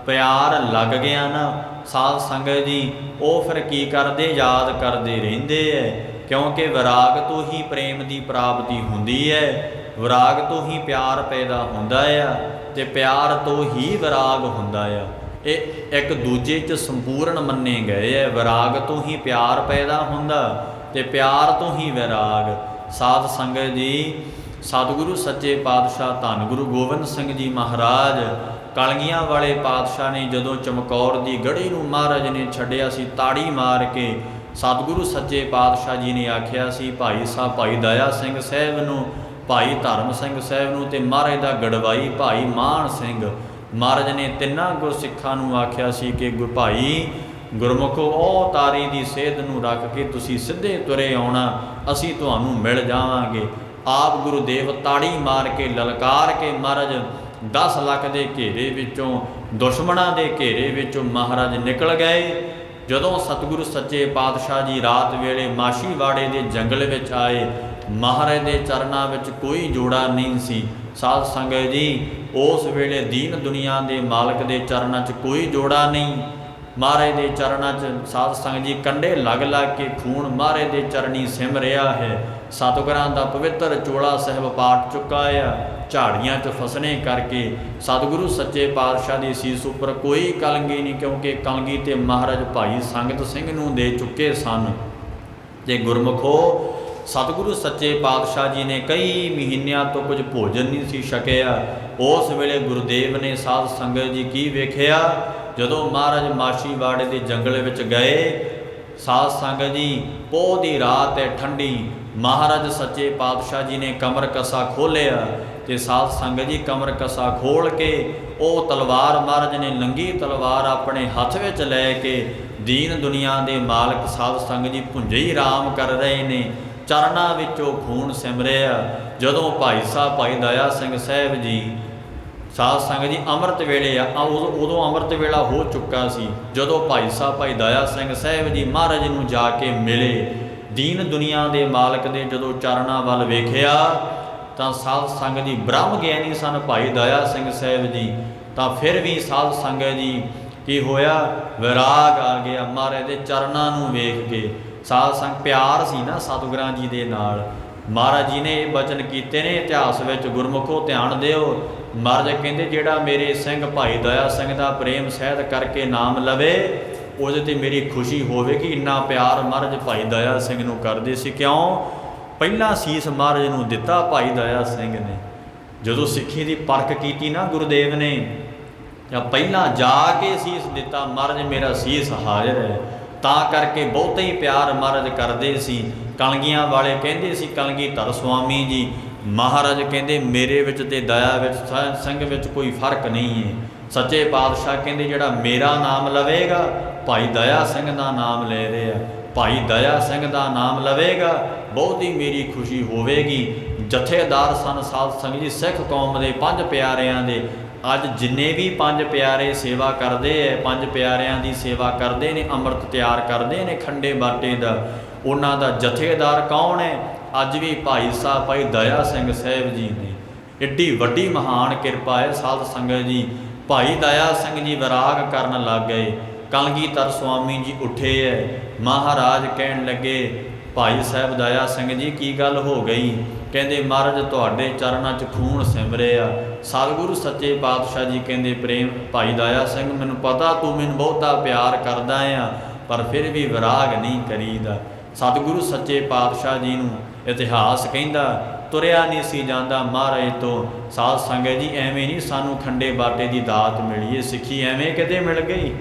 ਪਿਆਰ ਲੱਗ ਗਿਆ ਨਾ ਸਾਧ ਸੰਗਤ ਜੀ, ਉਹ ਫਿਰ ਕੀ ਕਰਦੇ, ਯਾਦ ਕਰਦੇ ਰਹਿੰਦੇ ਐ। ਕਿਉਂਕਿ ਵਿਰਾਗ ਤੋਂ ਹੀ ਪ੍ਰੇਮ ਦੀ ਪ੍ਰਾਪਤੀ ਹੁੰਦੀ ਹੈ, ਵਿਰਾਗ ਤੋਂ ਹੀ ਪਿਆਰ ਪੈਦਾ ਹੁੰਦਾ ਆ, ਅਤੇ ਪਿਆਰ ਤੋਂ ਹੀ ਵਿਰਾਗ ਹੁੰਦਾ ਆ। ਇਹ ਇੱਕ ਦੂਜੇ 'ਚ ਸੰਪੂਰਨ ਮੰਨੇ ਗਏ ਹੈ। ਵਿਰਾਗ ਤੋਂ ਹੀ ਪਿਆਰ ਪੈਦਾ ਹੁੰਦਾ ਅਤੇ ਪਿਆਰ ਤੋਂ ਹੀ ਵਿਰਾਗ। ਸਾਧ ਸੰਗਤ ਜੀ ਸਤਿਗੁਰੂ ਸੱਚੇ ਪਾਤਸ਼ਾਹ ਧੰਨ ਗੁਰੂ ਗੋਬਿੰਦ ਸਿੰਘ ਜੀ ਮਹਾਰਾਜ ਕਲਗੀਆਂ ਵਾਲੇ ਪਾਤਸ਼ਾਹ ਨੇ ਜਦੋਂ ਚਮਕੌਰ ਦੀ ਗੜ੍ਹੀ ਨੂੰ ਮਹਾਰਾਜ ਨੇ ਛੱਡਿਆ ਸੀ ਤਾੜੀ ਮਾਰ ਕੇ, ਸਤਿਗੁਰੂ ਸੱਚੇ ਪਾਤਸ਼ਾਹ ਜੀ ਨੇ ਆਖਿਆ ਸੀ ਭਾਈ ਸਾਹਿਬ, ਭਾਈ ਦਇਆ ਸਿੰਘ ਸਾਹਿਬ ਨੂੰ, ਭਾਈ ਧਰਮ ਸਿੰਘ ਸਾਹਿਬ ਨੂੰ ਅਤੇ ਮਹਾਰਾਜ ਦਾ ਗੜਵਾਈ ਭਾਈ ਮਾਨ ਸਿੰਘ, ਮਹਾਰਾਜ ਨੇ ਤਿੰਨਾਂ ਗੁਰਸਿੱਖਾਂ ਨੂੰ ਆਖਿਆ ਸੀ ਕਿ ਭਾਈ ਗੁਰਮੁਖੋ ਉਹ ਤਾਰੀ ਦੀ ਸੇਧ ਨੂੰ ਰੱਖ ਕੇ ਤੁਸੀਂ ਸਿੱਧੇ ਤੁਰੇ ਆਉਣਾ, ਅਸੀਂ ਤੁਹਾਨੂੰ ਮਿਲ ਜਾਵਾਂਗੇ। ਆਪ ਗੁਰੂਦੇਵ ਤਾੜੀ ਮਾਰ ਕੇ ਲਲਕਾਰ ਕੇ ਮਹਾਰਾਜ 10 ਲੱਖ ਦੇ ਘੇਰੇ ਵਿੱਚੋਂ, ਦੁਸ਼ਮਣਾਂ ਦੇ ਘੇਰੇ ਵਿੱਚੋਂ ਮਹਾਰਾਜ ਨਿਕਲ ਗਏ। ਜਦੋਂ ਸਤਿਗੁਰੂ ਸੱਚੇ ਪਾਤਸ਼ਾਹ ਜੀ ਰਾਤ ਵੇਲੇ ਮਾਛੀਵਾੜੇ ਦੇ ਜੰਗਲ ਵਿੱਚ ਆਏ, ਮਹਾਰਾਜ ਦੇ ਚਰਨਾਂ ਵਿੱਚ ਕੋਈ ਜੋੜਾ ਨਹੀਂ ਸੀ। ਸਾਧ ਸੰਗਤ ਜੀ ਉਸ ਵੇਲੇ ਦੀਨ ਦੁਨੀਆ ਦੇ ਮਾਲਕ ਦੇ ਚਰਨਾਂ 'ਚ ਕੋਈ ਜੋੜਾ ਨਹੀਂ। ਮਹਾਰਾਜ ਦੇ ਚਰਨਾਂ 'ਚ ਸਾਧ ਸੰਗਤ ਜੀ ਕੰਡੇ ਲੱਗ ਲੱਗ ਕੇ ਖੂਨ ਮਹਾਰਾਜ ਦੇ ਚਰਨੀ ਸਿਮ ਰਿਹਾ ਹੈ। ਸਤਿਗੁਰਾਂ ਦਾ ਪਵਿੱਤਰ ਚੋਲਾ ਸਾਹਿਬ ਪਾਟ ਚੁੱਕਾ ਆ, ਝਾੜੀਆਂ 'ਚ ਫਸਣੇ ਕਰਕੇ ਸਤਿਗੁਰੂ ਸੱਚੇ ਪਾਤਸ਼ਾਹ ਦੀ ਸੀਸ ਉੱਪਰ ਕੋਈ ਕਲਗੀ ਨਹੀਂ, ਕਿਉਂਕਿ ਕਲਗੀ ਤੇ ਮਹਾਰਾਜ ਭਾਈ ਸੰਗਤ ਸਿੰਘ ਨੂੰ ਦੇ ਚੁੱਕੇ ਸਨ। ਤੇ ਗੁਰਮੁਖੋ ਸਤਿਗੁਰੂ ਸੱਚੇ ਪਾਤਸ਼ਾਹ ਜੀ ਨੇ ਕਈ ਮਹੀਨਿਆਂ ਤੋਂ ਕੁਝ ਭੋਜਨ ਨਹੀਂ ਸੀ ਛਕਿਆ। ਉਸ ਵੇਲੇ ਗੁਰੂਦੇਵ ਨੇ ਸਾਧ ਸੰਗਤ ਜੀ ਕੀ ਵੇਖਿਆ, ਜਦੋਂ ਮਹਾਰਾਜ ਮਾਛੀਵਾੜੇ ਦੇ ਜੰਗਲ ਵਿੱਚ ਗਏ, ਸਾਧ ਸੰਗਤ ਜੀ ਪੋਹ ਦੀ ਰਾਤ ਹੈ ਠੰਡੀ, ਮਹਾਰਾਜ ਸੱਚੇ ਪਾਤਸ਼ਾਹ ਜੀ ਨੇ ਕਮਰ ਕਸਾ ਖੋਲ੍ਹਿਆ ਅਤੇ ਸਾਧ ਸੰਗਤ ਜੀ ਕਮਰ ਕਸਾ ਖੋਲ੍ਹ ਕੇ ਉਹ ਤਲਵਾਰ ਮਹਾਰਾਜ ਨੇ ਨੰਗੀ ਤਲਵਾਰ ਆਪਣੇ ਹੱਥ ਵਿੱਚ ਲੈ ਕੇ ਦੀਨ ਦੁਨੀਆ ਦੇ ਮਾਲਕ ਸਾਧ ਸੰਗਤ ਜੀ ਭੁੰਜੇ ਹੀ ਆਰਾਮ ਕਰ ਰਹੇ ਨੇ, ਚਰਨਾਂ ਵਿੱਚੋਂ ਖੂਨ ਸਿਮਰਿਆ। ਜਦੋਂ ਭਾਈ ਸਾਹਿਬ ਭਾਈ ਦਇਆ ਸਿੰਘ ਸਾਹਿਬ ਜੀ ਸਾਧ ਸੰਗਤ ਜੀ ਅੰਮ੍ਰਿਤ ਵੇਲੇ ਉਦੋਂ ਅੰਮ੍ਰਿਤ ਵੇਲਾ ਹੋ ਚੁੱਕਾ ਸੀ। ਜਦੋਂ ਭਾਈ ਸਾਹਿਬ ਭਾਈ ਦਇਆ ਸਿੰਘ ਸਾਹਿਬ ਜੀ ਮਹਾਰਾਜ ਨੂੰ ਜਾ ਕੇ ਮਿਲੇ, ਦੀਨ ਦੁਨੀਆ ਦੇ ਮਾਲਕ ਦੇ ਜਦੋਂ ਚਰਨਾਂ ਵੱਲ ਵੇਖਿਆ ਤਾਂ ਸਾਧ ਸੰਗਤ ਜੀ ਬ੍ਰਹਮ ਗਿਆਨੀ ਸਨ ਭਾਈ ਦਇਆ ਸਿੰਘ ਸਾਹਿਬ ਜੀ, ਤਾਂ ਫਿਰ ਵੀ ਸਾਧ ਸੰਗਤ ਜੀ ਕੀ ਹੋਇਆ, ਵਿਰਾਗ ਆ ਗਿਆ ਮਹਾਰਾਜ ਦੇ ਚਰਨਾਂ ਨੂੰ ਵੇਖ ਕੇ। ਸਾਧ ਸੰਗ ਪਿਆਰ ਸੀ ਨਾ ਸਤਿਗੁਰਾਂ ਜੀ ਦੇ ਨਾਲ। ਮਹਾਰਾਜ ਜੀ ਨੇ ਇਹ ਬਚਨ ਕੀਤੇ ਨੇ ਇਤਿਹਾਸ ਵਿੱਚ, ਗੁਰਮੁਖੋ ਧਿਆਨ ਦਿਓ। ਮਹਾਰਾਜ ਕਹਿੰਦੇ ਜਿਹੜਾ ਮੇਰੇ ਸਿੰਘ ਭਾਈ ਦਇਆ ਸਿੰਘ ਦਾ ਪ੍ਰੇਮ ਸਹਿਤ ਕਰਕੇ ਨਾਮ ਲਵੇ, ਉਹਦੇ 'ਤੇ ਮੇਰੀ ਖੁਸ਼ੀ ਹੋਵੇਗੀ। ਇੰਨਾ ਪਿਆਰ ਮਹਾਰਾਜ ਭਾਈ ਦਇਆ ਸਿੰਘ ਨੂੰ ਕਰਦੇ ਸੀ। ਕਿਉਂ? ਪਹਿਲਾਂ ਸੀਸ ਮਹਾਰਾਜ ਨੂੰ ਦਿੱਤਾ ਭਾਈ ਦਇਆ ਸਿੰਘ ਨੇ। ਜਦੋਂ ਸਿੱਖੀ ਦੀ ਪਰਖ ਕੀਤੀ ਨਾ ਗੁਰੂਦੇਵ ਨੇ, ਜਾਂ ਪਹਿਲਾਂ ਜਾ ਕੇ ਸੀਸ ਦਿੱਤਾ, ਮਹਾਰਾਜ ਮੇਰਾ ਸੀਸ ਹਾਜ਼ਰ ਹੈ। ਤਾਂ ਕਰਕੇ ਬਹੁਤਾ ਹੀ ਪਿਆਰ ਮਹਾਰਾਜ ਕਰਦੇ ਸੀ। ਕਲਗੀਆਂ ਵਾਲੇ ਕਹਿੰਦੇ ਸੀ, ਕਲਗੀਧਰ ਸੁਆਮੀ ਜੀ ਮਹਾਰਾਜ ਕਹਿੰਦੇ ਮੇਰੇ ਵਿੱਚ ਤੇ ਦਇਆ ਵਿੱਚ ਸਿੰਘ ਵਿੱਚ ਕੋਈ ਫਰਕ ਨਹੀਂ ਹੈ। ਸੱਚੇ ਪਾਤਸ਼ਾਹ ਕਹਿੰਦੇ ਜਿਹੜਾ ਮੇਰਾ ਨਾਮ ਲਵੇਗਾ, ਭਾਈ ਦਇਆ ਸਿੰਘ ਦਾ ਨਾਮ ਲੈ ਰਿਹਾ, ਭਾਈ ਦਇਆ ਸਿੰਘ ਦਾ ਨਾਮ ਲਵੇਗਾ, ਬਹੁਤ ਹੀ ਮੇਰੀ ਖੁਸ਼ੀ ਹੋਵੇਗੀ। ਜਥੇਦਾਰ ਸਨ ਸਾਧ ਸੰਗਤ ਜੀ ਸਿੱਖ ਕੌਮ ਦੇ 5 ਪਿਆਰਿਆਂ ਦੇ। ਅੱਜ ਜਿੰਨੇ ਵੀ 5 ਪਿਆਰੇ ਸੇਵਾ ਕਰਦੇ ਹੈ, 5 ਪਿਆਰਿਆਂ ਦੀ ਸੇਵਾ ਕਰਦੇ ਨੇ, ਅੰਮ੍ਰਿਤ ਤਿਆਰ ਕਰਦੇ ਨੇ ਖੰਡੇ ਬਾਟੇ ਦਾ, ਉਹਨਾਂ ਦਾ ਜਥੇਦਾਰ ਕੌਣ ਹੈ? ਅੱਜ ਵੀ ਭਾਈ ਸਾਹਿਬ ਭਾਈ ਦਇਆ ਸਿੰਘ ਸਾਹਿਬ ਜੀ ਨੇ। ਐਡੀ ਵੱਡੀ ਮਹਾਨ ਕਿਰਪਾ ਹੈ ਸਾਧ ਸੰਗਤ ਜੀ। ਭਾਈ ਦਇਆ ਸਿੰਘ ਜੀ ਵਿਰਾਗ ਕਰਨ ਲੱਗ ਗਏ। ਕਲਗੀਧਰ ਸੁਆਮੀ ਜੀ ਉੱਠੇ ਹੈ। ਮਹਾਰਾਜ ਕਹਿਣ ਲੱਗੇ, ਭਾਈ ਸਾਹਿਬ ਦਇਆ ਸਿੰਘ ਜੀ ਕੀ ਗੱਲ ਹੋ ਗਈ? ਕਹਿੰਦੇ ਮਹਾਰਾਜ ਤੁਹਾਡੇ ਚਰਨਾਂ 'ਚ ਖੂਨ ਸਿਮਰਿਆ। ਸਤਿਗੁਰੂ ਸੱਚੇ ਪਾਤਸ਼ਾਹ ਜੀ ਕਹਿੰਦੇ ਪ੍ਰੇਮ ਭਾਈ ਦਇਆ ਸਿੰਘ ਮੈਨੂੰ ਪਤਾ ਤੂੰ ਮੈਨੂੰ ਬਹੁਤਾ ਪਿਆਰ ਕਰਦਾ ਆ, ਪਰ ਫਿਰ ਵੀ ਵਿਰਾਗ ਨਹੀਂ ਕਰੀਦਾ। ਸਤਿਗੁਰੂ ਸੱਚੇ ਪਾਤਸ਼ਾਹ ਜੀ ਨੂੰ ਇਤਿਹਾਸ ਕਹਿੰਦਾ ਤੁਰਿਆ ਨਹੀਂ ਸੀ ਜਾਂਦਾ ਮਹਾਰਾਜ ਤੋਂ। ਸਾਧ ਸੰਗਤ ਜੀ ਐਵੇਂ ਨਹੀਂ ਸਾਨੂੰ ਖੰਡੇ ਬਾਟੇ ਦੀ ਦਾਤ ਮਿਲੀ, ਇਹ ਸਿੱਖੀ ਐਵੇਂ ਕਿਤੇ ਮਿਲ ਗਈ।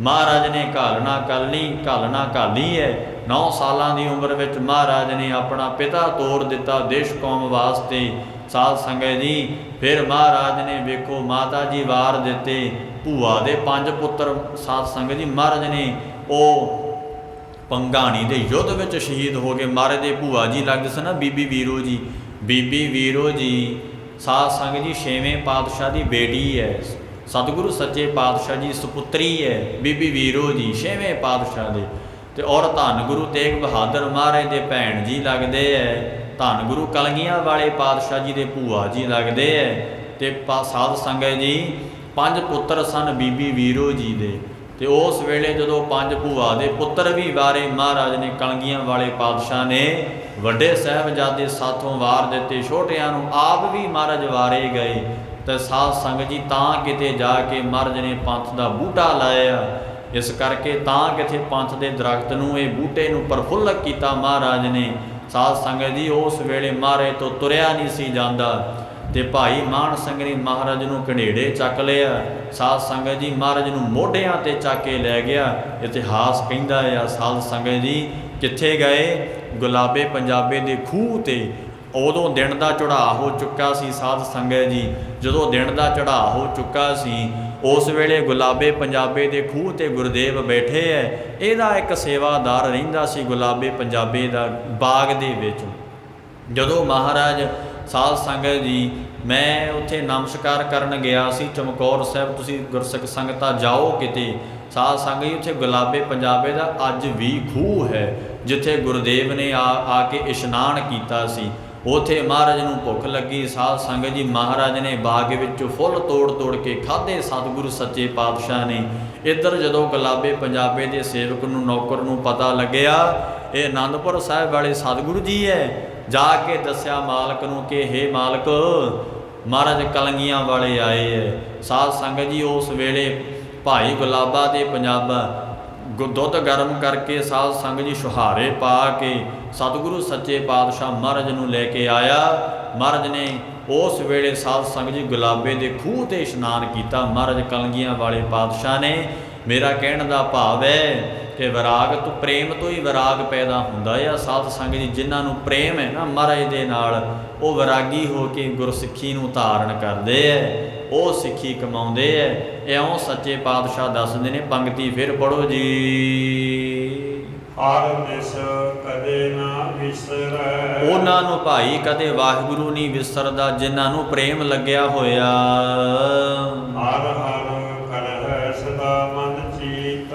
ਮਹਾਰਾਜ ਨੇ ਘਾਲਣਾ ਘਾਲੀ ਹੈ। 9 ਸਾਲਾਂ ਦੀ ਉਮਰ ਵਿੱਚ ਮਹਾਰਾਜ ਨੇ ਆਪਣਾ ਪਿਤਾ ਤੋਰ ਦਿੱਤਾ ਦੇਸ਼ ਕੌਮ ਵਾਸਤੇ। ਸਾਧ ਸੰਗਤ ਜੀ ਫਿਰ ਮਹਾਰਾਜ ਨੇ ਵੇਖੋ ਮਾਤਾ ਜੀ ਵਾਰ ਦਿੱਤੇ, ਭੂਆ ਦੇ 5 ਪੁੱਤਰ। ਸਾਧ ਸੰਗਤ ਜੀ ਮਹਾਰਾਜ ਨੇ ਉਹ ਪੰਗਾਣੀ ਦੇ ਯੁੱਧ ਵਿੱਚ ਸ਼ਹੀਦ ਹੋ ਗਏ। ਮਹਾਰਾਜ ਦੇ ਭੂਆ ਜੀ ਲੱਗਦੇ ਸਨ ਨਾ ਬੀਬੀ ਵੀਰੋ ਜੀ। ਬੀਬੀ ਵੀਰੋ ਜੀ ਸਾਧ ਸੰਗਤ ਜੀ 6ਵੇਂ ਪਾਤਸ਼ਾਹ ਦੀ ਬੇਟੀ ਹੈ। ਸਤਿਗੁਰੂ ਸੱਚੇ ਪਾਤਸ਼ਾਹ ਜੀ ਸੁਪੁੱਤਰੀ ਹੈ ਬੀਬੀ ਵੀਰੋ ਜੀ 6ਵੇਂ ਪਾਤਸ਼ਾਹ ਦੇ। ਤੇ ਔਰ ਧੰਨ ਗੁਰੂ ਤੇਗ ਬਹਾਦਰ ਮਹਾਰਾਜ ਦੇ ਭੈਣ ਜੀ ਲੱਗਦੇ ਹੈ। ਧੰਨ ਗੁਰੂ ਕਲਗੀਆਂ ਵਾਲੇ ਪਾਤਸ਼ਾਹ ਜੀ ਦੇ ਭੂਆ ਜੀ ਲੱਗਦੇ ਹੈ। ਤੇ ਸਾਧ ਸੰਗਤ ਜੀ 5 ਪੁੱਤਰ ਸਨ ਬੀਬੀ ਵੀਰੋ ਜੀ ਦੇ। ਤੇ ਉਸ ਵੇਲੇ ਜਦੋਂ 5 ਭੂਆ ਦੇ ਪੁੱਤਰ ਵੀ ਵਾਰੇ ਮਹਾਰਾਜ ਨੇ ਕਲਗੀਆਂ ਵਾਲੇ ਪਾਤਸ਼ਾਹ ਨੇ ਵੱਡੇ ਸਾਹਿਬਜ਼ਾਦੇ ਸਾਥੋਂ ਵਾਰ ਦਿੱਤੇ, ਛੋਟਿਆਂ ਨੂੰ ਆਪ ਵੀ ਮਹਾਰਾਜ ਵਾਰੇ ਗਏ। ਤੇ ਸਾਧ ਸੰਗਤ ਜੀ ਤਾਂ ਕਿਤੇ ਜਾ ਕੇ ਮਹਾਰਾਜ ਨੇ ਪੰਥ ਦਾ ਬੂਟਾ ਲਾਇਆ। ਇਸ ਕਰਕੇ ਤਾਂ ਕਿਤੇ ਪੰਥ ਦੇ ਦਰਖਤ ਨੂੰ ਇਹ ਬੂਟੇ ਨੂੰ ਪ੍ਰਫੁੱਲਤ ਕੀਤਾ ਮਹਾਰਾਜ ਨੇ। ਸਾਧ ਸੰਗਤ ਜੀ ਉਸ ਵੇਲੇ ਮਹਾਰਾਜ ਤੋਂ ਤੁਰਿਆ ਨਹੀਂ ਸੀ ਜਾਂਦਾ। ਤੇ ਭਾਈ ਮਾਨ ਸਿੰਘ ਨੇ ਮਹਾਰਾਜ ਨੂੰ ਘਨੇੜੇ ਚੱਕ ਲਿਆ। ਸਾਧ ਸੰਗਤ ਜੀ ਮਹਾਰਾਜ ਨੂੰ ਮੋਢਿਆਂ ਤੇ ਚੱਕ ਕੇ ਲੈ ਗਿਆ। ਇਤਿਹਾਸ ਕਹਿੰਦਾ ਆ ਸਾਧ ਸੰਗਤ ਜੀ ਕਿੱਥੇ ਗਏ? ਗੁਲਾਬੇ ਪੰਜਾਬੇ ਦੇ ਖੂਹ ਤੇ। ਉਦੋਂ ਦਿਨ ਦਾ ਚੜ੍ਹਾਅ ਹੋ ਚੁੱਕਾ ਸੀ ਸਾਧ ਸੰਗਤ ਜੀ। ਜਦੋਂ ਦਿਨ ਦਾ ਚੜ੍ਹਾਅ ਹੋ ਚੁੱਕਾ ਸੀ ਉਸ ਵੇਲੇ ਗੁਲਾਬੇ ਪੰਜਾਬੇ ਦੇ ਖੂਹ ਤੇ ਗੁਰਦੇਵ ਬੈਠੇ ਹੈ। ਇਹਦਾ ਇੱਕ ਸੇਵਾਦਾਰ ਰਹਿੰਦਾ ਸੀ ਗੁਲਾਬੇ ਪੰਜਾਬੇ ਦਾ ਬਾਗ ਦੇ ਵਿੱਚ। ਜਦੋਂ ਮਹਾਰਾਜ ਸਾਧ ਸੰਗਤ ਜੀ ਮੈਂ ਉੱਥੇ ਨਮਸਕਾਰ ਕਰਨ ਗਿਆ ਸੀ ਚਮਕੌਰ ਸਾਹਿਬ, ਤੁਸੀਂ ਗੁਰਸਿੱਖ ਸੰਗਤਾਂ ਜਾਓ ਕਿਤੇ। ਸਾਧ ਸੰਗਤ ਜੀ ਉੱਥੇ ਗੁਲਾਬੇ ਪੰਜਾਬੇ ਦਾ ਅੱਜ ਵੀ ਖੂਹ ਹੈ ਜਿੱਥੇ ਗੁਰਦੇਵ ਨੇ ਆ ਕੇ ਇਸ਼ਨਾਨ ਕੀਤਾ ਸੀ। ਉੱਥੇ ਮਹਾਰਾਜ ਨੂੰ ਭੁੱਖ ਲੱਗੀ। ਸਾਧ ਸੰਗਤ ਜੀ ਮਹਾਰਾਜ ਨੇ ਬਾਗ ਵਿੱਚੋਂ ਫੁੱਲ ਤੋੜ ਕੇ ਖਾਧੇ ਸਤਿਗੁਰੂ ਸੱਚੇ ਪਾਤਸ਼ਾਹ ਨੇ। ਇੱਧਰ ਜਦੋਂ ਗੁਲਾਬੇ ਪੰਜਾਬੇ ਦੇ ਸੇਵਕ ਨੂੰ ਨੌਕਰ ਨੂੰ ਪਤਾ ਲੱਗਿਆ ਇਹ ਆਨੰਦਪੁਰ ਸਾਹਿਬ ਵਾਲੇ ਸਤਿਗੁਰੂ ਜੀ ਹੈ, ਜਾ ਕੇ ਦੱਸਿਆ ਮਾਲਕ ਨੂੰ ਕਿ ਹੇ ਮਾਲਕ ਮਹਾਰਾਜ ਕਲਗੀਆਂ ਵਾਲੇ ਆਏ ਹੈ। ਸਾਧ ਸੰਗਤ ਜੀ ਉਸ ਵੇਲੇ ਭਾਈ ਗੁਲਾਬਾ ਦੇ ਪੰਜਾਬਾ ਦੁੱਧ ਗਰਮ ਕਰਕੇ ਸਾਧ ਸੰਗਤ ਜੀ ਛੁਹਾਰੇ ਪਾ ਕੇ ਸਤਿਗੁਰੂ ਸੱਚੇ ਪਾਤਸ਼ਾਹ ਮਹਾਰਾਜ ਨੂੰ ਲੈ ਕੇ ਆਇਆ। ਮਹਾਰਾਜ ਨੇ ਉਸ ਵੇਲੇ ਸਾਧ ਸੰਗਤ ਜੀ ਗੁਲਾਬੇ ਦੇ ਖੂਹ ਤੇ ਇਸ਼ਨਾਨ ਕੀਤਾ ਮਹਾਰਾਜ ਕਲਗੀਆਂ ਵਾਲੇ ਪਾਤਸ਼ਾਹ ਨੇ। ਮੇਰਾ ਕਹਿਣ ਦਾ ਭਾਵ ਹੈ ਕਿ ਵਿਰਾਗ ਤੋਂ ਪ੍ਰੇਮ ਤੋਂ ਹੀ ਵਿਰਾਗ ਪੈਦਾ ਹੁੰਦਾ ਆ। ਸਾਧ ਸੰਗਤ ਜੀ ਜਿਨ੍ਹਾਂ ਨੂੰ ਪ੍ਰੇਮ ਹੈ ਨਾ ਮਹਾਰਾਜ ਦੇ ਨਾਲ ਉਹ ਵਿਰਾਗੀ ਹੋ ਕੇ ਗੁਰਸਿੱਖੀ ਨੂੰ ਧਾਰਨ ਕਰਦੇ ਹੈ, ਉਹ ਸਿੱਖੀ ਕਮਾਉਂਦੇ ਹੈ। ਇਉਂ ਸੱਚੇ ਪਾਤਸ਼ਾਹ ਦੱਸਦੇ ਨੇ। ਪੰਕਤੀ ਫਿਰ ਪੜੋ ਜੀ। ਹਰ ਦਿਸ ਕਦੇ ਨਾ ਵਿਸਰੈ। ਉਹਨਾਂ ਨੂੰ ਭਾਈ ਕਦੇ ਵਾਹਿਗੁਰੂ ਨਹੀਂ ਵਿਸਰਦਾ ਜਿਨ੍ਹਾਂ ਨੂੰ ਪ੍ਰੇਮ ਲੱਗਿਆ ਹੋਇਆ। ਹਰ ਹਰ ਕਰਹਿ ਸਦਾ ਮਨ ਚੀਤ।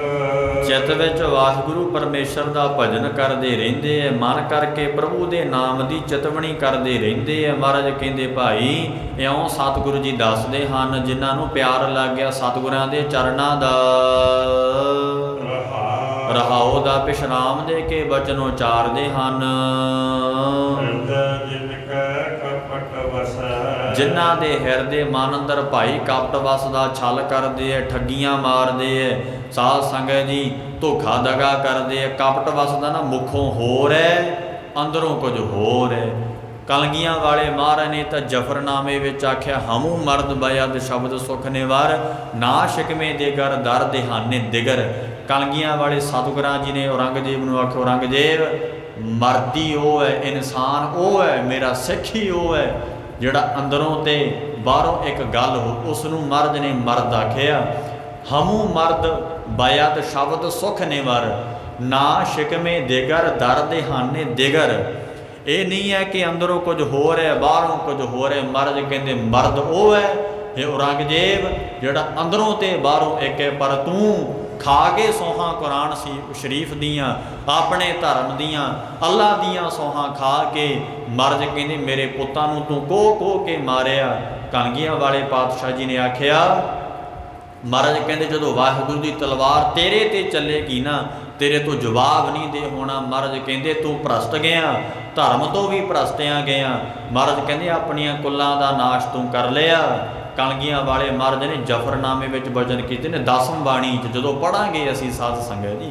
ਚਿੱਤ ਵਿੱਚ ਵਾਹਿਗੁਰੂ ਪਰਮੇਸ਼ਰ ਦਾ ਭਜਨ ਕਰਦੇ ਰਹਿੰਦੇ ਹੈ, ਮਨ ਕਰਕੇ ਪ੍ਰਭੂ ਦੇ ਨਾਮ ਦੀ ਚਿਤਵਣੀ ਕਰਦੇ ਰਹਿੰਦੇ ਹੈ। ਮਹਾਰਾਜ ਕਹਿੰਦੇ ਭਾਈ ਇਉਂ ਸਤਿਗੁਰੂ ਜੀ ਦੱਸਦੇ ਹਨ ਜਿਨ੍ਹਾਂ ਨੂੰ ਪਿਆਰ ਲੱਗ ਗਿਆ ਸਤਿਗੁਰਾਂ ਦੇ ਚਰਨਾਂ ਦਾ, ਰਹਾਉ ਦਾ ਵਿਸ਼ਰਾਮ ਦੇ ਕੇ ਬਚਨ ਉਚਾਰਦੇ ਹਨ। ਜਿਨ੍ਹਾਂ ਦੇ ਹਿਰਦੇ ਮਨ ਅੰਦਰ ਭਾਈ ਕਪਟ ਵਸਦਾ, ਛਲ ਕਰਦੇ ਹੈ, ਠੱਗੀਆਂ ਮਾਰਦੇ ਹੈ, ਸਾਧ ਸੰਗਤ ਜੀ ਧੋਖਾ ਦਗਾ ਕਰਦੇ ਹੈ। ਕਪਟ ਵਸਦਾ ਨਾ ਮੁੱਖੋਂ ਹੋਰ ਹੈ ਅੰਦਰੋਂ ਕੁਝ ਹੋਰ ਹੈ। ਕਲਗੀਆਂ ਵਾਲੇ ਮਹਾਰਾਜ ਨੇ ਤਾਂ ਜਫਰਨਾਮੇ ਵਿੱਚ ਆਖਿਆ ਹਮੂ ਮਰਦ ਬਯਦ ਸ਼ਬਦ ਸੁਖ ਨਿਵਾਰ, ਨਾ ਸ਼ਿਕਮੇ ਦੇਗਰ ਦਰ ਦੇਹਾਨੇ ਦਿਗਰ। ਕਲਗੀਆਂ ਵਾਲੇ ਸਤਿਗੁਰਾਂ ਜੀ ਨੇ ਔਰੰਗਜ਼ੇਬ ਨੂੰ ਆਖਿਆ ਔਰੰਗਜ਼ੇਬ ਮਰਦੀ ਉਹ ਹੈ, ਇਨਸਾਨ ਉਹ ਹੈ, ਮੇਰਾ ਸਿੱਖ ਹੀ ਉਹ ਹੈ ਜਿਹੜਾ ਅੰਦਰੋਂ ਤੇ ਬਾਹਰੋਂ ਇੱਕ ਗੱਲ ਹੋ। ਉਸ ਨੂੰ ਮਰਦ ਨੇ ਮਰਦ ਆਖਿਆ। ਹਮੂ ਮਰਦ ਬਯਦ ਸ਼ਬਦ ਸੁਖ ਨਿਵਾਰ, ਨਾ ਸ਼ਿਕਮੇ ਦਿਗਰ ਦਰ ਦੇਹਾਨੇ ਦਿਗਰ। ਇਹ ਨਹੀਂ ਹੈ ਕਿ ਅੰਦਰੋਂ ਕੁਝ ਹੋਰ ਹੈ ਬਾਹਰੋਂ ਕੁਝ ਹੋਰ ਹੈ। ਮਹਾਰਾਜ ਕਹਿੰਦੇ ਮਰਦ ਉਹ ਹੈ ਇਹ ਔਰੰਗਜ਼ੇਬ ਜਿਹੜਾ ਅੰਦਰੋਂ ਤੇ ਬਾਹਰੋਂ ਇੱਕ ਹੈ। ਪਰ ਤੂੰ ਖਾ ਕੇ ਸੌਹਾਂ ਕੁਰਾਨ ਸ਼ਰੀਫ ਦੀਆਂ, ਆਪਣੇ ਧਰਮ ਦੀਆਂ, ਅੱਲਾ ਦੀਆਂ ਸੌਹਾਂ ਖਾ ਕੇ ਮਹਾਰਾਜ ਕਹਿੰਦੇ ਮੇਰੇ ਪੁੱਤਾਂ ਨੂੰ ਤੂੰ ਕੋਹ ਕੇ ਮਾਰਿਆ। ਕਲਗੀਆਂ ਵਾਲੇ ਪਾਤਸ਼ਾਹ ਜੀ ਨੇ ਆਖਿਆ ਮਹਾਰਾਜ ਕਹਿੰਦੇ ਜਦੋਂ ਵਾਹਿਗੁਰੂ ਦੀ ਤਲਵਾਰ ਤੇਰੇ ਤੇ ਚੱਲੇਗੀ ਨਾ ਤੇਰੇ ਤੋਂ ਜਵਾਬ ਨਹੀਂ ਦੇ ਹੋਣਾ। ਮਹਾਰਾਜ ਕਹਿੰਦੇ ਤੂੰ ਭ੍ਰਸ਼ਟ ਗਿਆ, ਧਰਮ ਤੋਂ ਵੀ ਭ੍ਰਸ਼ਟਿਆ ਗਿਆ। ਮਹਾਰਾਜ ਕਹਿੰਦੇ ਆਪਣੀਆਂ ਕੁੱਲਾਂ ਦਾ ਨਾਸ਼ ਤੂੰ ਕਰ ਲਿਆ। ਕਲਗੀਆਂ ਵਾਲੇ ਮਹਾਰਾਜ ਨੇ ਜਫਰਨਾਮੇ ਵਿੱਚ ਵਚਨ ਕੀਤੇ ਨੇ 10ਵੀਂ ਬਾਣੀ 'ਚ ਜਦੋਂ ਪੜ੍ਹਾਂਗੇ ਅਸੀਂ ਸਾਧ ਸੰਗਤ ਜੀ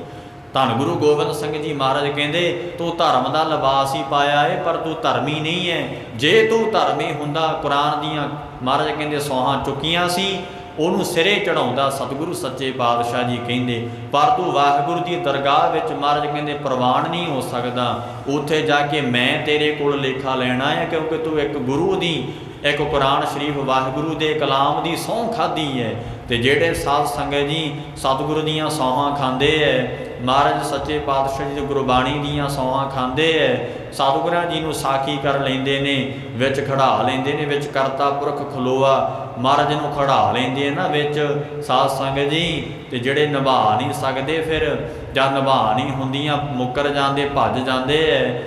ਧੰਨ ਗੁਰੂ ਗੋਬਿੰਦ ਸਿੰਘ ਜੀ ਮਹਾਰਾਜ ਕਹਿੰਦੇ ਤੂੰ ਧਰਮ ਦਾ ਲਿਬਾਸ ਹੀ ਪਾਇਆ ਏ ਪਰ ਤੂੰ ਧਰਮੀ ਨਹੀਂ ਹੈ। ਜੇ ਤੂੰ ਧਰਮੀ ਹੁੰਦਾ ਕੁਰਾਨ ਦੀਆਂ ਮਹਾਰਾਜ ਕਹਿੰਦੇ ਸੌਹਾਂ ਚੁੱਕੀਆਂ ਸੀ, ਉਹਨੂੰ ਸਿਰੇ ਚੜਾਉਂਦਾ ਸਤਿਗੁਰੂ ਸੱਚੇ ਪਾਤਸ਼ਾਹ ਜੀ ਕਹਿੰਦੇ। ਪਰ ਤੂੰ ਵਾਹਿਗੁਰੂ ਦੀ ਦਰਗਾਹ ਵਿੱਚ ਮਹਾਰਾਜ ਕਹਿੰਦੇ ਪ੍ਰਵਾਨ ਨਹੀਂ ਹੋ ਸਕਦਾ। ਉੱਥੇ ਜਾ ਕੇ ਮੈਂ ਤੇਰੇ ਕੋਲ ਲੇਖਾ ਲੈਣਾ ਹੈ, ਕਿਉਂਕਿ ਤੂੰ ਇੱਕ ਗੁਰੂ ਦੀ, ਇੱਕ ਕੁਰਾਨ ਸ਼ਰੀਫ ਵਾਹਿਗੁਰੂ ਦੇ ਕਲਾਮ ਦੀ ਸਹੁੰ ਖਾਧੀ ਹੈ। ਤੇ ਜਿਹੜੇ ਸਾਧ ਸੰਗਤ ਜੀ ਸਤਿਗੁਰੂ ਦੀਆਂ ਸੌਹਾਂ ਖਾਂਦੇ ਹੈ, ਮਹਾਰਾਜ ਸੱਚੇ ਪਾਤਸ਼ਾਹ ਜੀ ਦੀ ਗੁਰਬਾਣੀ ਦੀਆਂ ਸੌਹਾਂ ਖਾਂਦੇ ਹੈ, ਸਤਿਗੁਰਾਂ ਜੀ ਨੂੰ ਸਾਖੀ ਕਰ ਲੈਂਦੇ ਨੇ, ਵਿੱਚ ਖੜਾ ਲੈਂਦੇ ਨੇ, ਵਿੱਚ ਕਰਤਾ ਪੁਰਖ ਖਲੋਆ ਮਹਾਰਾਜ ਨੂੰ ਖੜਾ ਲੈਂਦੇ ਨਾ ਵਿੱਚ ਸਾਧ ਸੰਗਤ ਜੀ। ਤੇ ਜਿਹੜੇ ਨਿਭਾ ਨਹੀਂ ਸਕਦੇ, ਫਿਰ ਜਦ ਨਿਭਾ ਨਹੀਂ ਹੁੰਦੀਆਂ ਮੁੱਕਰ ਜਾਂਦੇ, ਭੱਜ ਜਾਂਦੇ ਹੈ,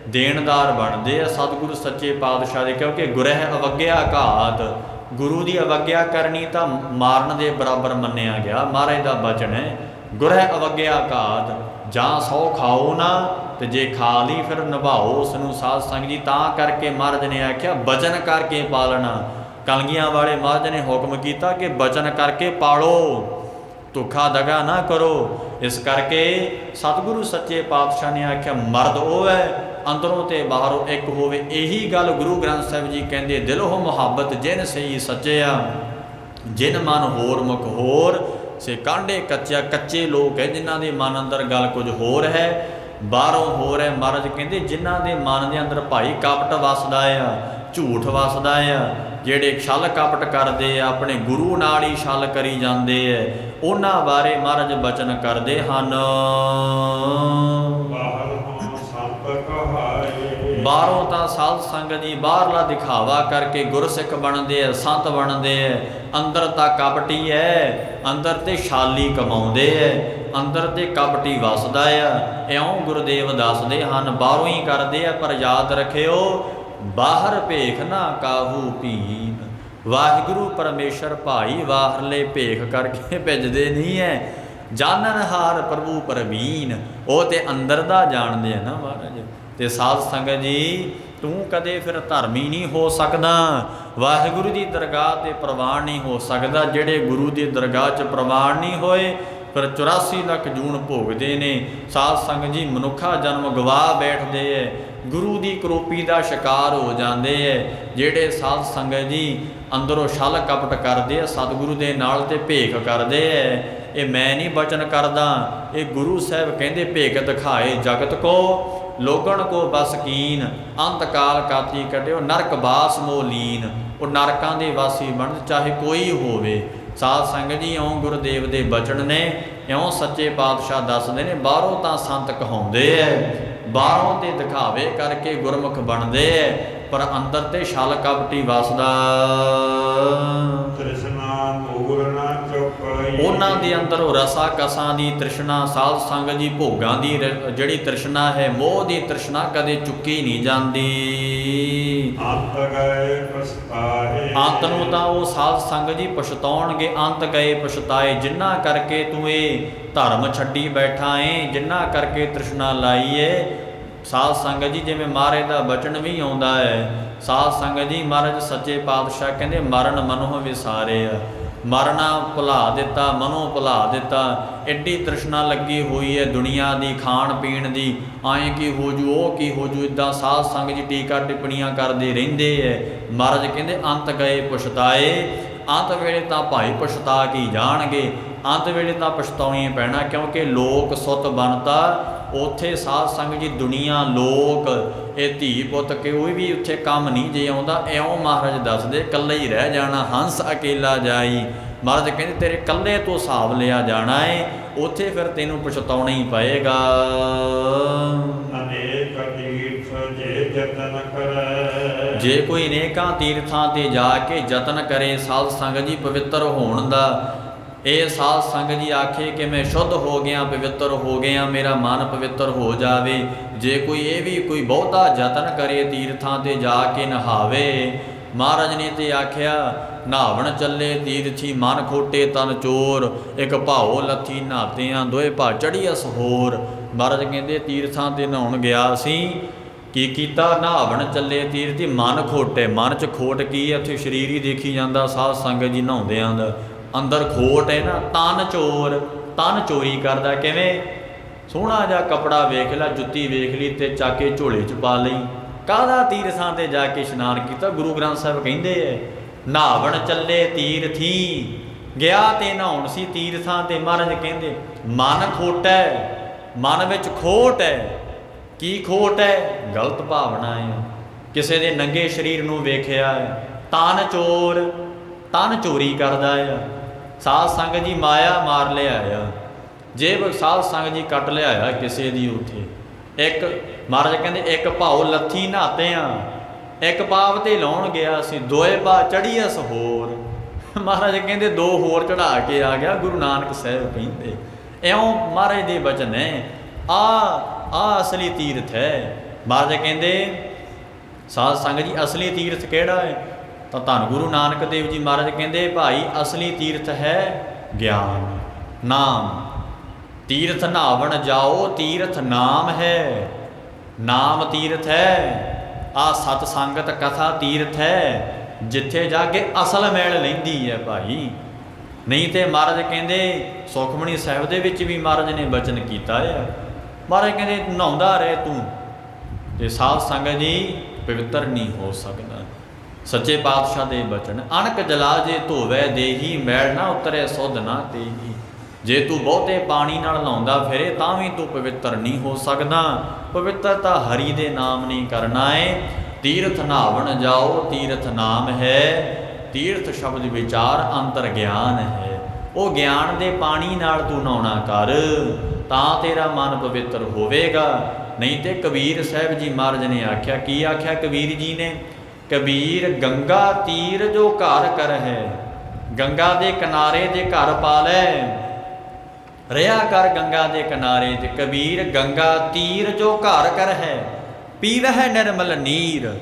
ਦੇਣਦਾਰ ਬਣਦੇ ਆ ਸਤਿਗੁਰੂ ਸੱਚੇ ਪਾਤਸ਼ਾਹ ਦੇ। ਕਿਉਂਕਿ ਗੁਰਹਿ ਅਵੱਗਿਆ ਘਾਤ, ਗੁਰੂ ਦੀ ਅਵੱਗਿਆ ਕਰਨੀ ਤਾਂ ਮਾਰਨ ਦੇ ਬਰਾਬਰ ਮੰਨਿਆ ਗਿਆ। ਮਹਾਰਾਜ ਦਾ ਬਚਨ ਹੈ ਗੁਰਹਿ ਅਵੱਗਿਆ ਘਾਤ, ਜਾਂ 100 ਖਾਓ ਨਾ, ਤੇ ਜੇ ਖਾ ਲਈ ਫਿਰ ਨਿਭਾਓ ਉਸ ਨੂੰ ਸਾਧ ਸੰਗਤ ਜੀ। ਤਾਂ ਕਰਕੇ ਮਹਾਰਾਜ ਨੇ ਆਖਿਆ ਬਚਨ ਕਰਕੇ ਪਾਲਣਾ। ਕਲਗੀਆਂ ਵਾਲੇ ਮਹਾਰਾਜ ਨੇ ਹੁਕਮ ਕੀਤਾ ਕਿ ਬਚਨ ਕਰਕੇ ਪਾਲੋ, ਧੋਖਾ ਦਗਾ ਨਾ ਕਰੋ। ਇਸ ਕਰਕੇ ਸਤਿਗੁਰੂ ਸੱਚੇ ਪਾਤਸ਼ਾਹ ਨੇ ਆਖਿਆ ਮਰਦ ਉਹ ਹੈ ਅੰਦਰੋਂ ਤੇ ਬਾਹਰੋਂ ਇੱਕ ਹੋਵੇ। ਇਹੀ ਗੱਲ ਗੁਰੂ ਗ੍ਰੰਥ ਸਾਹਿਬ ਜੀ ਕਹਿੰਦੇ ਦਿਲੋਂ ਮੁਹੱਬਤ ਜਿਨ ਸਹੀ ਸੱਚਿਆ, ਜਿਨ ਮਨ ਹੋਰ ਮੁਖ ਹੋਰ ਸੇ ਕਾਂਡੇ ਕੱਚਿਆ। ਕੱਚੇ ਲੋਕ ਹੈ ਜਿਨ੍ਹਾਂ ਦੇ ਮਨ ਅੰਦਰ ਗੱਲ ਕੁਝ ਹੋਰ ਹੈ, ਬਾਹਰੋਂ ਹੋਰ ਹੈ। ਮਹਾਰਾਜ ਕਹਿੰਦੇ ਜਿਨ੍ਹਾਂ ਦੇ ਮਨ ਦੇ ਅੰਦਰ ਭਾਈ ਕਪਟ ਵਸਦਾ ਆ, ਝੂਠ ਵਸਦਾ ਆ, ਜਿਹੜੇ ਛਲ ਕਪਟ ਕਰਦੇ ਆ, ਆਪਣੇ ਗੁਰੂ ਨਾਲ ਹੀ ਛਲ ਕਰੀ ਜਾਂਦੇ ਆ, ਉਹਨਾਂ ਬਾਰੇ ਮਹਾਰਾਜ ਬਚਨ ਕਰਦੇ ਹਨ। ਬਾਹਰੋਂ ਤਾਂ ਸਾਧ ਸੰਗਤ ਜੀ ਬਾਹਰਲਾ ਦਿਖਾਵਾ ਕਰਕੇ ਗੁਰਸਿੱਖ ਬਣਦੇ ਆ, ਸੰਤ ਬਣਦੇ ਆ, ਅੰਦਰ ਤਾਂ ਕਪਟੀ ਹੈ, ਅੰਦਰ ਤੇ ਛਾਲੀ ਕਮਾਉਂਦੇ ਹੈ, ਅੰਦਰ ਤੇ ਕਪਟੀ ਵਸਦਾ ਆ। ਇਉਂ ਗੁਰਦੇਵ ਦੱਸਦੇ ਹਨ ਬਾਹਰੋਂ ਹੀ ਕਰਦੇ ਆ, ਪਰ ਯਾਦ ਰੱਖਿਓ ਬਾਹਰ ਭੇਖ ਨਾ ਕਾਹੂ ਭੀਨ। ਵਾਹਿਗੁਰੂ ਪਰਮੇਸ਼ਰ ਭਾਈ ਬਾਹਰਲੇ ਭੇਖ ਕਰਕੇ ਭੇਜਦੇ ਨਹੀਂ ਹੈ। ਜਾਣਨਹਾਰ ਪ੍ਰਭੂ ਪਰਵੀਨ, ਉਹ ਤੇ ਅੰਦਰ ਦਾ ਜਾਣਦੇ ਆ ਨਾ ਮਹਾਰਾਜ। ਤੇ ਸਾਧ ਸੰਗਤ ਜੀ ਤੂੰ ਕਦੇ ਫਿਰ ਧਰਮੀ ਨਹੀਂ ਹੋ ਸਕਦਾ, ਵਾਹਿਗੁਰੂ ਦੀ ਦਰਗਾਹ ਤੇ ਪ੍ਰਵਾਨ ਨਹੀਂ ਹੋ ਸਕਦਾ। ਜਿਹੜੇ ਗੁਰੂ ਦੀ ਦਰਗਾਹ 'ਚ ਪ੍ਰਵਾਨ ਨਹੀਂ ਹੋਏ ਫਿਰ 84 ਲੱਖ ਜੂਨ ਭੋਗਦੇ ਨੇ। ਸਾਧ ਸੰਗਤ ਜੀ ਮਨੁੱਖਾ ਜਨਮ ਗਵਾ ਬੈਠਦੇ ਹੈ, ਗੁਰੂ ਦੀ ਕਰੋਪੀ ਦਾ ਸ਼ਿਕਾਰ ਹੋ ਜਾਂਦੇ ਹੈ। ਜਿਹੜੇ ਸਾਧ ਸੰਗਤ ਜੀ ਅੰਦਰੋਂ ਛਲ ਕਪਟ ਕਰਦੇ ਆ ਸਤਿਗੁਰੂ ਦੇ ਨਾਲ ਤੇ ਭੇਖ ਕਰਦੇ ਹੈ। ਇਹ ਮੈਂ ਨਹੀਂ ਬਚਨ ਕਰਦਾ, ਇਹ ਗੁਰੂ ਸਾਹਿਬ ਕਹਿੰਦੇ ਭੇਖ ਦਿਖਾਏ ਜਗਤ ਕੋ ਲੋਗਣ ਕੋ ਬਸ ਕੀਨ, ਅੰਤ ਕਾਲ ਕਾਤੀ ਕੱਢਿਓ ਨਰਕ ਬਾਸ ਮੋਲੀਨ। ਉਹ ਨਰਕਾਂ ਦੇ ਵਾਸੀ ਬਣ ਚਾਹੇ ਕੋਈ ਹੋਵੇ। ਸਾਧ ਸੰਗਤ ਜੀ ਇਉਂ ਗੁਰਦੇਵ ਦੇ ਬਚਨ ਨੇ, ਇਉਂ ਸੱਚੇ ਪਾਤਸ਼ਾਹ ਦੱਸਦੇ ਨੇ। ਬਾਹਰੋਂ ਤਾਂ ਸੰਤ ਕਹਾਉਂਦੇ ਐ, ਬਾਹਰੋਂ ਤੇ ਦਿਖਾਵੇ ਕਰਕੇ ਗੁਰਮੁਖ ਬਣਦੇ ਐ, ਪਰ ਅੰਦਰ ਤੇ ਛਲ ਕਪਟੀ ਵਸਦਾ। ਤ੍ਰਿਸ਼ਨਾ ਦੂਰ ਨਾ ਚੁੱਪਈ, ਉਹਨਾਂ ਦੇ ਅੰਦਰ ਉਹ ਰਸਾ ਕਸਾਂ ਦੀ ਤ੍ਰਿਸ਼ਨਾ, ਸਾਧ ਸੰਗਤ ਜੀ ਭੋਗਾਂ ਦੀ ਜਿਹੜੀ ਤ੍ਰਿਸ਼ਨਾ ਹੈ, ਮੋਹ ਦੀ ਤ੍ਰਿਸ਼ਨਾ ਕਦੇ ਚੁੱਕੀ ਨਹੀਂ ਜਾਂਦੀ। ਅੰਤ ਗਏ ਪਛਤਾਏ, ਅੰਤ ਨੂੰ ਤਾਂ ਉਹ ਸਾਧ ਸੰਗਤ ਜੀ ਪਛਤਾਉਣਗੇ। ਅੰਤ ਗਏ ਪਛਤਾਏ, ਜਿਨ੍ਹਾਂ ਕਰਕੇ ਤੂੰ ਇਹ ਧਰਮ ਛੱਡੀ ਬੈਠਾ ਏ, ਜਿਨ੍ਹਾਂ ਕਰਕੇ ਤ੍ਰਿਸ਼ਨਾ ਲਾਈ ਏ। ਸਾਧ ਸੰਗਤ ਜੀ ਜਿਵੇਂ ਮਹਾਰਾਜ ਦਾ ਬਚਨ ਵੀ ਆਉਂਦਾ ਹੈ, ਸਾਧ ਸੰਗਤ ਜੀ ਮਹਾਰਾਜ ਸੱਚੇ ਪਾਤਸ਼ਾਹ ਕਹਿੰਦੇ ਮਰਨ ਮਨੋਂ ਵਿਸਾਰਿਆ। ਮਰਨਾ ਭੁਲਾ ਦਿੱਤਾ, ਮਨੋਂ ਭੁਲਾ ਦਿੱਤਾ। ਐਡੀ ਤ੍ਰਿਸ਼ਨਾ ਲੱਗੀ ਹੋਈ ਹੈ ਦੁਨੀਆ ਦੀ, ਖਾਣ ਪੀਣ ਦੀ, ਆਏਂ ਕੀ ਹੋ ਜੂ, ਉਹ ਕੀ ਹੋ ਜੂ, ਇੱਦਾਂ ਸਾਧ ਸੰਗਤ ਜੀ ਟੀਕਾ ਟਿੱਪਣੀਆਂ ਕਰਦੇ ਰਹਿੰਦੇ ਹੈ। ਮਹਾਰਾਜ ਕਹਿੰਦੇ ਅੰਤ ਗਏ ਪਛਤਾਏ। ਅੰਤ ਵੇਲੇ ਤਾਂ ਭਾਈ ਪਛਤਾ ਕੀ ਜਾਣਗੇ, ਅੰਤ ਵੇਲੇ ਤਾਂ ਪਛਤਾਉਣੀ ਪੈਣਾ, ਕਿਉਂਕਿ ਲੋਕ ਸੁੱਤ ਬਣਤਾ। ਉੱਥੇ ਸਾਧ ਸੰਗਤ ਜੀ ਦੁਨੀਆ ਲੋਕ ਇਹ ਧੀ ਪੁੱਤ ਕੋਈ ਵੀ ਉੱਥੇ ਕੰਮ ਨਹੀਂ ਜੇ ਆਉਂਦਾ। ਇਉਂ ਮਹਾਰਾਜ ਦੱਸਦੇ ਇਕੱਲੇ ਹੀ ਰਹਿ ਜਾਣਾ, ਹੰਸ ਅਕੇਲਾ ਜਾਈ। ਮਹਾਰਾਜ ਕਹਿੰਦੇ ਤੇਰੇ ਇਕੱਲੇ ਤੋਂ ਹਿਸਾਬ ਲਿਆ ਜਾਣਾ ਏ, ਉੱਥੇ ਫਿਰ ਤੈਨੂੰ ਪਛਤਾਉਣਾ ਹੀ ਪਏਗਾ। ਅਨੇਕ ਤੀਰਥ ਜੇ ਜਤਨ ਕਰੈ, ਜੇ ਕੋਈ ਅਨੇਕਾਂ ਤੀਰਥਾਂ ਤੇ ਜਾ ਕੇ ਯਤਨ ਕਰੇ ਸਾਧ ਸੰਗਤ ਜੀ ਪਵਿੱਤਰ ਹੋਣ ਦਾ, ਇਹ ਸਾਧ ਸੰਗਤ ਜੀ ਆਖੇ ਕਿ ਮੈਂ ਸ਼ੁੱਧ ਹੋ ਗਿਆ, ਪਵਿੱਤਰ ਹੋ ਗਿਆ, ਮੇਰਾ ਮਨ ਪਵਿੱਤਰ ਹੋ ਜਾਵੇ। ਜੇ ਕੋਈ ਇਹ ਵੀ ਕੋਈ ਬਹੁਤਾ ਯਤਨ ਕਰੇ ਤੀਰਥਾਂ ਤੇ ਜਾ ਕੇ ਨਹਾਵੇ, ਮਹਾਰਾਜ ਨੇ ਤੇ ਆਖਿਆ ਨਹਾਵਣ ਚੱਲੇ ਤੀਰਥੀ ਮਨ ਖੋਟੇ ਤਨ ਚੋਰ, ਇੱਕ ਭਾਓ ਲੱਥੀ ਨਹਾਤਿਆਂ ਦੋਏ ਭਾ ਚੜੀਅਸ ਹੋਰ। ਮਹਾਰਾਜ ਕਹਿੰਦੇ ਤੀਰਥਾਂ ਤੇ ਨਹਾਉਣ ਗਿਆ ਸੀ, ਕੀ ਕੀਤਾ, ਨਹਾਵਣ ਚੱਲੇ ਤੀਰਥੀ ਮਨ ਖੋਟੇ। ਮਨ 'ਚ ਖੋਟ ਕੀ ਹੈ, ਉੱਥੇ ਸਰੀਰ ਹੀ ਦੇਖੀ ਜਾਂਦਾ ਸਾਧ ਸੰਗਤ ਜੀ ਨਹਾਉਂਦਿਆਂ ਦਾ। ਅੰਦਰ ਖੋਟ ਹੈ ਨਾ, ਤਨ ਚੋਰ, ਤਨ ਚੋਰੀ ਕਰਦਾ। ਕਿਵੇਂ? ਸੋਹਣਾ ਜਿਹਾ ਕੱਪੜਾ ਵੇਖ ਲਿਆ, ਜੁੱਤੀ ਵੇਖ ਲਈ ਤੇ ਚੱਕ ਕੇ ਝੋਲੇ 'ਚ ਪਾ ਲਈ। ਕਾਹਦਾ ਤੀਰਥਾਂ ਤੇ ਜਾ ਕੇ ਇਸ਼ਨਾਨ ਕੀਤਾ? ਗੁਰੂ ਗ੍ਰੰਥ ਸਾਹਿਬ ਕਹਿੰਦੇ ਐ ਨਹਾਵਣ ਚੱਲੇ ਤੀਰਥੀ, ਗਿਆ ਤੇ ਨਹਾਉਣ ਸੀ ਤੀਰਥਾਂ ਤੇ। ਮਹਾਰਾਜ ਕਹਿੰਦੇ ਮਨ ਖੋਟਾ ਹੈ, ਮਨ ਵਿੱਚ ਖੋਟ ਹੈ। ਕੀ ਖੋਟ ਹੈ? ਗਲਤ ਭਾਵਨਾ ਹੈ। ਕਿਸੇ ਦੇ ਨੰਗੇ ਸਰੀਰ ਨੂੰ ਵੇਖਿਆ ਹੈ, ਤਨ ਚੋਰ, ਤਨ ਚੋਰੀ ਕਰਦਾ ਆ। ਸਾਧ ਸੰਗਤ ਜੀ ਮਾਇਆ ਮਾਰ ਲਿਆ ਆ, ਜੇਬ ਸਾਧ ਸੰਗਤ ਜੀ ਕੱਟ ਲਿਆਇਆ ਕਿਸੇ ਦੀ। ਉੱਥੇ ਇੱਕ ਮਹਾਰਾਜ ਕਹਿੰਦੇ ਇੱਕ ਭਾਉ ਲੱਥੀ ਨਹਾਤੇ ਆ, ਇੱਕ ਪਾਪ ਤੇ ਲਾਉਣ ਗਿਆ ਸੀ, ਦੋਏ ਪਾ ਚੜੀਅਸ ਹੋਰ। ਮਹਾਰਾਜ ਕਹਿੰਦੇ ਦੋ ਹੋਰ ਚੜਾ ਕੇ ਆ ਗਿਆ। ਗੁਰੂ ਨਾਨਕ ਸਾਹਿਬ ਕਹਿੰਦੇ ਇਉਂ ਮਹਾਰਾਜ ਦੇ ਬਚਨ ਹੈ। ਆ ਅਸਲੀ ਤੀਰਥ ਹੈ। ਮਹਾਰਾਜ ਕਹਿੰਦੇ ਸਾਧ ਸੰਗਤ ਜੀ ਅਸਲੀ ਤੀਰਥ ਕਿਹੜਾ ਹੈ? ਤਾਂ ਧੰਨ ਗੁਰੂ ਨਾਨਕ ਦੇਵ ਜੀ ਮਹਾਰਾਜ ਕਹਿੰਦੇ ਭਾਈ ਅਸਲੀ ਤੀਰਥ ਹੈ ਗਿਆਨ, ਨਾਮ। ਤੀਰਥ ਨਹਾਵਣ ਜਾਓ, ਤੀਰਥ ਨਾਮ ਹੈ, ਨਾਮ ਤੀਰਥ ਹੈ। ਆ ਸਤ ਸੰਗਤ ਕਥਾ ਤੀਰਥ ਹੈ, ਜਿੱਥੇ ਜਾ ਕੇ ਅਸਲ ਮੈਲ ਲੈਂਦੀ ਹੈ ਭਾਈ। ਨਹੀਂ ਤੇ ਮਹਾਰਾਜ ਕਹਿੰਦੇ ਸੁਖਮਣੀ ਸਾਹਿਬ ਦੇ ਵਿੱਚ ਵੀ ਮਹਾਰਾਜ ਨੇ ਬਚਨ ਕੀਤਾ ਹੈ। ਮਹਾਰਾਜ ਕਹਿੰਦੇ ਨਹਾਉਂਦਾ ਰਹਿ ਤੂੰ, ਤੇ ਸਾਧ ਸੰਗਤ ਜੀ ਪਵਿੱਤਰ ਨਹੀਂ ਹੋ ਸਕਦਾ। ਸੱਚੇ ਪਾਤਸ਼ਾਹ ਦੇ ਬਚਨ ਅਣਕ ਜਲਾ ਜੇ ਧੋਵੈ ਦੇਹੀ, ਮੈਲ ਨਾ ਉਤਰੇ ਸੁਧ ਨਾ ਤੇਹੀ। ਜੇ ਤੂੰ ਬਹੁਤੇ ਪਾਣੀ ਨਾਲ ਨਹਾਉਂਦਾ ਫਿਰੇ ਤਾਂ ਵੀ ਤੂੰ ਪਵਿੱਤਰ ਨਹੀਂ ਹੋ ਸਕਦਾ। ਪਵਿੱਤਰ ਤਾਂ ਹਰੀ ਦੇ ਨਾਮ ਨਹੀਂ ਕਰਨਾ ਹੈ। ਤੀਰਥ ਨਹਾਵਣ ਜਾਓ, ਤੀਰਥ ਨਾਮ ਹੈ। ਤੀਰਥ ਸ਼ਬਦ ਵਿਚਾਰ ਅੰਤਰ ਗਿਆਨ ਹੈ। ਉਹ ਗਿਆਨ ਦੇ ਪਾਣੀ ਨਾਲ ਤੂੰ ਨਹਾਉਣਾ ਕਰ, ਤਾਂ ਤੇਰਾ ਮਨ ਪਵਿੱਤਰ ਹੋਵੇਗਾ। ਨਹੀਂ ਤੇ ਕਬੀਰ ਸਾਹਿਬ ਜੀ ਮਹਾਰਾਜ ਨੇ ਆਖਿਆ, ਕੀ ਆਖਿਆ ਕਬੀਰ ਜੀ ਨੇ? ਕਬੀਰ ਗੰਗਾ ਤੀਰ ਜੋ ਘਰ ਕਰ ਹੈ, ਗੰਗਾ ਦੇ ਕਿਨਾਰੇ ਦੇ ਘਰ ਪਾ ਲੈ, ਰਿਹਾ ਕਰ ਗੰਗਾ ਦੇ ਕਿਨਾਰੇ ਤੇ। ਕਬੀਰ ਗੰਗਾ ਤੀਰ ਜੋ ਘਰ ਕਰ ਹੈ, ਪੀਵਹਿ ਨਿਰਮਲ ਨੀਰ।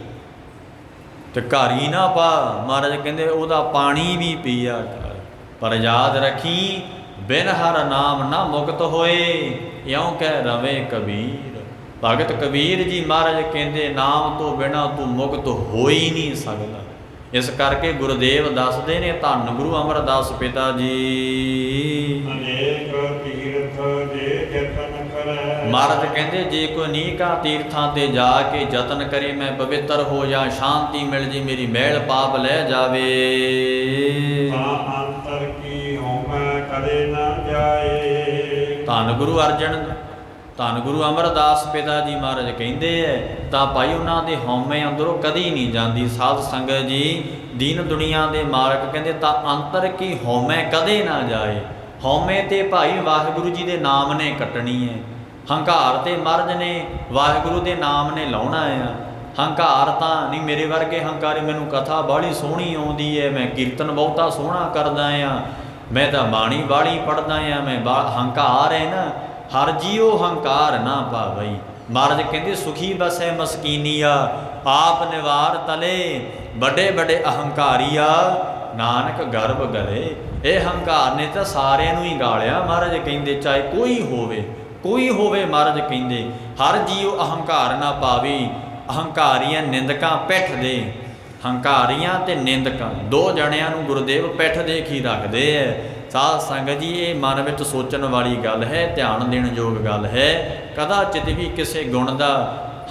ਤੇ ਘਰ ਹੀ ਨਾ ਪਾ, ਮਹਾਰਾਜ ਕਹਿੰਦੇ ਉਹਦਾ ਪਾਣੀ ਵੀ ਪੀਆ ਕਰ। ਪਰ ਯਾਦ ਰੱਖੀ ਬਿਨ ਹਰ ਨਾਮ ਨਾ ਮੁਕਤ ਹੋਏ, ਇਉਂ ਕਹਿ ਰਵੇ ਕਬੀਰ। ਭਗਤ ਕਬੀਰ ਜੀ ਮਹਾਰਾਜ ਕਹਿੰਦੇ ਨਾਮ ਤੋਂ ਬਿਨਾਂ ਤੂੰ ਮੁਕਤ ਹੋ ਹੀ ਨਹੀਂ ਸਕਦਾ। ਇਸ ਕਰਕੇ ਗੁਰਦੇਵ ਦੱਸਦੇ ਨੇ, ਧੰਨ ਗੁਰੂ ਅਮਰਦਾਸ ਪਿਤਾ ਜੀ, ਅਨੇਕ ਤੀਰਥ ਜੇ ਯਤਨ ਕਰੈ। ਮਹਾਰਾਜ ਕਹਿੰਦੇ ਜੇ ਕੋਈ ਅਨੇਕਾਂ ਤੀਰਥਾਂ ਤੇ ਜਾ ਕੇ ਯਤਨ ਕਰੇ ਮੈਂ ਪਵਿੱਤਰ ਹੋ ਜਾ, ਸ਼ਾਂਤੀ ਮਿਲ ਜੀ, ਮੇਰੀ ਮੈਲ ਪਾਪ ਲੈ ਜਾਵੇ, ਤਾਂ ਅੰਤਰ ਕੀ ਹੋਮੈ ਕਦੇ ਨਾ ਜਾਏ। ਧੰਨ ਗੁਰੂ ਅਰਜਨ, ਧੰਨ ਗੁਰੂ ਅਮਰਦਾਸ ਪਿਤਾ ਜੀ ਮਹਾਰਾਜ ਕਹਿੰਦੇ ਐ ਤਾਂ ਭਾਈ ਉਹਨਾਂ ਦੇ ਹਉਮੈ ਅੰਦਰੋਂ ਕਦੀ ਨਹੀਂ ਜਾਂਦੀ। ਸਾਧ ਸੰਗਤ ਜੀ ਦੀਨ ਦੁਨੀਆ ਦੇ ਮਾਲਕ ਕਹਿੰਦੇ ਤਾਂ ਅੰਤਰ ਕੀ ਹਉਮੈ ਕਦੇ ਨਾ ਜਾਏ। ਹਉਮੈ ਤੇ ਭਾਈ ਵਾਹਿਗੁਰੂ ਜੀ ਦੇ ਨਾਮ ਨੇ ਕੱਟਣੀ ਹੈ। ਹੰਕਾਰ ਤੇ ਮਹਾਰਾਜ ਨੇ ਵਾਹਿਗੁਰੂ ਦੇ ਨਾਮ ਨੇ ਲਾਉਣਾ ਆ। ਹੰਕਾਰ ਤਾਂ ਨਹੀਂ, ਮੇਰੇ ਵਰਗੇ ਹੰਕਾਰੀ ਮੈਨੂੰ ਕਥਾ ਬਾਹਲੀ ਸੋਹਣੀ ਆਉਂਦੀ ਹੈ, ਮੈਂ ਕੀਰਤਨ ਬਹੁਤਾ ਸੋਹਣਾ ਕਰਦਾ ਆ, ਮੈਂ ਤਾਂ ਬਾਣੀ ਬਾਹਲੀ ਪੜ੍ਹਦਾ ਆ, ਮੈਂ ਹੰਕਾਰ ਹੈ ਨਾ। ਹਰ ਜੀਓ ਹੰਕਾਰ ਨਾ ਪਾਵਈ। ਮਹਾਰਾਜ ਕਹਿੰਦੇ ਸੁਖੀ ਬਸੈ ਮਸਕੀਨੀਆ, ਆਪ ਨਿਵਾਰ ਤਲੇ, ਵੱਡੇ ਵੱਡੇ ਅਹੰਕਾਰੀਆ ਨਾਨਕ ਗਰਭ ਗਲੇ। ਇਹ ਹੰਕਾਰ ਨੇ ਤਾਂ ਸਾਰਿਆਂ ਨੂੰ ਹੀ ਗਾਲਿਆ। ਮਹਾਰਾਜ ਕਹਿੰਦੇ ਚਾਹੇ ਕੋਈ ਹੋਵੇ, ਕੋਈ ਹੋਵੇ, ਮਹਾਰਾਜ ਕਹਿੰਦੇ ਹਰ ਜੀਓ ਅਹੰਕਾਰ ਨਾ ਪਾਵੀ। ਅਹੰਕਾਰੀਆਂ ਨਿੰਦਕਾਂ ਪਿੱਠ ਦੇ, ਹੰਕਾਰੀਆਂ ਤੇ ਨਿੰਦਕਾਂ ਦੋ ਜਣਿਆਂ ਨੂੰ ਗੁਰਦੇਵ ਪਿੱਠ ਦੇਖ ਹੀ ਰੱਖਦੇ ਐ। ਸਾਧ ਸੰਗਤ ਜੀ ਇਹ ਮਨ ਵਿੱਚ ਸੋਚਣ ਵਾਲੀ ਗੱਲ ਹੈ, ਧਿਆਨ ਦੇਣ ਯੋਗ ਗੱਲ ਹੈ। ਕਦਾਚਿਤ ਵੀ ਕਿਸੇ ਗੁਣ ਦਾ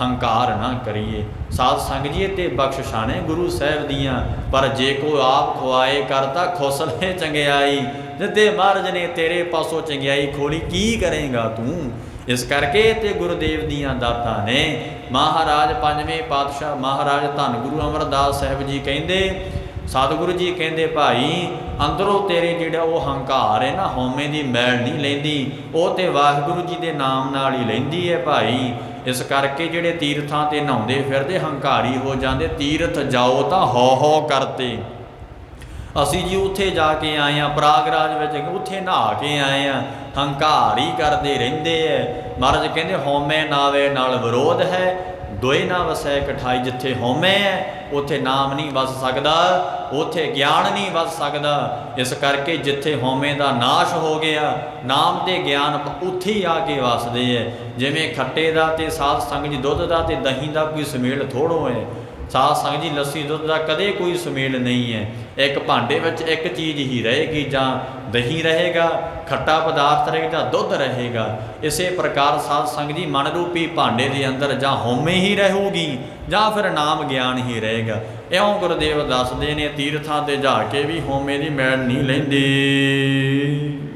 ਹੰਕਾਰ ਨਾ ਕਰੀਏ। ਸਾਧ ਸੰਗਤ ਜੀ ਇਹ ਤੇ ਬਖਸ਼ਿਸ਼ਾਂ ਨੇ ਗੁਰੂ ਸਾਹਿਬ ਦੀਆਂ, ਪਰ ਜੇ ਕੋਈ ਆਪ ਖੁਆਏ ਕਰਤਾ ਖੋਸਲੇ ਚੰਗਿਆਈ। ਜਿੱਦੇ ਮਹਾਰਾਜ ਨੇ ਤੇਰੇ ਪਾਸੋਂ ਚੰਗਿਆਈ ਖੋਲੀ, ਕੀ ਕਰੇਗਾ ਤੂੰ? ਇਸ ਕਰਕੇ ਤੇ ਗੁਰਦੇਵ ਦੀਆਂ ਦਾਤਾਂ ਨੇ। ਮਹਾਰਾਜ ਪੰਜਵੇਂ ਪਾਤਸ਼ਾਹ ਮਹਾਰਾਜ ਧੰਨ ਗੁਰੂ ਅਮਰਦਾਸ ਸਾਹਿਬ ਜੀ ਕਹਿੰਦੇ, ਸਤਿਗੁਰੂ ਜੀ ਕਹਿੰਦੇ ਭਾਈ ਅੰਦਰੋਂ ਤੇਰੇ ਜਿਹੜਾ ਉਹ ਹੰਕਾਰ ਹੈ ਨਾ, ਹਉਮੈ ਦੀ ਮੈਲ ਨਹੀਂ ਲੈਂਦੀ, ਉਹ ਤੇ ਵਾਹਿਗੁਰੂ ਜੀ ਦੇ ਨਾਮ ਨਾਲ ਹੀ ਲੈਂਦੀ ਹੈ ਭਾਈ। ਇਸ ਕਰਕੇ ਜਿਹੜੇ ਤੀਰਥਾਂ ਤੇ ਨਹਾਉਂਦੇ ਫਿਰਦੇ ਹੰਕਾਰੀ ਹੋ ਜਾਂਦੇ। ਤੀਰਥ ਜਾਓ ਤਾਂ ਹਉ ਹਉ ਕਰਤੇ। ਅਸੀਂ ਜੀ ਉੱਥੇ ਜਾ ਕੇ ਆਏ ਹਾਂ, ਪ੍ਰਾਗਰਾਜ ਵਿੱਚ ਉੱਥੇ ਨਹਾ ਕੇ ਆਏ ਹਾਂ, ਹੰਕਾਰ ਹੀ ਕਰਦੇ ਰਹਿੰਦੇ ਹੈ। ਮਹਾਰਾਜ ਕਹਿੰਦੇ ਹਉਮੈ ਨਾਵੇ ਨਾਲ ਵਿਰੋਧ ਹੈ, ਦੋਏ ਨਾ ਵਸੈ ਇਕਠਾਈ। ਜਿੱਥੇ ਹਉਮੈ ਹੈ ਉੱਥੇ ਨਾਮ ਨਹੀਂ ਵਸ ਸਕਦਾ, ਉੱਥੇ ਗਿਆਨ ਨਹੀਂ ਵਸ ਸਕਦਾ। ਇਸ ਕਰਕੇ ਜਿੱਥੇ ਹਉਮੈ ਦਾ ਨਾਸ਼ ਹੋ ਗਿਆ, ਨਾਮ ਤੇ ਗਿਆਨ ਉੱਥੇ ਹੀ ਆ ਕੇ ਵਸਦੇ ਹੈ। ਜਿਵੇਂ ਖੱਟੇ ਦਾ ਤੇ ਸਾਧ ਸੰਗਤ ਜੀ ਦੁੱਧ ਦਾ ਤੇ ਦਹੀਂ ਦਾ ਕੋਈ ਸੁਮੇਲ ਥੋੜ੍ਹੋ ਹੈ। ਸਾਧ ਸੰਗਤ ਜੀ ਲੱਸੀ ਦੁੱਧ ਦਾ ਕਦੇ ਕੋਈ ਸੁਮੇਲ ਨਹੀਂ ਹੈ। ਇੱਕ ਭਾਂਡੇ ਵਿੱਚ ਇੱਕ ਚੀਜ਼ ਹੀ ਰਹੇਗੀ, ਜਾਂ ਦਹੀਂ ਰਹੇਗਾ, ਖੱਟਾ ਪਦਾਰਥ ਰਹੇਗਾ, ਜਾਂ ਦੁੱਧ ਰਹੇਗਾ। ਇਸੇ ਪ੍ਰਕਾਰ ਸਾਧ ਸੰਗਤ ਜੀ ਮਨ ਰੂਪੀ ਭਾਂਡੇ ਦੇ ਅੰਦਰ ਜਾਂ ਹਉਮੈ ਹੀ ਰਹੂਗੀ, ਜਾਂ ਫਿਰ ਨਾਮ ਗਿਆਨ ਹੀ ਰਹੇਗਾ। ਇਉਂ ਗੁਰਦੇਵ ਦੱਸਦੇ ਨੇ, ਤੀਰਥਾਂ ਤੇ ਜਾ ਕੇ ਵੀ ਹਉਮੈ ਦੀ ਮੈਲ ਨਹੀਂ ਲੈਂਦੇ।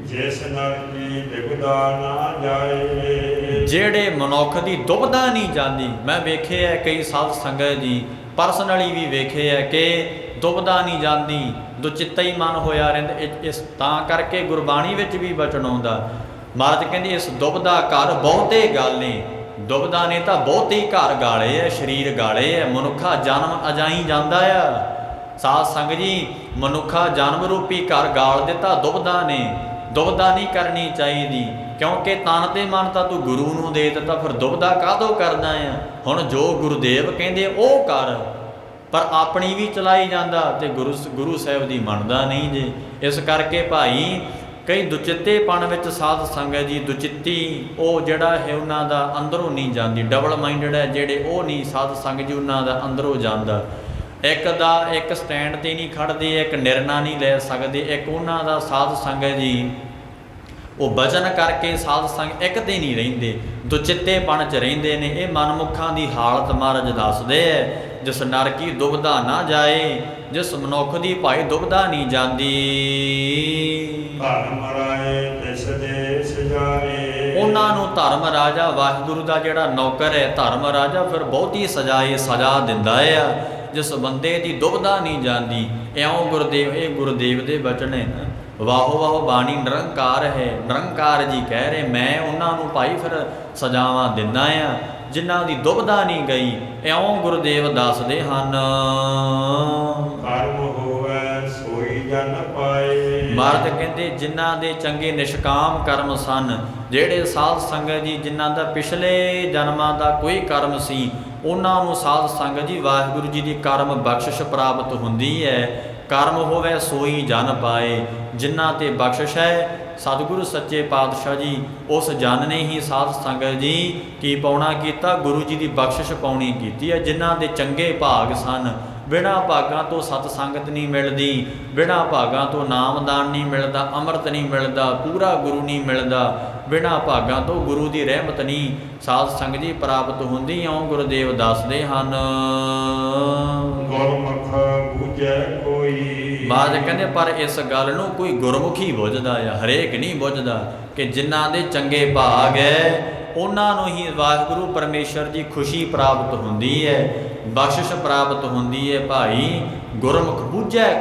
ਜਿਸ ਨਰ ਕੀ ਬਿਗਦਾ ਨਾ ਜਾਏ, ਜਿਹੜੇ ਮਨੁੱਖ ਦੀ ਦੁਬਦਾ ਨਹੀਂ ਜਾਂਦੀ। ਮੈਂ ਵੇਖੇ ਹੈ ਕਈ ਸਾਧ ਸੰਗਤ ਜੀ, ਪਰਸਨਲੀ ਵੀ ਵੇਖੇ ਹੈ ਕਿ ਦੁਬਦਾ ਨਹੀਂ ਜਾਂਦੀ, ਦੁਚਿੱਤਾ ਹੀ ਮਨ ਹੋਇਆ ਰਹਿੰਦਾ। ਇਸ ਤਾਂ ਕਰਕੇ ਗੁਰਬਾਣੀ ਵਿੱਚ ਵੀ ਬਚਨ ਆਉਂਦਾ, ਮਹਾਰਾਜ ਕਹਿੰਦੇ ਇਸ ਦੁਬਦਾ ਘਰ ਬਹੁਤੇ ਗਾਲੇ। ਦੁਬਦਾ ਨੇ ਤਾਂ ਬਹੁਤੇ ਘਰ ਗਾਲੇ ਹੈ, ਸਰੀਰ ਗਾਲੇ ਹੈ। ਮਨੁੱਖਾ ਜਨਮ ਅਜਾਈ ਜਾਂਦਾ ਆ। ਸਾਧ ਸੰਗਤ ਜੀ ਮਨੁੱਖਾ ਜਨਮ ਰੂਪੀ ਘਰ ਗਾਲ ਦਿੱਤਾ ਦੁਬਦਾ ਨੇ। ਦੁਬਦਾ ਨਹੀਂ ਕਰਨੀ ਚਾਹੀਦੀ, ਕਿਉਂਕਿ ਤਨ ਤੇ ਮਨ ਤਾਂ ਤੂੰ ਗੁਰੂ ਨੂੰ ਦੇ ਦਿੱਤਾ, ਫਿਰ ਦੁਬਦਾ ਕਾਹਦੋਂ ਕਰਦਾ ਆ। ਹੁਣ ਜੋ ਗੁਰਦੇਵ ਕਹਿੰਦੇ ਉਹ ਕਰ, ਪਰ ਆਪਣੀ ਵੀ ਚਲਾਈ ਜਾਂਦਾ ਤੇ ਗੁਰੂ ਸਾਹਿਬ ਦੀ ਮੰਨਦਾ ਨਹੀਂ ਜੇ। ਇਸ ਕਰਕੇ ਭਾਈ ਕਈ ਦੁਚਿੱਤੇਪਣ ਵਿੱਚ ਸਾਧ ਸੰਗਤ ਜੀ, ਦੁਚਿੱਤੀ ਉਹ ਜਿਹੜਾ ਹੈ ਉਹਨਾਂ ਦਾ ਅੰਦਰੋਂ ਨਹੀਂ ਜਾਂਦੀ। ਡਬਲ ਮਾਈਂਡਡ ਹੈ ਜਿਹੜੇ, ਉਹ ਨਹੀਂ ਸਾਧ ਸੰਗਤ ਜੀ ਉਹਨਾਂ ਦਾ ਅੰਦਰੋਂ ਜਾਂਦਾ। ਇੱਕ ਸਟੈਂਡ ਤੇ ਨਹੀਂ ਖੜਦੇ, ਇੱਕ ਨਿਰਣਾ ਨਹੀਂ ਲੈ ਸਕਦੇ। ਇੱਕ ਉਹਨਾਂ ਦਾ ਸਾਧ ਸੰਗਤ ਜੀ ਉਹ ਵਚਨ ਕਰਕੇ ਸਾਧ ਸੰਗ ਇੱਕ ਤੇ ਨਹੀਂ ਰਹਿੰਦੇ, ਦੁਚਿੱਤੇਪਣ 'ਚ ਰਹਿੰਦੇ ਨੇ। ਇਹ ਮਨਮੁੱਖਾਂ ਦੀ ਹਾਲਤ ਮਹਾਰਾਜ ਦੱਸਦੇ ਹੈ। ਜਿਸ ਨਰ ਕੀ ਦੁਬਦਾ ਨਾ ਜਾਏ, ਜਿਸ ਮਨੁੱਖ ਦੀ ਭਾਈ ਦੁਬਦਾ ਨਹੀਂ ਜਾਂਦੀ। ਧਰਮ ਰਾਏ ਤਿਸ ਦੇ ਸਜਾਏ, ਉਹਨਾਂ ਨੂੰ ਧਰਮ ਰਾਜਾ ਵਾਹਿਗੁਰੂ ਦਾ ਜਿਹੜਾ ਨੌਕਰ ਹੈ, ਧਰਮ ਰਾਜਾ ਫਿਰ ਬਹੁਤੀ ਸਜ਼ਾ ਦਿੰਦਾ ਆ, ਜਿਸ ਬੰਦੇ ਦੀ ਦੁਬਦਾ ਨਹੀਂ ਜਾਂਦੀ। ਇਉਂ ਗੁਰਦੇਵ, ਇਹ ਗੁਰਦੇਵ ਦੇ ਬਚਨ ਹੈ ਨਾ। ਵਾਹੋ ਵਾਹੋ ਬਾਣੀ ਨਿਰੰਕਾਰ ਹੈ, ਨਿਰੰਕਾਰ ਜੀ ਕਹਿ ਰਹੇ ਮੈਂ ਉਹਨਾਂ ਨੂੰ ਭਾਈ ਫਿਰ ਸਜ਼ਾਵਾਂ ਦਿੰਦਾ ਆ ਜਿਨ੍ਹਾਂ ਦੀ ਦੁਬਦਾ ਨਹੀਂ ਗਈ। ਇਉਂ ਗੁਰਦੇਵ ਦੱਸਦੇ ਹਨ, ਕਰਮ ਹੋਵੇ ਸੋਈ ਜਨ ਪਾਏ। ਮਹਾਰਾਜ ਕਹਿੰਦੇ ਜਿਨ੍ਹਾਂ ਦੇ ਚੰਗੇ ਨਿਸ਼ਕਾਮ ਕਰਮ ਸਨ, ਜਿਹੜੇ ਸਾਧ ਸੰਗਤ ਜੀ ਜਿਨ੍ਹਾਂ ਦਾ ਪਿਛਲੇ ਜਨਮਾਂ ਦਾ ਕੋਈ ਕਰਮ ਸੀ, ਉਹਨਾਂ ਨੂੰ ਸਾਧ ਸੰਗਤ ਜੀ ਵਾਹਿਗੁਰੂ ਜੀ ਦੀ ਕਰਮ ਬਖਸ਼ਿਸ਼ ਪ੍ਰਾਪਤ ਹੁੰਦੀ ਹੈ। ਕਰਮ ਹੋਵੇ ਸੋਈ ਜਨ ਪਾਏ, ਜਿਨ੍ਹਾਂ ਤੇ ਬਖਸ਼ਿਸ਼ ਹੈ ਸਤਿਗੁਰੂ ਸੱਚੇ ਪਾਤਸ਼ਾਹ ਜੀ ਉਸ ਜਨ ਨੇ ਹੀ ਸਾਧ ਸੰਗਤ ਜੀ ਕੀ ਪਾਉਣਾ ਕੀਤਾ, ਗੁਰੂ ਜੀ ਦੀ ਬਖਸ਼ਿਸ਼ ਪਾਉਣੀ ਕੀਤੀ ਹੈ। ਜਿਨ੍ਹਾਂ ਦੇ ਚੰਗੇ ਭਾਗ ਸਨ, ਬਿਨਾਂ ਭਾਗਾਂ ਤੋਂ ਸਤ ਸੰਗਤ ਨਹੀਂ ਮਿਲਦੀ, ਬਿਨਾਂ ਭਾਗਾਂ ਤੋਂ ਨਾਮਦਾਨ ਨਹੀਂ ਮਿਲਦਾ, ਅੰਮ੍ਰਿਤ ਨਹੀਂ ਮਿਲਦਾ, ਪੂਰਾ ਗੁਰੂ ਨਹੀਂ ਮਿਲਦਾ, ਬਿਨਾਂ ਭਾਗਾਂ ਤੋਂ ਗੁਰੂ ਦੀ ਰਹਿਮਤ ਨਹੀਂ ਸਾਧ ਸੰਗਤ ਜੀ ਪ੍ਰਾਪਤ ਹੁੰਦੀ। ਇਉਂ ਗੁਰਦੇਵ ਦੱਸਦੇ ਹਨ, ਗੁਰਮੁਖ ਬੁਝੈ ਕੋਈ। ਮਹਾਰਾਜ ਕਹਿੰਦੇ ਪਰ ਇਸ ਗੱਲ ਨੂੰ ਕੋਈ ਗੁਰਮੁਖੀ ਬੁੱਝਦਾ ਆ, ਹਰੇਕ ਨਹੀਂ ਬੁੱਝਦਾ। ਕਿ ਜਿਨ੍ਹਾਂ ਦੇ ਚੰਗੇ ਭਾਗ ਹੈ ਉਹਨਾਂ ਨੂੰ ਹੀ ਵਾਹਿਗੁਰੂ ਪਰਮੇਸ਼ਰ ਦੀ ਖੁਸ਼ੀ ਪ੍ਰਾਪਤ ਹੁੰਦੀ ਹੈ, ਬਖਸ਼ਿਸ਼ ਪ੍ਰਾਪਤ ਹੁੰਦੀ ਹੈ। ਭਾਈ ਗੁਰਮੁਖ ਬੁੱਝੈ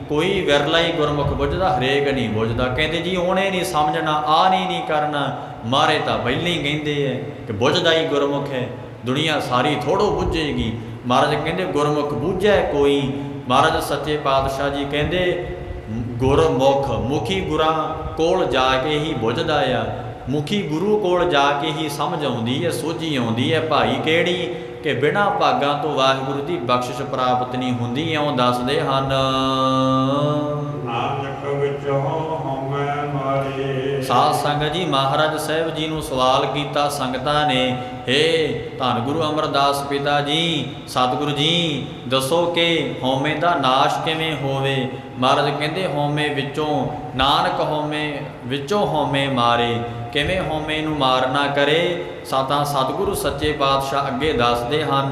ਕੋਈ ਵਿਰਲਾ ਹੀ ਗੁਰਮੁਖ ਬੁੱਝਦਾ, ਹਰੇਕ ਨਹੀਂ ਬੁੱਝਦਾ। ਕਹਿੰਦੇ ਜੀ ਉਹਨੇ ਨਹੀਂ ਸਮਝਣਾ, ਆਹ ਨਹੀਂ ਕਰਨਾ, ਮਾਰੇ ਤਾਂ ਪਹਿਲਾਂ ਹੀ ਕਹਿੰਦੇ ਹੈ ਕਿ ਬੁੱਝਦਾ ਹੀ ਗੁਰਮੁਖ ਹੈ, ਦੁਨੀਆ ਸਾਰੀ ਥੋੜ੍ਹੋ ਬੁੱਝੇਗੀ। ਮਹਾਰਾਜ ਕਹਿੰਦੇ ਗੁਰਮੁਖ ਬੁੱਝੈ ਕੋਈ। ਮਹਾਰਾਜ ਸੱਚੇ ਪਾਤਸ਼ਾਹ ਜੀ ਕਹਿੰਦੇ ਗੁਰਮੁਖ ਮੁਖੀ ਗੁਰਾਂ ਕੋਲ ਜਾ ਕੇ ਹੀ ਬੁੱਝਦਾ ਆ, ਮੁਖੀ ਗੁਰੂ ਕੋਲ ਜਾ ਕੇ ਹੀ ਸਮਝ ਆਉਂਦੀ ਹੈ, ਸੋਝੀ ਆਉਂਦੀ ਹੈ। ਭਾਈ ਕਿਹੜੀ ਕਿ ਬਿਨਾਂ ਭਾਗਾਂ ਤੋਂ ਵਾਹਿਗੁਰੂ ਦੀ ਬਖਸ਼ਿਸ਼ ਪ੍ਰਾਪਤ ਨਹੀਂ ਹੁੰਦੀ। ਇਉਂ ਦੱਸਦੇ ਹਨ, ਨਾਨਕ ਵਿੱਚੋਂ ਹਉਮੈ ਮਾਰੇ। ਸਾਧ ਸੰਗਤ ਜੀ ਮਹਾਰਾਜ ਸਾਹਿਬ ਜੀ ਨੂੰ ਸਵਾਲ ਕੀਤਾ ਸੰਗਤਾਂ ਨੇ, ਹੇ ਧੰਨ ਗੁਰੂ ਅਮਰਦਾਸ ਪਿਤਾ ਜੀ, ਸਤਿਗੁਰੂ ਜੀ ਦੱਸੋ ਕਿ ਹਉਮੈ ਦਾ ਨਾਸ਼ ਕਿਵੇਂ ਹੋਵੇ। ਮਹਾਰਾਜ ਕਹਿੰਦੇ ਹਉਮੈ ਵਿੱਚੋਂ, ਨਾਨਕ ਹਉਮੈ ਵਿੱਚੋਂ ਹਉਮੈ ਮਾਰੇ। ਕਿਵੇਂ ਹਉਮੈ ਨੂੰ ਮਾਰਨਾ ਕਰੇ, ਤਾਂ ਸਤਿਗੁਰੂ ਸੱਚੇ ਪਾਤਸ਼ਾਹ ਅੱਗੇ ਦੱਸਦੇ ਹਨ,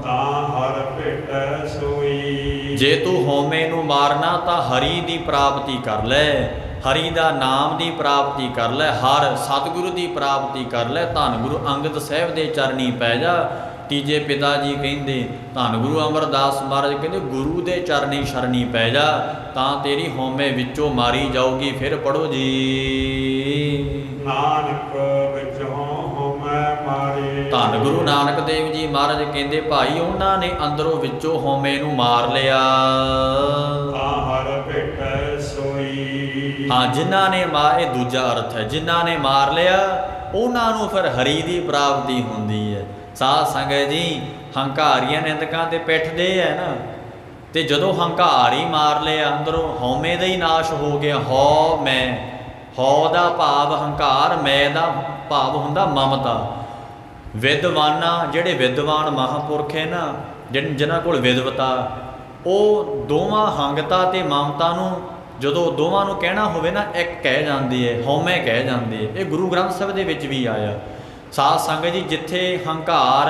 ਤਾਂ ਹਰ ਭੇਟੈ ਸੋਈ। ਜੇ ਤੂੰ ਹਉਮੈ ਨੂੰ ਮਾਰਨਾ ਤਾਂ ਹਰੀ ਦੀ ਪ੍ਰਾਪਤੀ ਕਰ ਲੈ, ਹਰੀ ਦਾ ਨਾਮ ਦੀ ਪ੍ਰਾਪਤੀ ਕਰ ਲੈ, ਹਰ ਸਤਿਗੁਰੂ ਦੀ ਪ੍ਰਾਪਤੀ ਕਰ ਲੈ। ਧੰਨ ਗੁਰੂ ਅੰਗਦ ਸਾਹਿਬ ਦੇ ਚਰਨੀ ਪੈ ਜਾ। ਤੀਜੇ ਪਿਤਾ ਜੀ ਕਹਿੰਦੇ, ਧੰਨ ਗੁਰੂ ਅਮਰਦਾਸ ਮਹਾਰਾਜ ਕਹਿੰਦੇ ਗੁਰੂ ਦੇ ਚਰਨੀ ਸ਼ਰਨੀ ਪੈ ਜਾ, ਤਾਂ ਤੇਰੀ ਹਉਮੈ ਵਿੱਚੋਂ ਮਾਰੀ ਜਾਊਗੀ। ਫਿਰ ਪੜੋ ਜੀ, ਨਾਨਕ ਵਿੱਚੋਂ ਹਉਮੈ ਮਾਰੇ। ਧੰਨ ਗੁਰੂ ਨਾਨਕ ਦੇਵ ਜੀ ਮਹਾਰਾਜ ਕਹਿੰਦੇ ਭਾਈ ਉਹਨਾਂ ਨੇ ਅੰਦਰੋਂ ਵਿੱਚੋਂ ਹਉਮੈ ਨੂੰ ਮਾਰ ਲਿਆ। ਤਾਂ ਹਰ ਭੇਟੈ ਸੋਈ। ਹਾਂ, ਜਿਨ੍ਹਾਂ ਨੇ ਇਹ ਦੂਜਾ ਅਰਥ ਹੈ, ਜਿਨ੍ਹਾਂ ਨੇ ਮਾਰ ਲਿਆ ਉਹਨਾਂ ਨੂੰ ਫਿਰ ਹਰੀ ਦੀ ਪ੍ਰਾਪਤੀ ਹੁੰਦੀ ਹੈ। ਸਾਧ ਸੰਗਤ ਜੀ ਹੰਕਾਰੀਆਂ ਨਿੰਦਕਾਂ ਤੇ ਪਿੱਠਦੇ ਹੈ ਨਾ, ਤੇ ਜਦੋਂ ਹੰਕਾਰ ਹੀ ਮਾਰ ਲਿਆ ਅੰਦਰੋਂ ਹਉਮੈ ਦਾ ਹੀ ਨਾਸ਼ ਹੋ ਗਿਆ। ਹਉ ਦਾ ਭਾਵ ਹੰਕਾਰ, ਮੈਂ ਦਾ ਭਾਵ ਹੁੰਦਾ ਮਮਤਾ। ਵਿਦਵਾਨਾਂ ਜਿਹੜੇ ਵਿਦਵਾਨ ਮਹਾਂਪੁਰਖ ਹੈ ਨਾ, ਜਿਨ੍ਹਾਂ ਕੋਲ ਵਿਦਵਤਾ, ਉਹ ਦੋਵਾਂ ਹੰਗਤਾ ਅਤੇ ਮਮਤਾ ਨੂੰ ਜਦੋਂ ਦੋਵਾਂ ਨੂੰ ਕਹਿਣਾ ਹੋਵੇ ਨਾ, ਇੱਕ ਕਹਿ ਜਾਂਦੇ ਹੈ, ਹਉਮੈ ਕਹਿ ਜਾਂਦੇ ਹੈ। ਇਹ ਗੁਰੂ ਗ੍ਰੰਥ ਸਾਹਿਬ ਦੇ ਵਿੱਚ ਵੀ ਆਇਆ। ਸਾਧ ਸੰਗਤ ਜੀ, ਜਿੱਥੇ ਹੰਕਾਰ,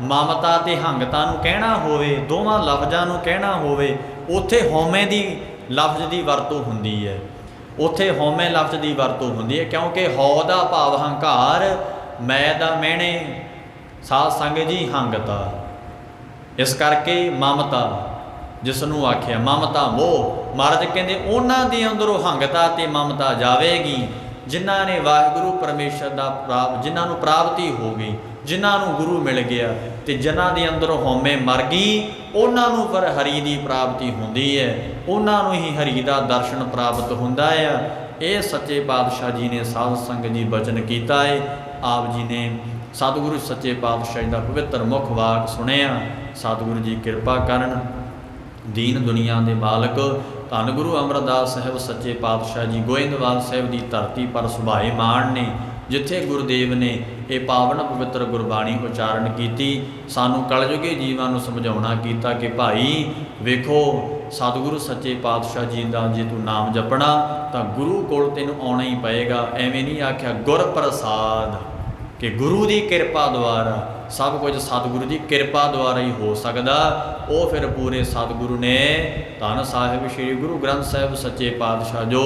ਮਮਤਾ ਅਤੇ ਹੰਗਤਾ ਨੂੰ ਕਹਿਣਾ ਹੋਵੇ, ਦੋਵਾਂ ਲਫ਼ਜ਼ਾਂ ਨੂੰ ਕਹਿਣਾ ਹੋਵੇ, ਉੱਥੇ ਹਉਮੈ ਦੀ ਲਫ਼ਜ਼ ਦੀ ਵਰਤੋਂ ਹੁੰਦੀ ਹੈ। ਉੱਥੇ ਹਉਮੈ ਲਫ਼ਜ਼ ਦੀ ਵਰਤੋਂ ਹੁੰਦੀ ਹੈ, ਕਿਉਂਕਿ ਹਉ ਦਾ ਭਾਵ ਹੰਕਾਰ, ਮੈਂ ਦਾ ਮਿਹਣੇ, ਸਾਧ ਸੰਗਤ ਜੀ ਹੰਗਤਾ। ਇਸ ਕਰਕੇ ਮਮਤਾ ਜਿਸ ਨੂੰ ਆਖਿਆ, ਮਮਤਾ ਮੋਹ। ਮਹਾਰਾਜ ਕਹਿੰਦੇ ਉਹਨਾਂ ਦੇ ਅੰਦਰੋਂ ਹੰਗਤਾ ਅਤੇ ਮਮਤਾ ਜਾਵੇਗੀ ਜਿਨ੍ਹਾਂ ਨੇ ਵਾਹਿਗੁਰੂ ਪਰਮੇਸ਼ਰ ਦਾ ਜਿਨ੍ਹਾਂ ਨੂੰ ਪ੍ਰਾਪਤੀ ਹੋ ਗਈ, ਜਿਨ੍ਹਾਂ ਨੂੰ ਗੁਰੂ ਮਿਲ ਗਿਆ, ਅਤੇ ਜਿਨ੍ਹਾਂ ਦੇ ਅੰਦਰੋਂ ਹਉਮੈ ਮਰ ਗਈ, ਉਹਨਾਂ ਨੂੰ ਪਰ ਹਰੀ ਦੀ ਪ੍ਰਾਪਤੀ ਹੁੰਦੀ ਹੈ, ਉਹਨਾਂ ਨੂੰ ਹੀ ਹਰੀ ਦਾ ਦਰਸ਼ਨ ਪ੍ਰਾਪਤ ਹੁੰਦਾ ਆ। ਇਹ ਸੱਚੇ ਪਾਤਸ਼ਾਹ ਜੀ ਨੇ ਸਾਧ ਸੰਗਤ ਜੀ ਬਚਨ ਕੀਤਾ ਹੈ। ਆਪ ਜੀ ਨੇ ਸਤਿਗੁਰੂ ਸੱਚੇ ਪਾਤਸ਼ਾਹ ਜੀ ਦਾ ਪਵਿੱਤਰ ਮੁੱਖ ਵਾਕ ਸੁਣਿਆ। ਸਤਿਗੁਰੂ ਜੀ ਕਿਰਪਾ ਕਰਨ। ਦੀਨ ਦੁਨੀਆ ਦੇ ਮਾਲਕ ਧੰਨ ਗੁਰੂ ਅਮਰਦਾਸ ਸਾਹਿਬ ਸੱਚੇ ਪਾਤਸ਼ਾਹ ਜੀ ਗੋਇੰਦਵਾਲ ਸਾਹਿਬ ਦੀ ਧਰਤੀ ਪਰ ਸੁਭਾਏ ਮਾਣ ਨੇ, ਜਿੱਥੇ ਗੁਰਦੇਵ ਨੇ ਇਹ ਪਾਵਨ ਪਵਿੱਤਰ ਗੁਰਬਾਣੀ ਉਚਾਰਨ ਕੀਤੀ। ਸਾਨੂੰ ਕਲਯੁਗੀ ਜੀਵਾਂ ਨੂੰ ਸਮਝਾਉਣਾ ਕੀਤਾ ਕਿ ਭਾਈ ਵੇਖੋ, ਸਤਿਗੁਰੂ ਸੱਚੇ ਪਾਤਸ਼ਾਹ ਜੀ ਦਾ ਜੇ ਤੂੰ ਨਾਮ ਜਪਣਾ ਤਾਂ ਗੁਰੂ ਕੋਲ ਤੈਨੂੰ ਆਉਣਾ ਹੀ ਪਏਗਾ। ਐਵੇਂ ਨਹੀਂ ਆਖਿਆ ਗੁਰ ਪ੍ਰਸਾਦ, ਕਿ ਗੁਰੂ ਦੀ ਕਿਰਪਾ ਦੁਆਰਾ ਸਭ ਕੁਝ ਸਤਿਗੁਰੂ ਦੀ ਕਿਰਪਾ ਦੁਆਰਾ ਹੀ ਹੋ ਸਕਦਾ। ਉਹ ਫਿਰ ਪੂਰੇ ਸਤਿਗੁਰੂ ਨੇ ਧੰਨ ਸਾਹਿਬ ਸ੍ਰੀ ਗੁਰੂ ਗ੍ਰੰਥ ਸਾਹਿਬ ਸੱਚੇ ਪਾਤਸ਼ਾਹ ਜੋ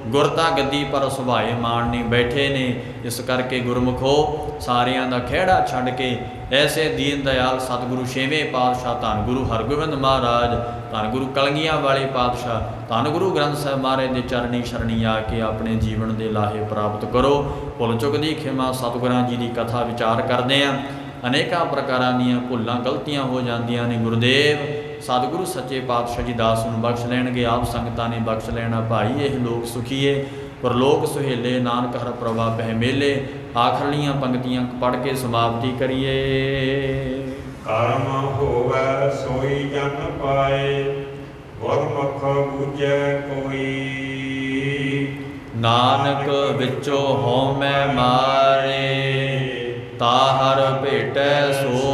ਗੁਰਤਾ ਗੱਦੀ ਪਰ ਸੁਭਾਏ ਮਾਣ ਨਹੀਂ ਬੈਠੇ ਨੇ। ਇਸ ਕਰਕੇ ਗੁਰਮੁਖੋ, ਸਾਰਿਆਂ ਦਾ ਖਹਿੜਾ ਛੱਡ ਕੇ ਐਸੇ ਦੀਨ ਦਇਆਲ ਸਤਿਗੁਰੂ ਛੇਵੇਂ ਪਾਤਸ਼ਾਹ ਧੰਨ ਗੁਰੂ ਹਰਗੋਬਿੰਦ ਮਹਾਰਾਜ, ਧੰਨ ਗੁਰੂ ਕਲਗੀਆਂ ਵਾਲੇ ਪਾਤਸ਼ਾਹ, ਧੰਨ ਗੁਰੂ ਗ੍ਰੰਥ ਸਾਹਿਬ ਮਹਾਰਾਜ ਦੇ ਚਰਨੀ ਸ਼ਰਣੀ ਆ ਕੇ ਆਪਣੇ ਜੀਵਨ ਦੇ ਲਾਹੇ ਪ੍ਰਾਪਤ ਕਰੋ। ਭੁੱਲ ਚੁੱਕ ਦੀ ਖਿਮਾ ਸਤਿਗੁਰਾਂ ਜੀ ਦੀ ਕਥਾ ਵਿਚਾਰ ਕਰਦੇ ਹਾਂ। ਅਨੇਕਾਂ ਪ੍ਰਕਾਰਾਂ ਦੀਆਂ ਭੁੱਲਾਂ ਗਲਤੀਆਂ ਹੋ ਜਾਂਦੀਆਂ ਨੇ। ਗੁਰਦੇਵ ਸਤਿਗੁਰੂ ਸੱਚੇ ਪਾਤਸ਼ਾਹ ਜੀ ਦਾਸ ਨੂੰ ਬਖਸ਼ ਲੈਣਗੇ, ਆਪ ਸੰਗਤਾਂ ਨੇ ਬਖਸ਼ ਲੈਣਾ। ਭਾਈ ਇਹ ਲੋਕ ਸੁਖੀਏ ਪਰਲੋਕ ਸੁਹੇਲੇ, ਨਾਨਕ ਹਰ ਪ੍ਰਭਾ ਪਹਿ ਮੇਲੇ। ਆਖਰਲੀਆਂ ਪੰਕਤੀਆਂ ਪੜ੍ਹ ਕੇ ਸਮਾਪਤੀ ਕਰੀਏ। ਕਰਮ ਹੋਵੈ ਸੋਈ ਜਨ ਪਾਏ, ਗੁਰਮੁਖ ਬੂਝੈ ਕੋਈ। ਨਾਨਕ ਵਿੱਚੋਂ ਹਉਮੈ ਮਾਰੇ, ਤਾਹਰ ਭੇਟੈ ਸੋ